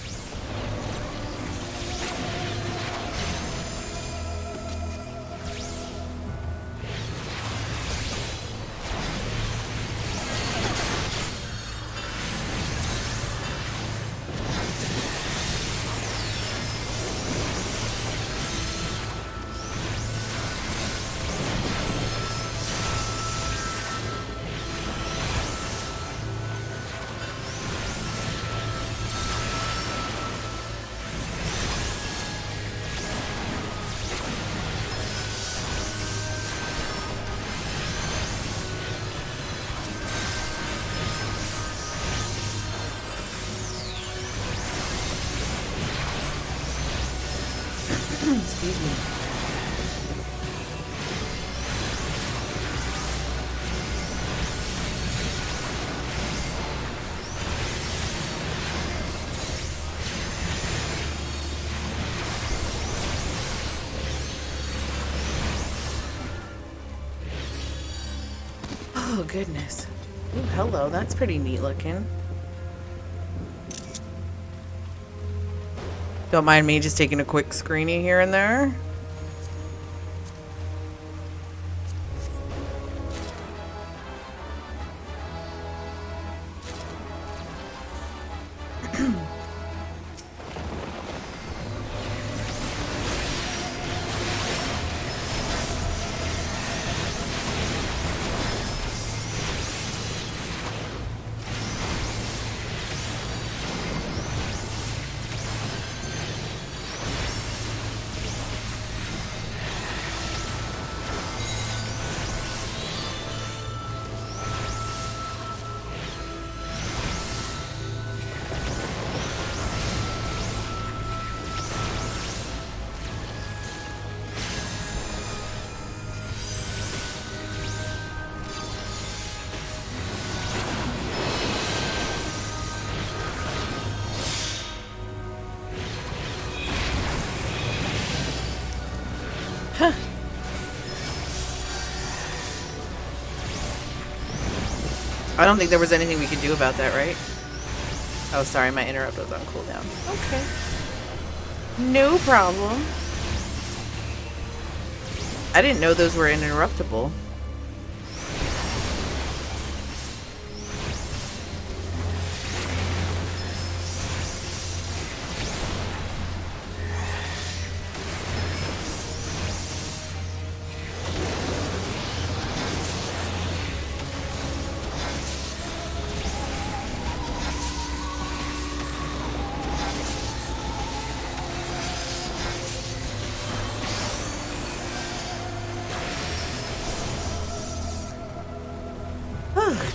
Excuse me. Oh, goodness. Ooh, hello. That's pretty neat looking. Don't mind me just taking a quick screenie here and there. I don't think there was anything we could do about that, right? Oh, sorry, my interrupt was on cooldown. Okay. No problem. I didn't know those were uninterruptible.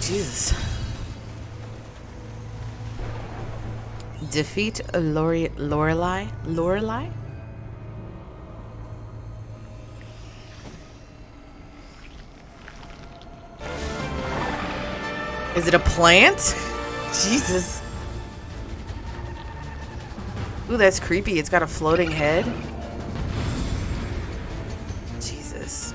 Jesus. Defeat Lorelei? Is it a plant? Jesus. Ooh, that's creepy. It's got a floating head. Jesus.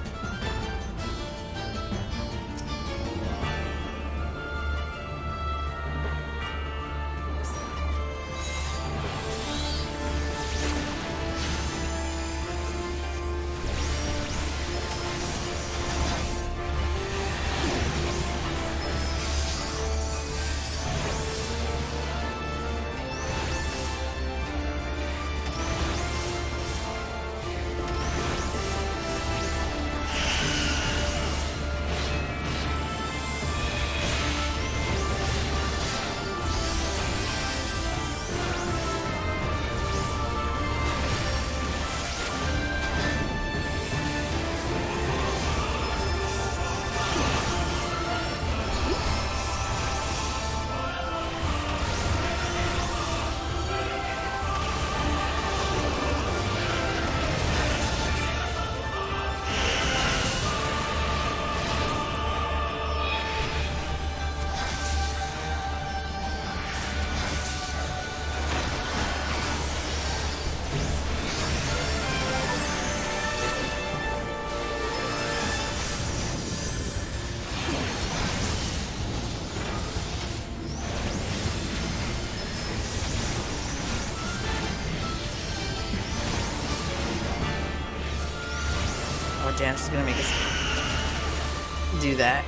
Oh damn, she's gonna make us do that.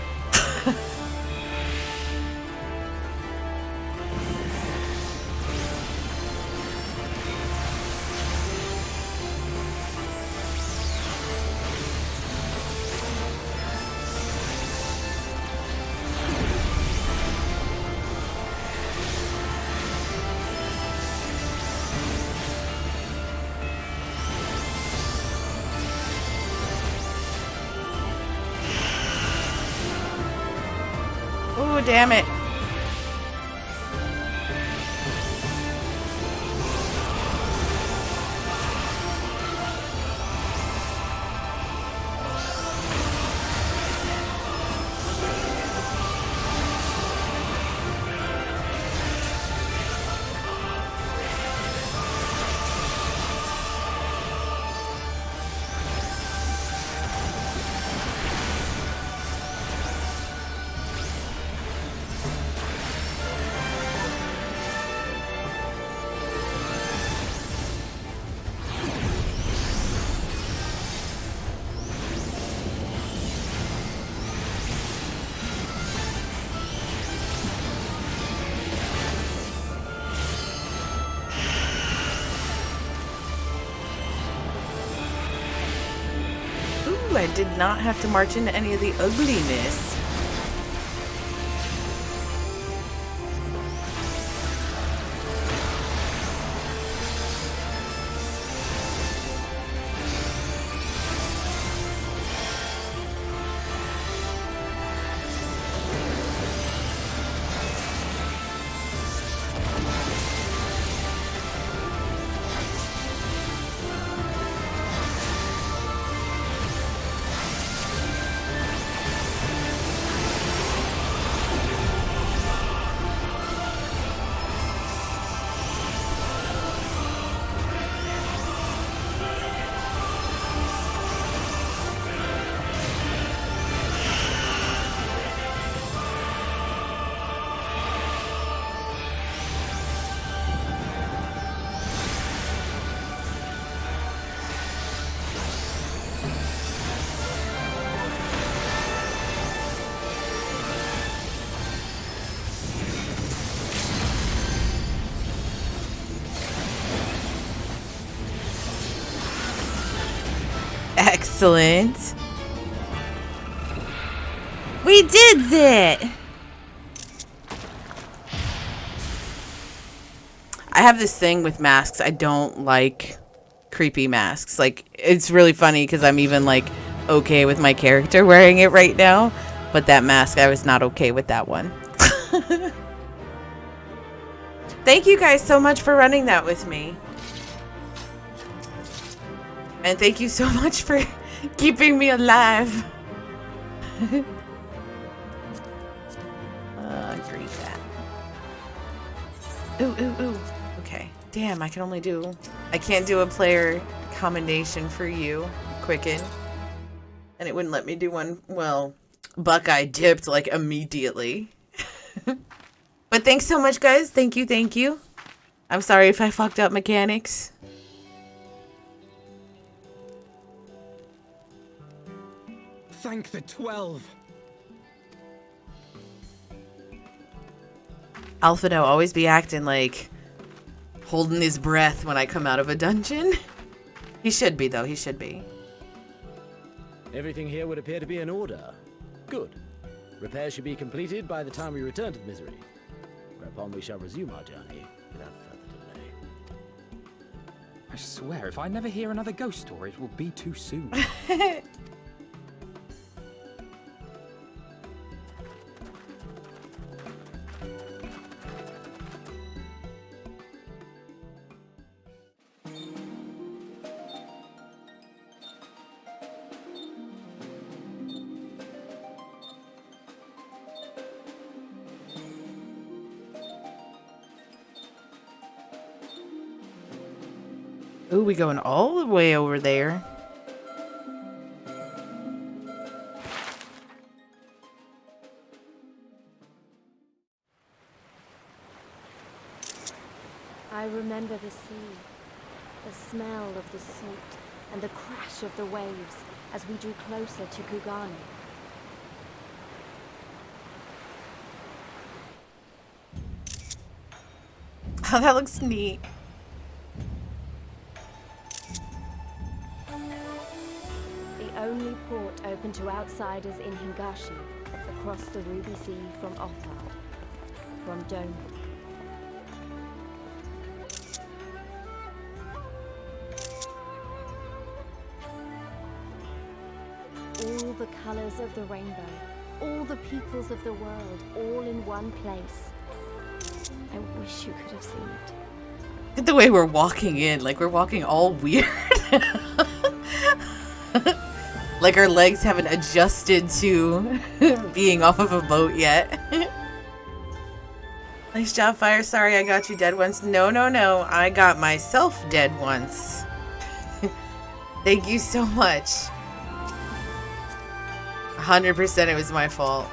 Oh, damn it. I did not have to march into any of the ugliness. Excellent. We did it! I have this thing with masks. I don't like creepy masks. Like, it's really funny because I'm even like okay with my character wearing it right now. But that mask, I was not okay with that one. Thank you guys so much for running that with me. And thank you so much for keeping me alive. Agree that. Ooh, ooh, ooh. Okay. Damn, I can't do a player commendation for you, Quicken. And it wouldn't let me do one. Well, Buckeye dipped like immediately. But thanks so much, guys. Thank you, thank you. I'm sorry if I fucked up mechanics. Thank the 12. Alphino always be acting like holding his breath when I come out of a dungeon. He should be, though. He should be. Everything here would appear to be in order. Good. Repairs should be completed by the time we return to the Misery, whereupon we shall resume our journey without further delay. I swear, if I never hear another ghost story, it will be too soon. Ooh, we going all the way over there. I remember the sea, the smell of the salt, and the crash of the waves as we drew closer to Kugani. Oh, that looks neat. The only port open to outsiders in Hingashi, across the Ruby Sea from Othard, from Doma. All the colors of the rainbow, all the peoples of the world, all in one place. I wish you could have seen it. Look at the way we're walking in, like we're walking all weird. Like our legs haven't adjusted to being off of a boat yet. Nice job, Fire. Sorry I got you dead once. No, no, no. I got myself dead once. Thank you so much. 100% it was my fault.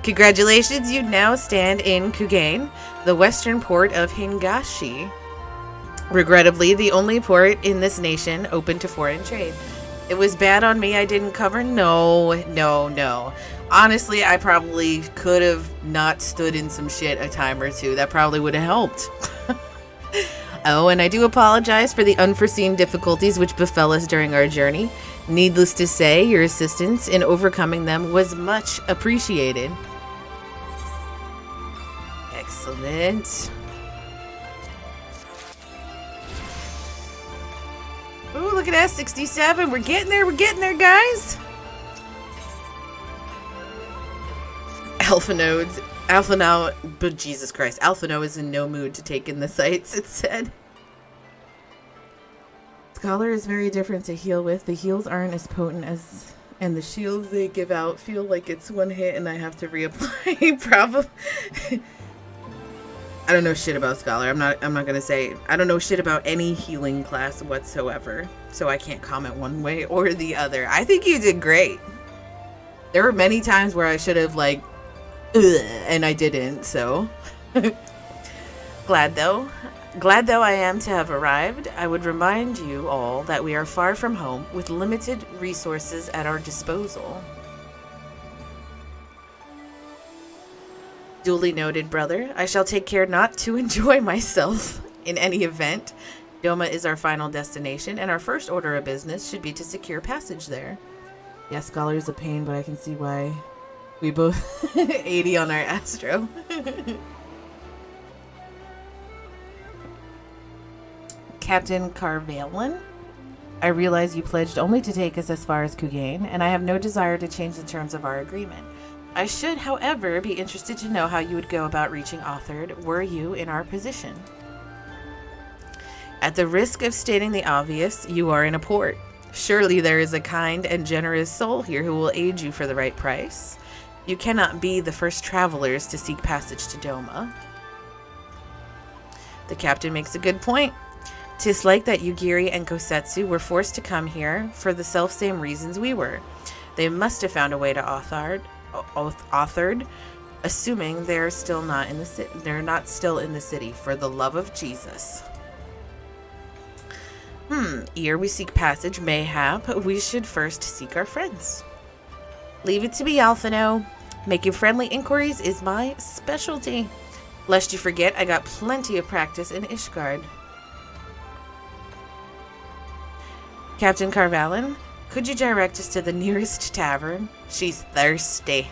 Congratulations, you now stand in Kugane, the western port of Hingashi. Regrettably, the only port in this nation open to foreign trade. It was bad on me I didn't cover. No. Honestly, I probably could have not stood in some shit a time or two. That probably would have helped. Oh, and I do apologize for the unforeseen difficulties which befell us during our journey. Needless to say, your assistance in overcoming them was much appreciated. Excellent. Ooh, look at that, 67. We're getting there, guys. Alpha now, but Jesus Christ. Alphano is in no mood to take in the sights, it said. Scholar is very different to heal with. The heals aren't as potent as, and the shields they give out feel like it's one hit and I have to reapply. Probably. I don't know shit about Scholar. I'm not gonna say. I don't know shit about any healing class whatsoever, so I can't comment one way or the other. I think you did great. There were many times where I should have like, and I didn't. So glad though I am to have arrived. I would remind you all that we are far from home with limited resources at our disposal. Duly noted, brother. I shall take care not to enjoy myself in any event. Doma is our final destination, and our first order of business should be to secure passage there. Yeah, Scholar is a pain, but I can see why we both 80 on our Astro. Captain Carvalin, I realize you pledged only to take us as far as Kugane, and I have no desire to change the terms of our agreement. I should, however, be interested to know how you would go about reaching Othard were you in our position. At the risk of stating the obvious, you are in a port. Surely there is a kind and generous soul here who will aid you for the right price. You cannot be the first travelers to seek passage to Doma. The captain makes a good point. 'Tis like that Yugiri and Kosetsu were forced to come here for the selfsame reasons we were. They must have found a way to Othard, assuming they're still not in the city. They're not still in the city, for the love of Jesus. Ere we seek passage, mayhap we should first seek our friends. Leave it to me, Alphano. Making friendly inquiries is my specialty. Lest you forget, I got plenty of practice in Ishgard. Captain Carvalin, could you direct us to the nearest tavern? She's thirsty.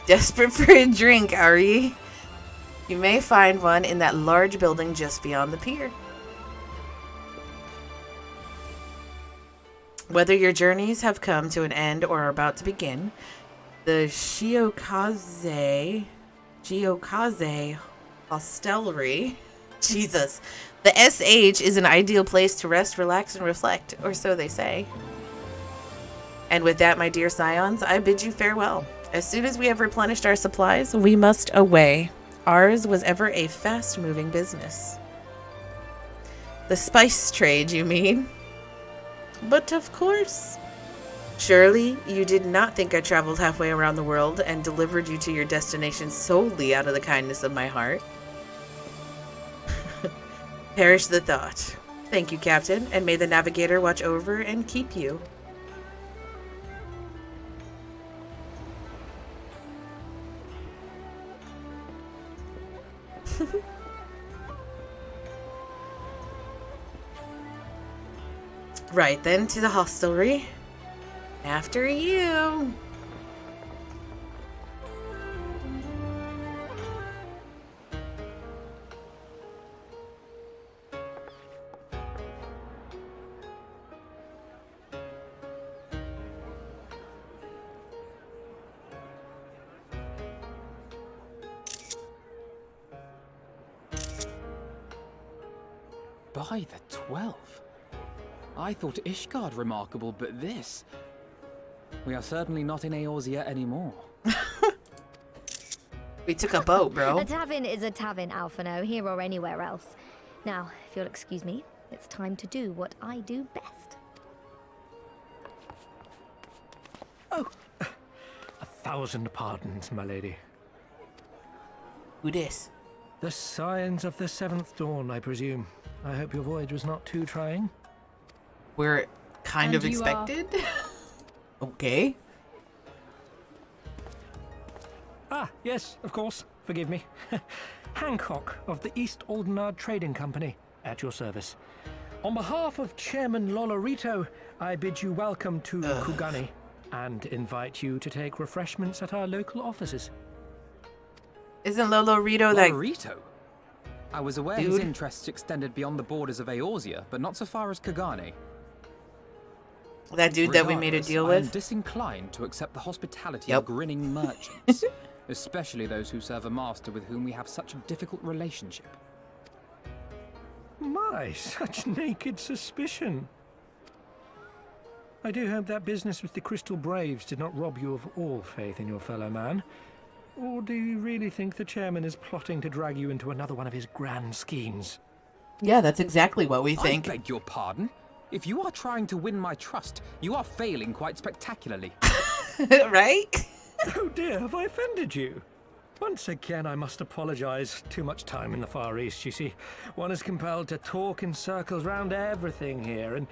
Desperate for a drink, are ye? You may find one in that large building just beyond the pier. Whether your journeys have come to an end or are about to begin, the Shiokaze Hostelry, Jesus, the SH is an ideal place to rest, relax, and reflect, or so they say. And with that, my dear scions, I bid you farewell. As soon as we have replenished our supplies, we must away. Ours was ever a fast-moving business. The spice trade, you mean? But of course. Surely you did not think I traveled halfway around the world and delivered you to your destination solely out of the kindness of my heart. Perish the thought. Thank you, Captain, and may the Navigator watch over and keep you. Right, then to the hostelry. After you. By the 12. I thought Ishgard remarkable, but this... We are certainly not in Eorzea anymore. We took a boat, bro. A tavern is a tavern, Alphino, here or anywhere else. Now, if you'll excuse me, it's time to do what I do best. Oh, 1,000 pardons, my lady. Who dis? The signs of the seventh dawn, I presume. I hope your voyage was not too trying. We're kind of expected. Okay. Ah, yes, of course. Forgive me. Hancock of the East Aldenard Trading Company, at your service. On behalf of Chairman Lolorito, I bid you welcome to Kugani and invite you to take refreshments at our local offices. Isn't Lolorito like... Lolorito? I was aware his interests extended beyond the borders of Eorzea, but not so far as Kugani. That dude that we made a deal with? I am disinclined to accept the hospitality of grinning merchants, especially those who serve a master with whom we have such a difficult relationship. My, such naked suspicion. I do hope that business with the Crystal Braves did not rob you of all faith in your fellow man. Or do you really think the chairman is plotting to drag you into another one of his grand schemes? Yeah, that's exactly what we think. I beg your pardon? If you are trying to win my trust, you are failing quite spectacularly. Right? Oh dear, have I offended you? Once again, I must apologize. Too much time in the Far East, you see. One is compelled to talk in circles round everything here, and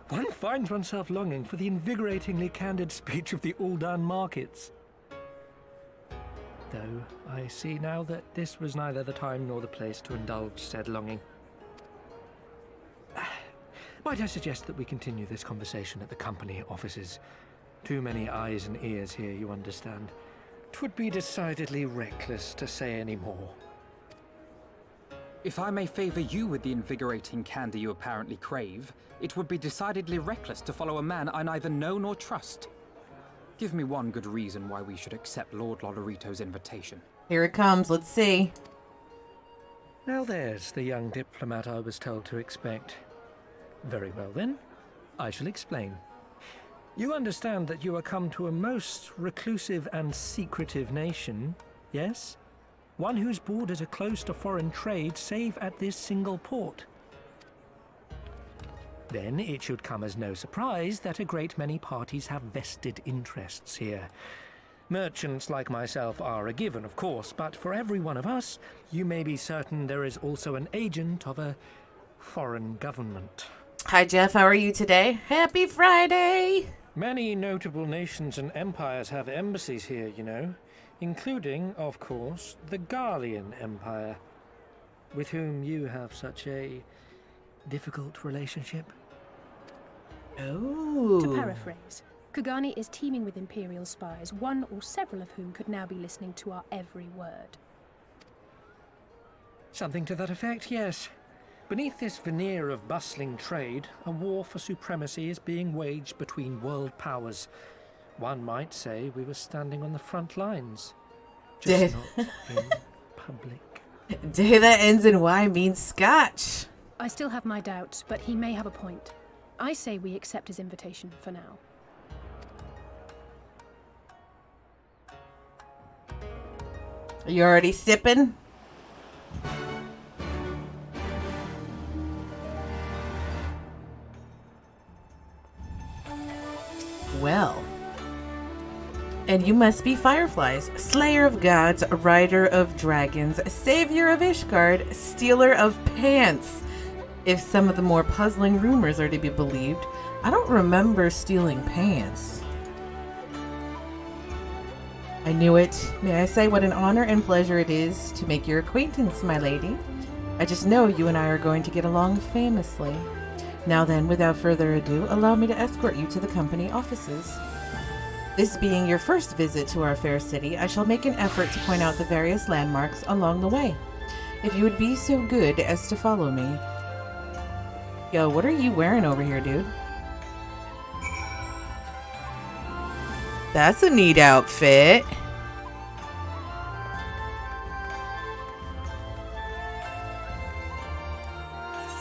one finds oneself longing for the invigoratingly candid speech of the Uldan markets. Though I see now that this was neither the time nor the place to indulge said longing. Might I suggest that we continue this conversation at the company offices? Too many eyes and ears here, you understand. 'Twould be decidedly reckless to say any more. If I may favor you with the invigorating candy you apparently crave, it would be decidedly reckless to follow a man I neither know nor trust. Give me one good reason why we should accept Lord Lolorito's invitation. Here it comes, let's see. Now there's the young diplomat I was told to expect. Very well then, I shall explain. You understand that you are come to a most reclusive and secretive nation, yes? One whose borders are closed to foreign trade save at this single port. Then it should come as no surprise that a great many parties have vested interests here. Merchants like myself are a given, of course, but for every one of us, you may be certain there is also an agent of a foreign government. Hi, Jeff. How are you today? Happy Friday! Many notable nations and empires have embassies here, you know, including, of course, the Garlean Empire, with whom you have such a difficult relationship. Oh. To paraphrase, Kugani is teeming with Imperial spies, one or several of whom could now be listening to our every word. Something to that effect, yes. Beneath this veneer of bustling trade, a war for supremacy is being waged between world powers. One might say we were standing on the front lines, just not in public. Day that ends in Y means Scotch. I still have my doubts, but he may have a point. I say we accept his invitation for now. Are you already sipping? Well. And you must be FFXIV, Slayer of Gods, Rider of Dragons, Savior of Ishgard, Stealer of Pants. If some of the more puzzling rumors are to be believed, I don't remember stealing pants. I knew it. May I say what an honor and pleasure it is to make your acquaintance, my lady. I just know you and I are going to get along famously. Now then, without further ado, allow me to escort you to the company offices. This being your first visit to our fair city, I shall make an effort to point out the various landmarks along the way. If you would be so good as to follow me. Yo, what are you wearing over here, dude? That's a neat outfit.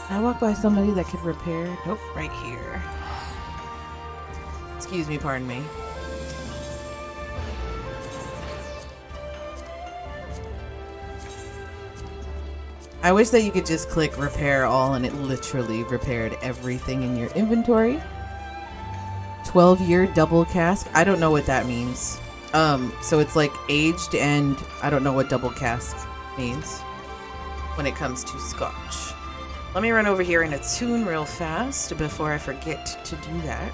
I walk by somebody that could repair. Nope, right here. Excuse me, pardon me. I wish that you could just click repair all and it literally repaired everything in your inventory. 12-year double cask. I don't know what that means. So it's like aged, and I don't know what double cask means when it comes to scotch. Let me run over here and attune real fast before I forget to do that.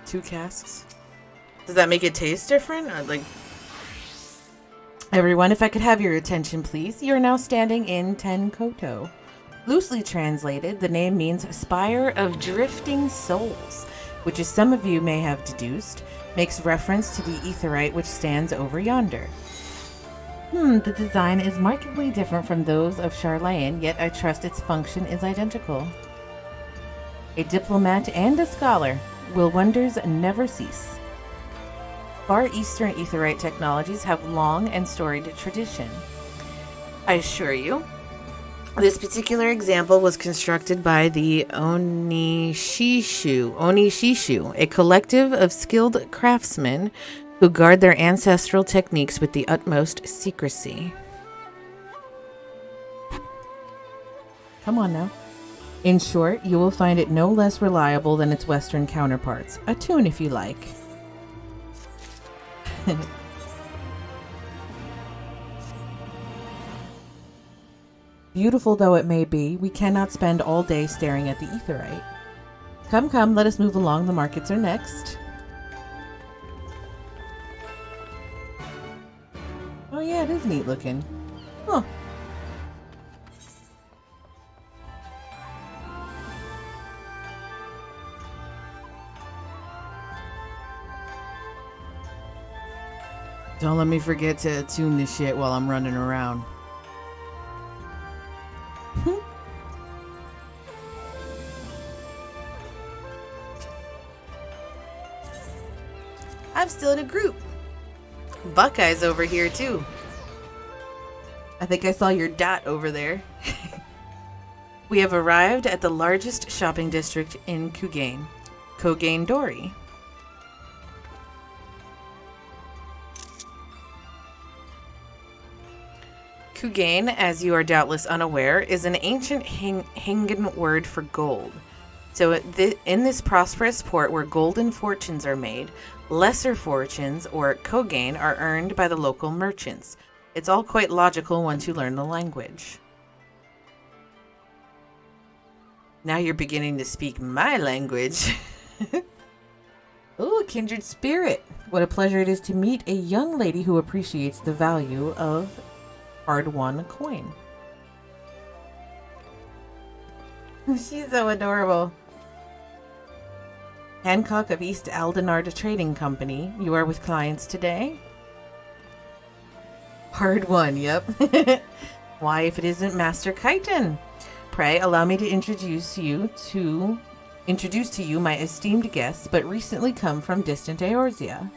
Two casks. Does that make it taste different? Or like, everyone, if I could have your attention, please. You are now standing in Tenkoto. Loosely translated, the name means Spire of Drifting Souls, which, as some of you may have deduced, makes reference to the aetheryte which stands over yonder. The design is markedly different from those of Charlayan, yet I trust its function is identical. A diplomat and a scholar, will wonders never cease? Far Eastern aetheryte technologies have long and storied tradition. I assure you, this particular example was constructed by the Onishishu, a collective of skilled craftsmen who guard their ancestral techniques with the utmost secrecy. Come on now. In short, you will find it no less reliable than its Western counterparts. Attune if you like. Beautiful though it may be, we cannot spend all day staring at the aetheryte. Come, come, let us move along. The markets are next. Oh yeah, it is neat looking. Huh. Don't let me forget to attune this shit while I'm running around. I'm still in a group. Buckeye's over here too. I think I saw your dot over there. We have arrived at the largest shopping district in Kugane, Kogane Dori. Kugane, as you are doubtless unaware, is an ancient Hingan word for gold. So in this prosperous port where golden fortunes are made, lesser fortunes, or Kogane, are earned by the local merchants. It's all quite logical once you learn the language. Now you're beginning to speak my language. Ooh, kindred spirit. What a pleasure it is to meet a young lady who appreciates the value of hard-won coin. She's so adorable. Hancock of East Aldenard Trading Company. You are with clients today? Hard-won, yep. Why, if it isn't Master Kyton? Pray, allow me to introduce to you my esteemed guests, but recently come from distant Eorzea.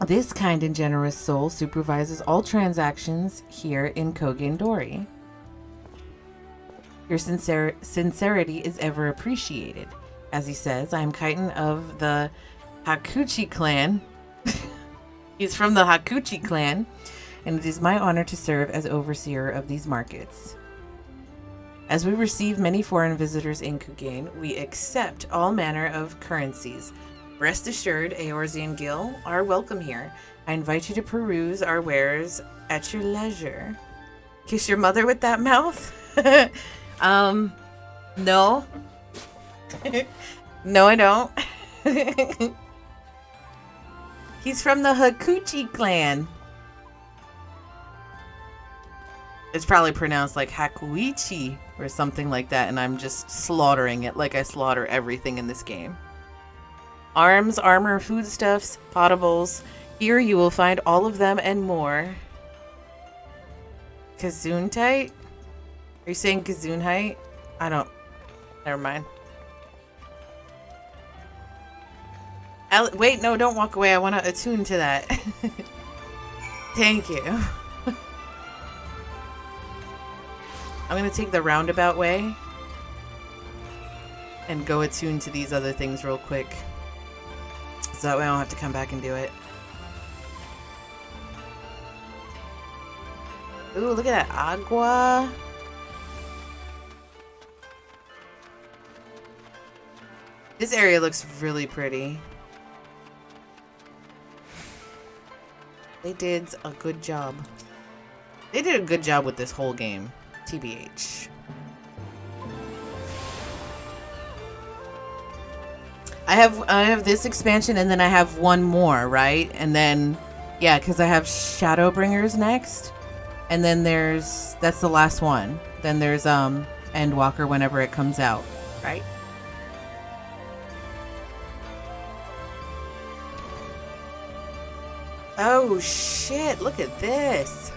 This kind and generous soul supervises all transactions here in Kogane Dori. Your sincerity is ever appreciated. As he says, I am Kyton of the Hakuchi clan. He's from the Hakuchi clan, and it is my honor to serve as overseer of these markets. As we receive many foreign visitors in Kugain, we accept all manner of currencies. Rest assured, Eorzean Gil are welcome here. I invite you to peruse our wares at your leisure. Kiss your mother with that mouth? No. No, I don't. He's from the Hakuchi clan. It's probably pronounced like Hakuichi or something like that, and I'm just slaughtering it like I slaughter everything in this game. Arms, armor, foodstuffs, potables. Here you will find all of them and more. Gesundheit? Are you saying Gesundheit? I don't. Never mind. Wait, no, don't walk away. I want to attune to that. Thank you. I'm going to take the roundabout way and go attune to these other things real quick. So that way I don't have to come back and do it. Ooh, look at that agua. This area looks really pretty. They did a good job. They did a good job with this whole game. TBH. I have this expansion and then I have one more, right? And then yeah, because I have Shadowbringers next. And then that's the last one. Then there's Endwalker whenever it comes out, right? Oh shit, look at this.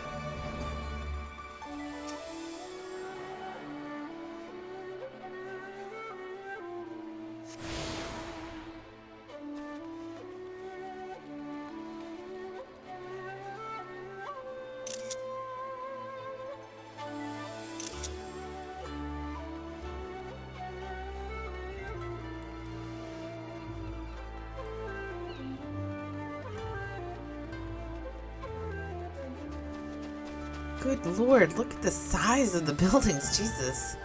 Good lord, look at the size of the buildings, Jesus.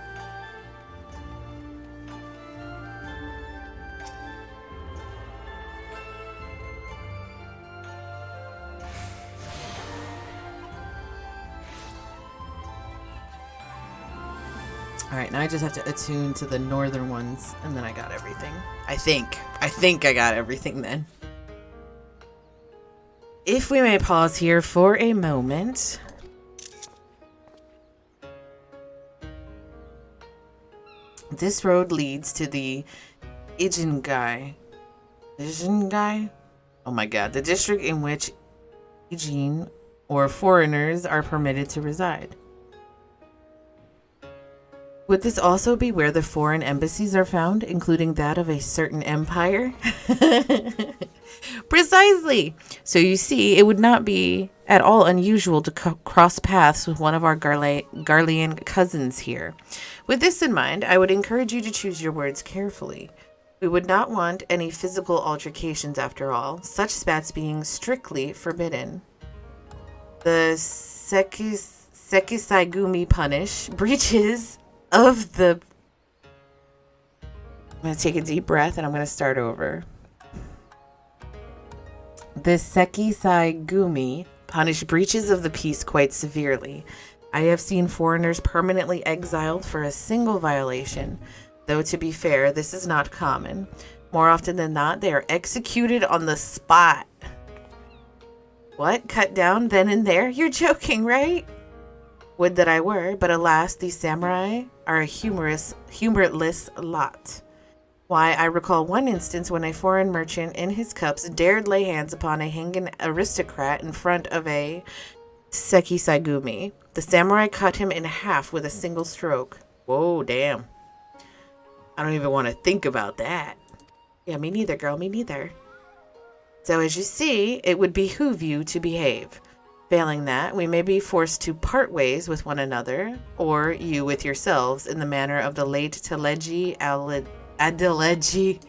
Alright, now I just have to attune to the northern ones, and then I got everything. I think I got everything then. If we may pause here for a moment. This road leads to the Ijingai. Ijingai? Oh my god. The district in which Ijin or foreigners are permitted to reside. Would this also be where the foreign embassies are found, including that of a certain empire? Precisely! So you see, it would not be at all unusual to cross paths with one of our Garlean cousins here. With this in mind, I would encourage you to choose your words carefully. We would not want any physical altercations after all, such spats being strictly forbidden. The Sekisaigumi punish breaches of the... I'm going to take a deep breath and I'm going to start over. The Sekisaigumi punish breaches of the peace quite severely. I have seen foreigners permanently exiled for a single violation, though to be fair, this is not common. More often than not, they are executed on the spot. What? Cut down then and there? You're joking, right? Would that I were, but alas, these samurai are a humorless lot. Why, I recall one instance when a foreign merchant in his cups dared lay hands upon a Hangan aristocrat in front of a Sekisaigumi. The samurai cut him in half with a single stroke. Whoa, damn. I don't even want to think about that. Yeah, me neither, girl, me neither. So as you see, it would behoove you to behave. Failing that, we may be forced to part ways with one another, or you with yourselves, in the manner of the late Teleji Adeleji.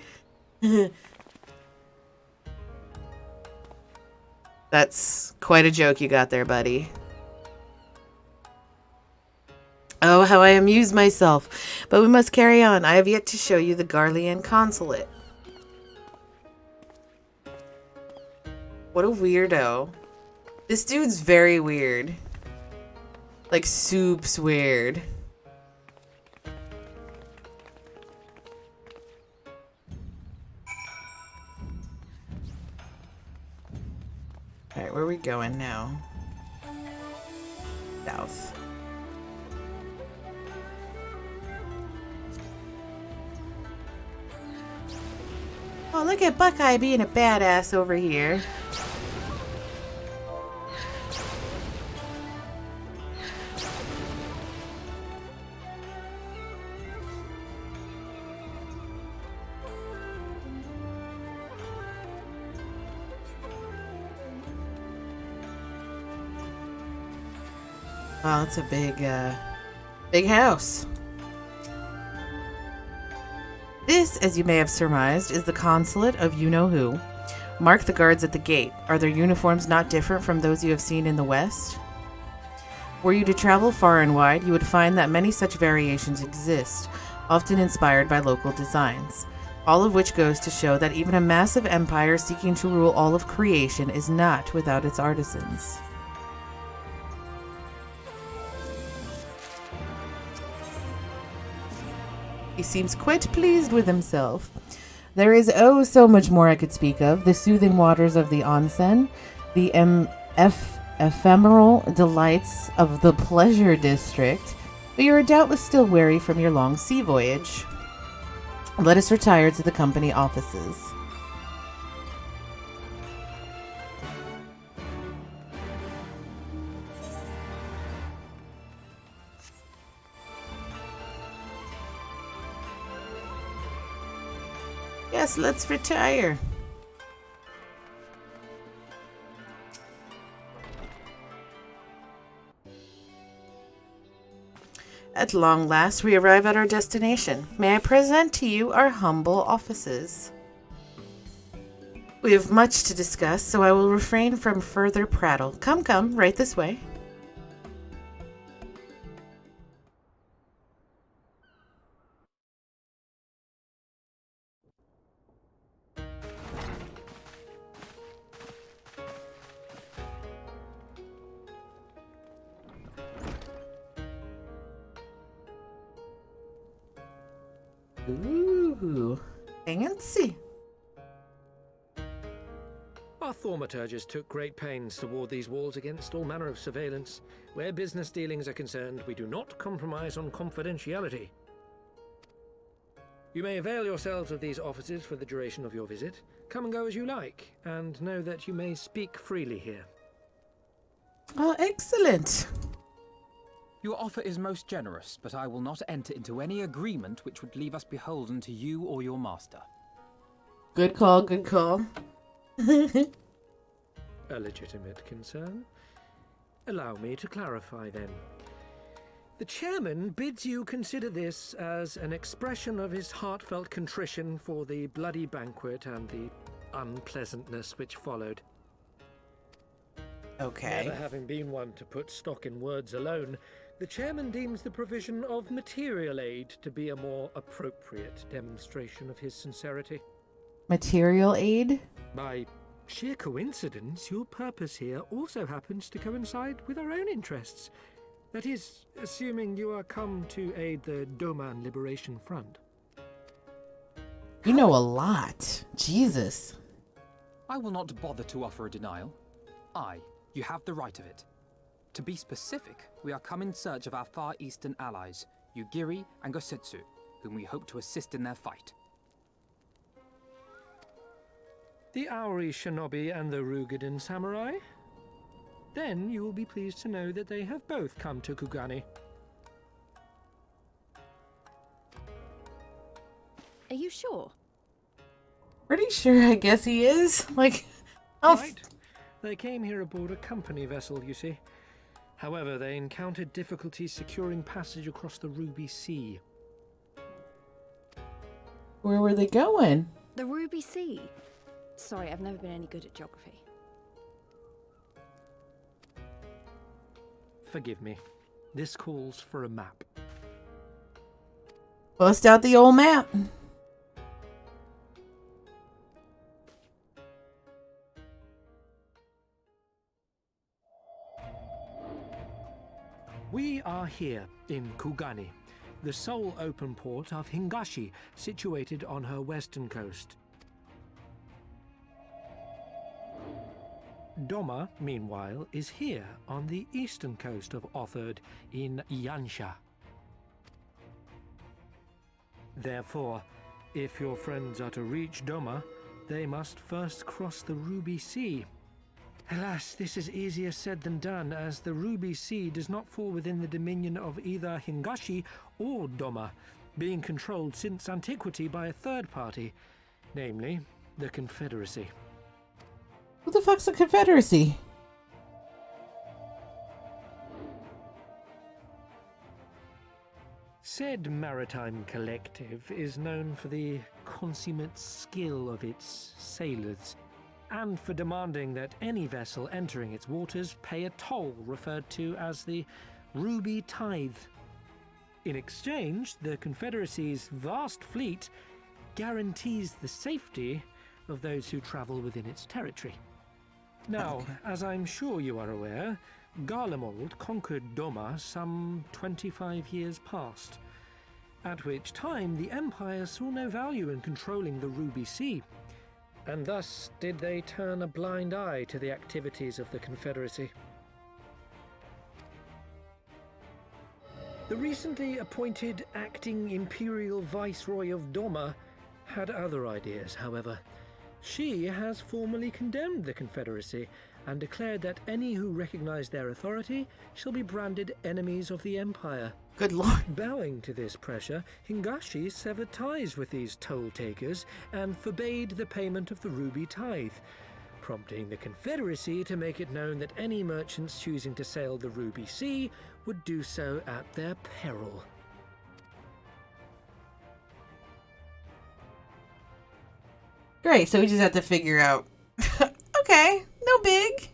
That's quite a joke you got there, buddy. Oh, how I amuse myself. But we must carry on. I have yet to show you the Garlean consulate. What a weirdo. This dude's very weird. Like, soup's weird. Alright, where are we going now? South. Oh, look at Buckeye being a badass over here. Wow, that's a big house. This, as you may have surmised, is the consulate of you-know-who. Mark the guards at the gate. Are their uniforms not different from those you have seen in the West? Were you to travel far and wide, you would find that many such variations exist, often inspired by local designs. All of which goes to show that even a massive empire seeking to rule all of creation is not without its artisans. He seems quite pleased with himself. There is oh so much more I could speak of. The soothing waters of the onsen, the ephemeral delights of the pleasure district, but you are doubtless still weary from your long sea voyage. Let us retire to the company offices. Yes, let's retire. At long last, we arrive at our destination. May I present to you our humble offices? We have much to discuss, so I will refrain from further prattle. Come, come, right this way. Ooh, fancy. Our thaumaturges took great pains to ward these walls against all manner of surveillance. Where business dealings are concerned, we do not compromise on confidentiality. You may avail yourselves of these offices for the duration of your visit. Come and go as you like, and know that you may speak freely here. Oh, excellent. Your offer is most generous, but I will not enter into any agreement which would leave us beholden to you or your master. Good call, good call. A legitimate concern. Allow me to clarify then. The chairman bids you consider this as an expression of his heartfelt contrition for the bloody banquet and the unpleasantness which followed. Okay. Never having been one to put stock in words alone, the chairman deems the provision of material aid to be a more appropriate demonstration of his sincerity. Material aid? By sheer coincidence, your purpose here also happens to coincide with our own interests. That is, assuming you are come to aid the Doman Liberation Front. You know a lot. Jesus. I will not bother to offer a denial. You have the right of it. To be specific, we are come in search of our Far Eastern allies, Yugiri and Gosetsu, whom we hope to assist in their fight. The Aori Shinobi and the Rugadan Samurai? Then you will be pleased to know that they have both come to Kugani. Are you sure? Pretty sure, I guess he is. Like, oh. Right. They came here aboard a company vessel, you see. However, they encountered difficulties securing passage across the Ruby Sea. Where were they going? The Ruby Sea. Sorry, I've never been any good at geography. Forgive me. This calls for a map. Bust out the old map. We are here in Kugani, the sole open port of Hingashi, situated on her western coast. Doma, meanwhile, is here on the eastern coast of Otherd in Yansha. Therefore, if your friends are to reach Doma, they must first cross the Ruby Sea. Alas, this is easier said than done, as the Ruby Sea does not fall within the dominion of either Hingashi or Doma, being controlled since antiquity by a third party, namely the Confederacy. Who the fuck's the Confederacy? Said maritime collective is known for the consummate skill of its sailors, and for demanding that any vessel entering its waters pay a toll referred to as the Ruby Tithe. In exchange, the Confederacy's vast fleet guarantees the safety of those who travel within its territory. Now, as I'm sure you are aware, Garlemald conquered Doma some 25 years past, at which time the Empire saw no value in controlling the Ruby Sea, and thus did they turn a blind eye to the activities of the Confederacy. The recently appointed acting Imperial Viceroy of Doma had other ideas, however. She has formally condemned the Confederacy and declared that any who recognize their authority shall be branded enemies of the Empire. Good lord. Bowing to this pressure, Hingashi severed ties with these toll takers and forbade the payment of the Ruby Tithe, prompting the Confederacy to make it known that any merchants choosing to sail the Ruby Sea would do so at their peril. Great, so we just have to figure out. Okay, no big.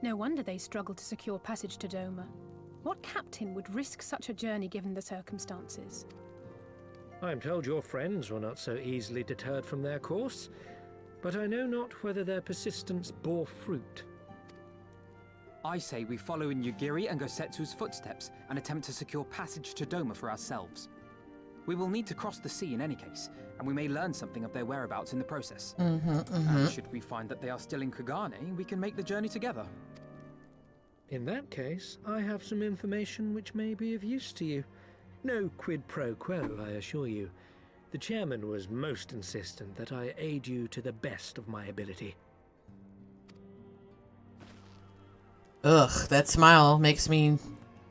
No wonder they struggled to secure passage to Doma. What captain would risk such a journey given the circumstances? I'm told your friends were not so easily deterred from their course, but I know not whether their persistence bore fruit. I say we follow in Yugiri and Gosetsu's footsteps and attempt to secure passage to Doma for ourselves. We will need to cross the sea in any case, and we may learn something of their whereabouts in the process. And should we find that they are still in Kugane, we can make the journey together. In that case, I have some information which may be of use to you. No quid pro quo, I assure you. The chairman was most insistent that I aid you to the best of my ability. Ugh, that smile makes me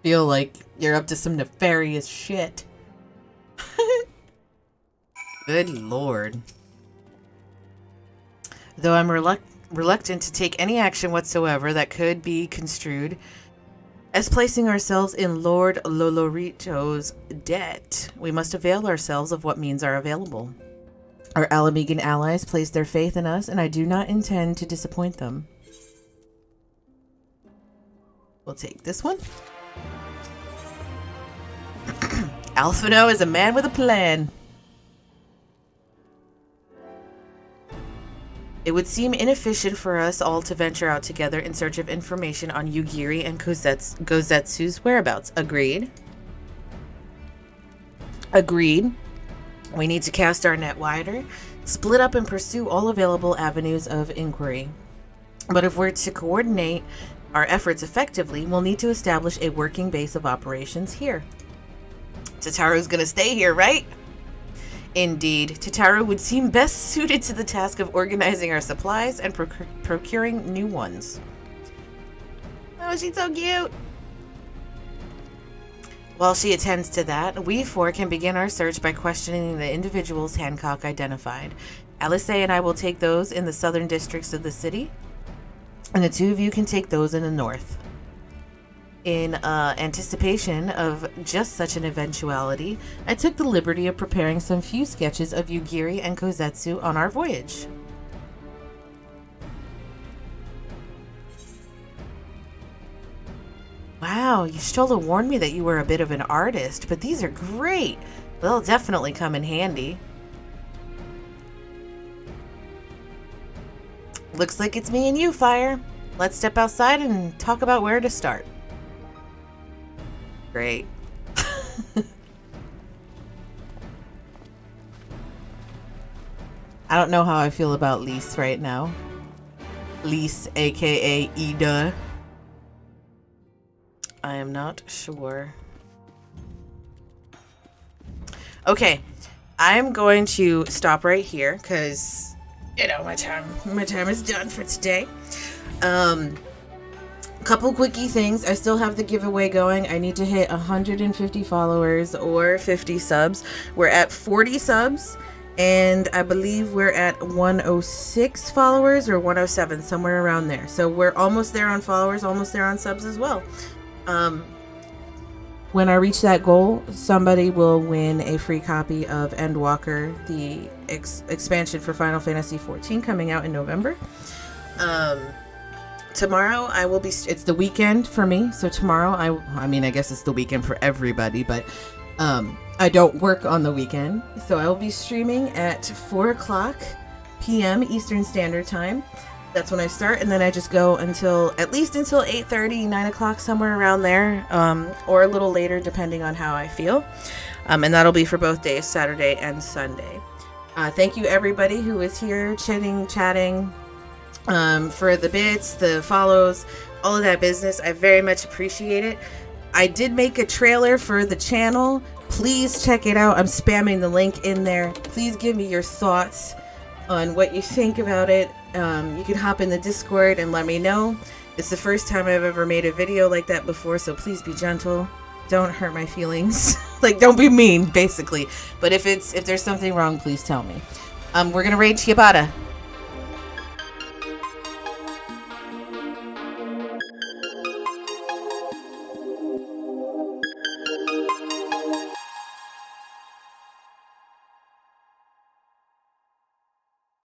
feel like you're up to some nefarious shit. Good lord. Though I'm reluctant to take any action whatsoever that could be construed as placing ourselves in Lord Lolorito's debt, we must avail ourselves of what means are available. Our Alamegan allies place their faith in us, and I do not intend to disappoint them. We'll take this one. Alphino is a man with a plan. It would seem inefficient for us all to venture out together in search of information on Yugiri and Gozetsu's whereabouts. Agreed. Agreed. We need to cast our net wider, split up and pursue all available avenues of inquiry. But if we're to coordinate our efforts effectively, we'll need to establish a working base of operations here. Tataru's gonna stay here, right? Indeed, Tataru would seem best suited to the task of organizing our supplies and procuring new ones. Oh, she's so cute! While she attends to that, we four can begin our search by questioning the individuals Hancock identified. Alice and I will take those in the southern districts of the city, and the two of you can take those in the north. In anticipation of just such an eventuality, I took the liberty of preparing some few sketches of Yugiri and Gozetsu on our voyage. Wow, you should have warned me that you were a bit of an artist, but these are great. They'll definitely come in handy. Looks like it's me and you, Fire. Let's step outside and talk about where to start. Great. I don't know how I feel about Lise right now. Lise, aka Ida. I am not sure. Okay, I'm going to stop right here because, you know, my time is done for today. Couple quickie things. I still have the giveaway going. I need to hit 150 followers or 50 subs. We're at 40 subs, and I believe we're at 106 followers or 107, somewhere around there. So we're almost there on followers, almost there on subs as well. When I reach that goal, somebody will win a free copy of Endwalker, the expansion for Final Fantasy XIV, coming out in November. Tomorrow I will be, it's the weekend for me, so tomorrow I mean, I guess it's the weekend for everybody, but I don't work on the weekend, so I will be streaming at 4:00 p.m. Eastern Standard Time. That's when I start, and then I just go until at least until 8:30, 9 o'clock, somewhere around there, or a little later depending on how I feel. And that'll be for both days, Saturday and Sunday. Thank you everybody who is here chatting, for the bits, the follows, all of that business. I very much appreciate it. I did make a trailer for the channel. Please check it out. I'm spamming the link in there. Please give me your thoughts on what you think about it. You can hop in the Discord and let me know. It's the first time I've ever made a video like that before, so please be gentle. Don't hurt my feelings. Like, don't be mean, basically. But if there's something wrong, please tell me. We're gonna raid Ciabatta.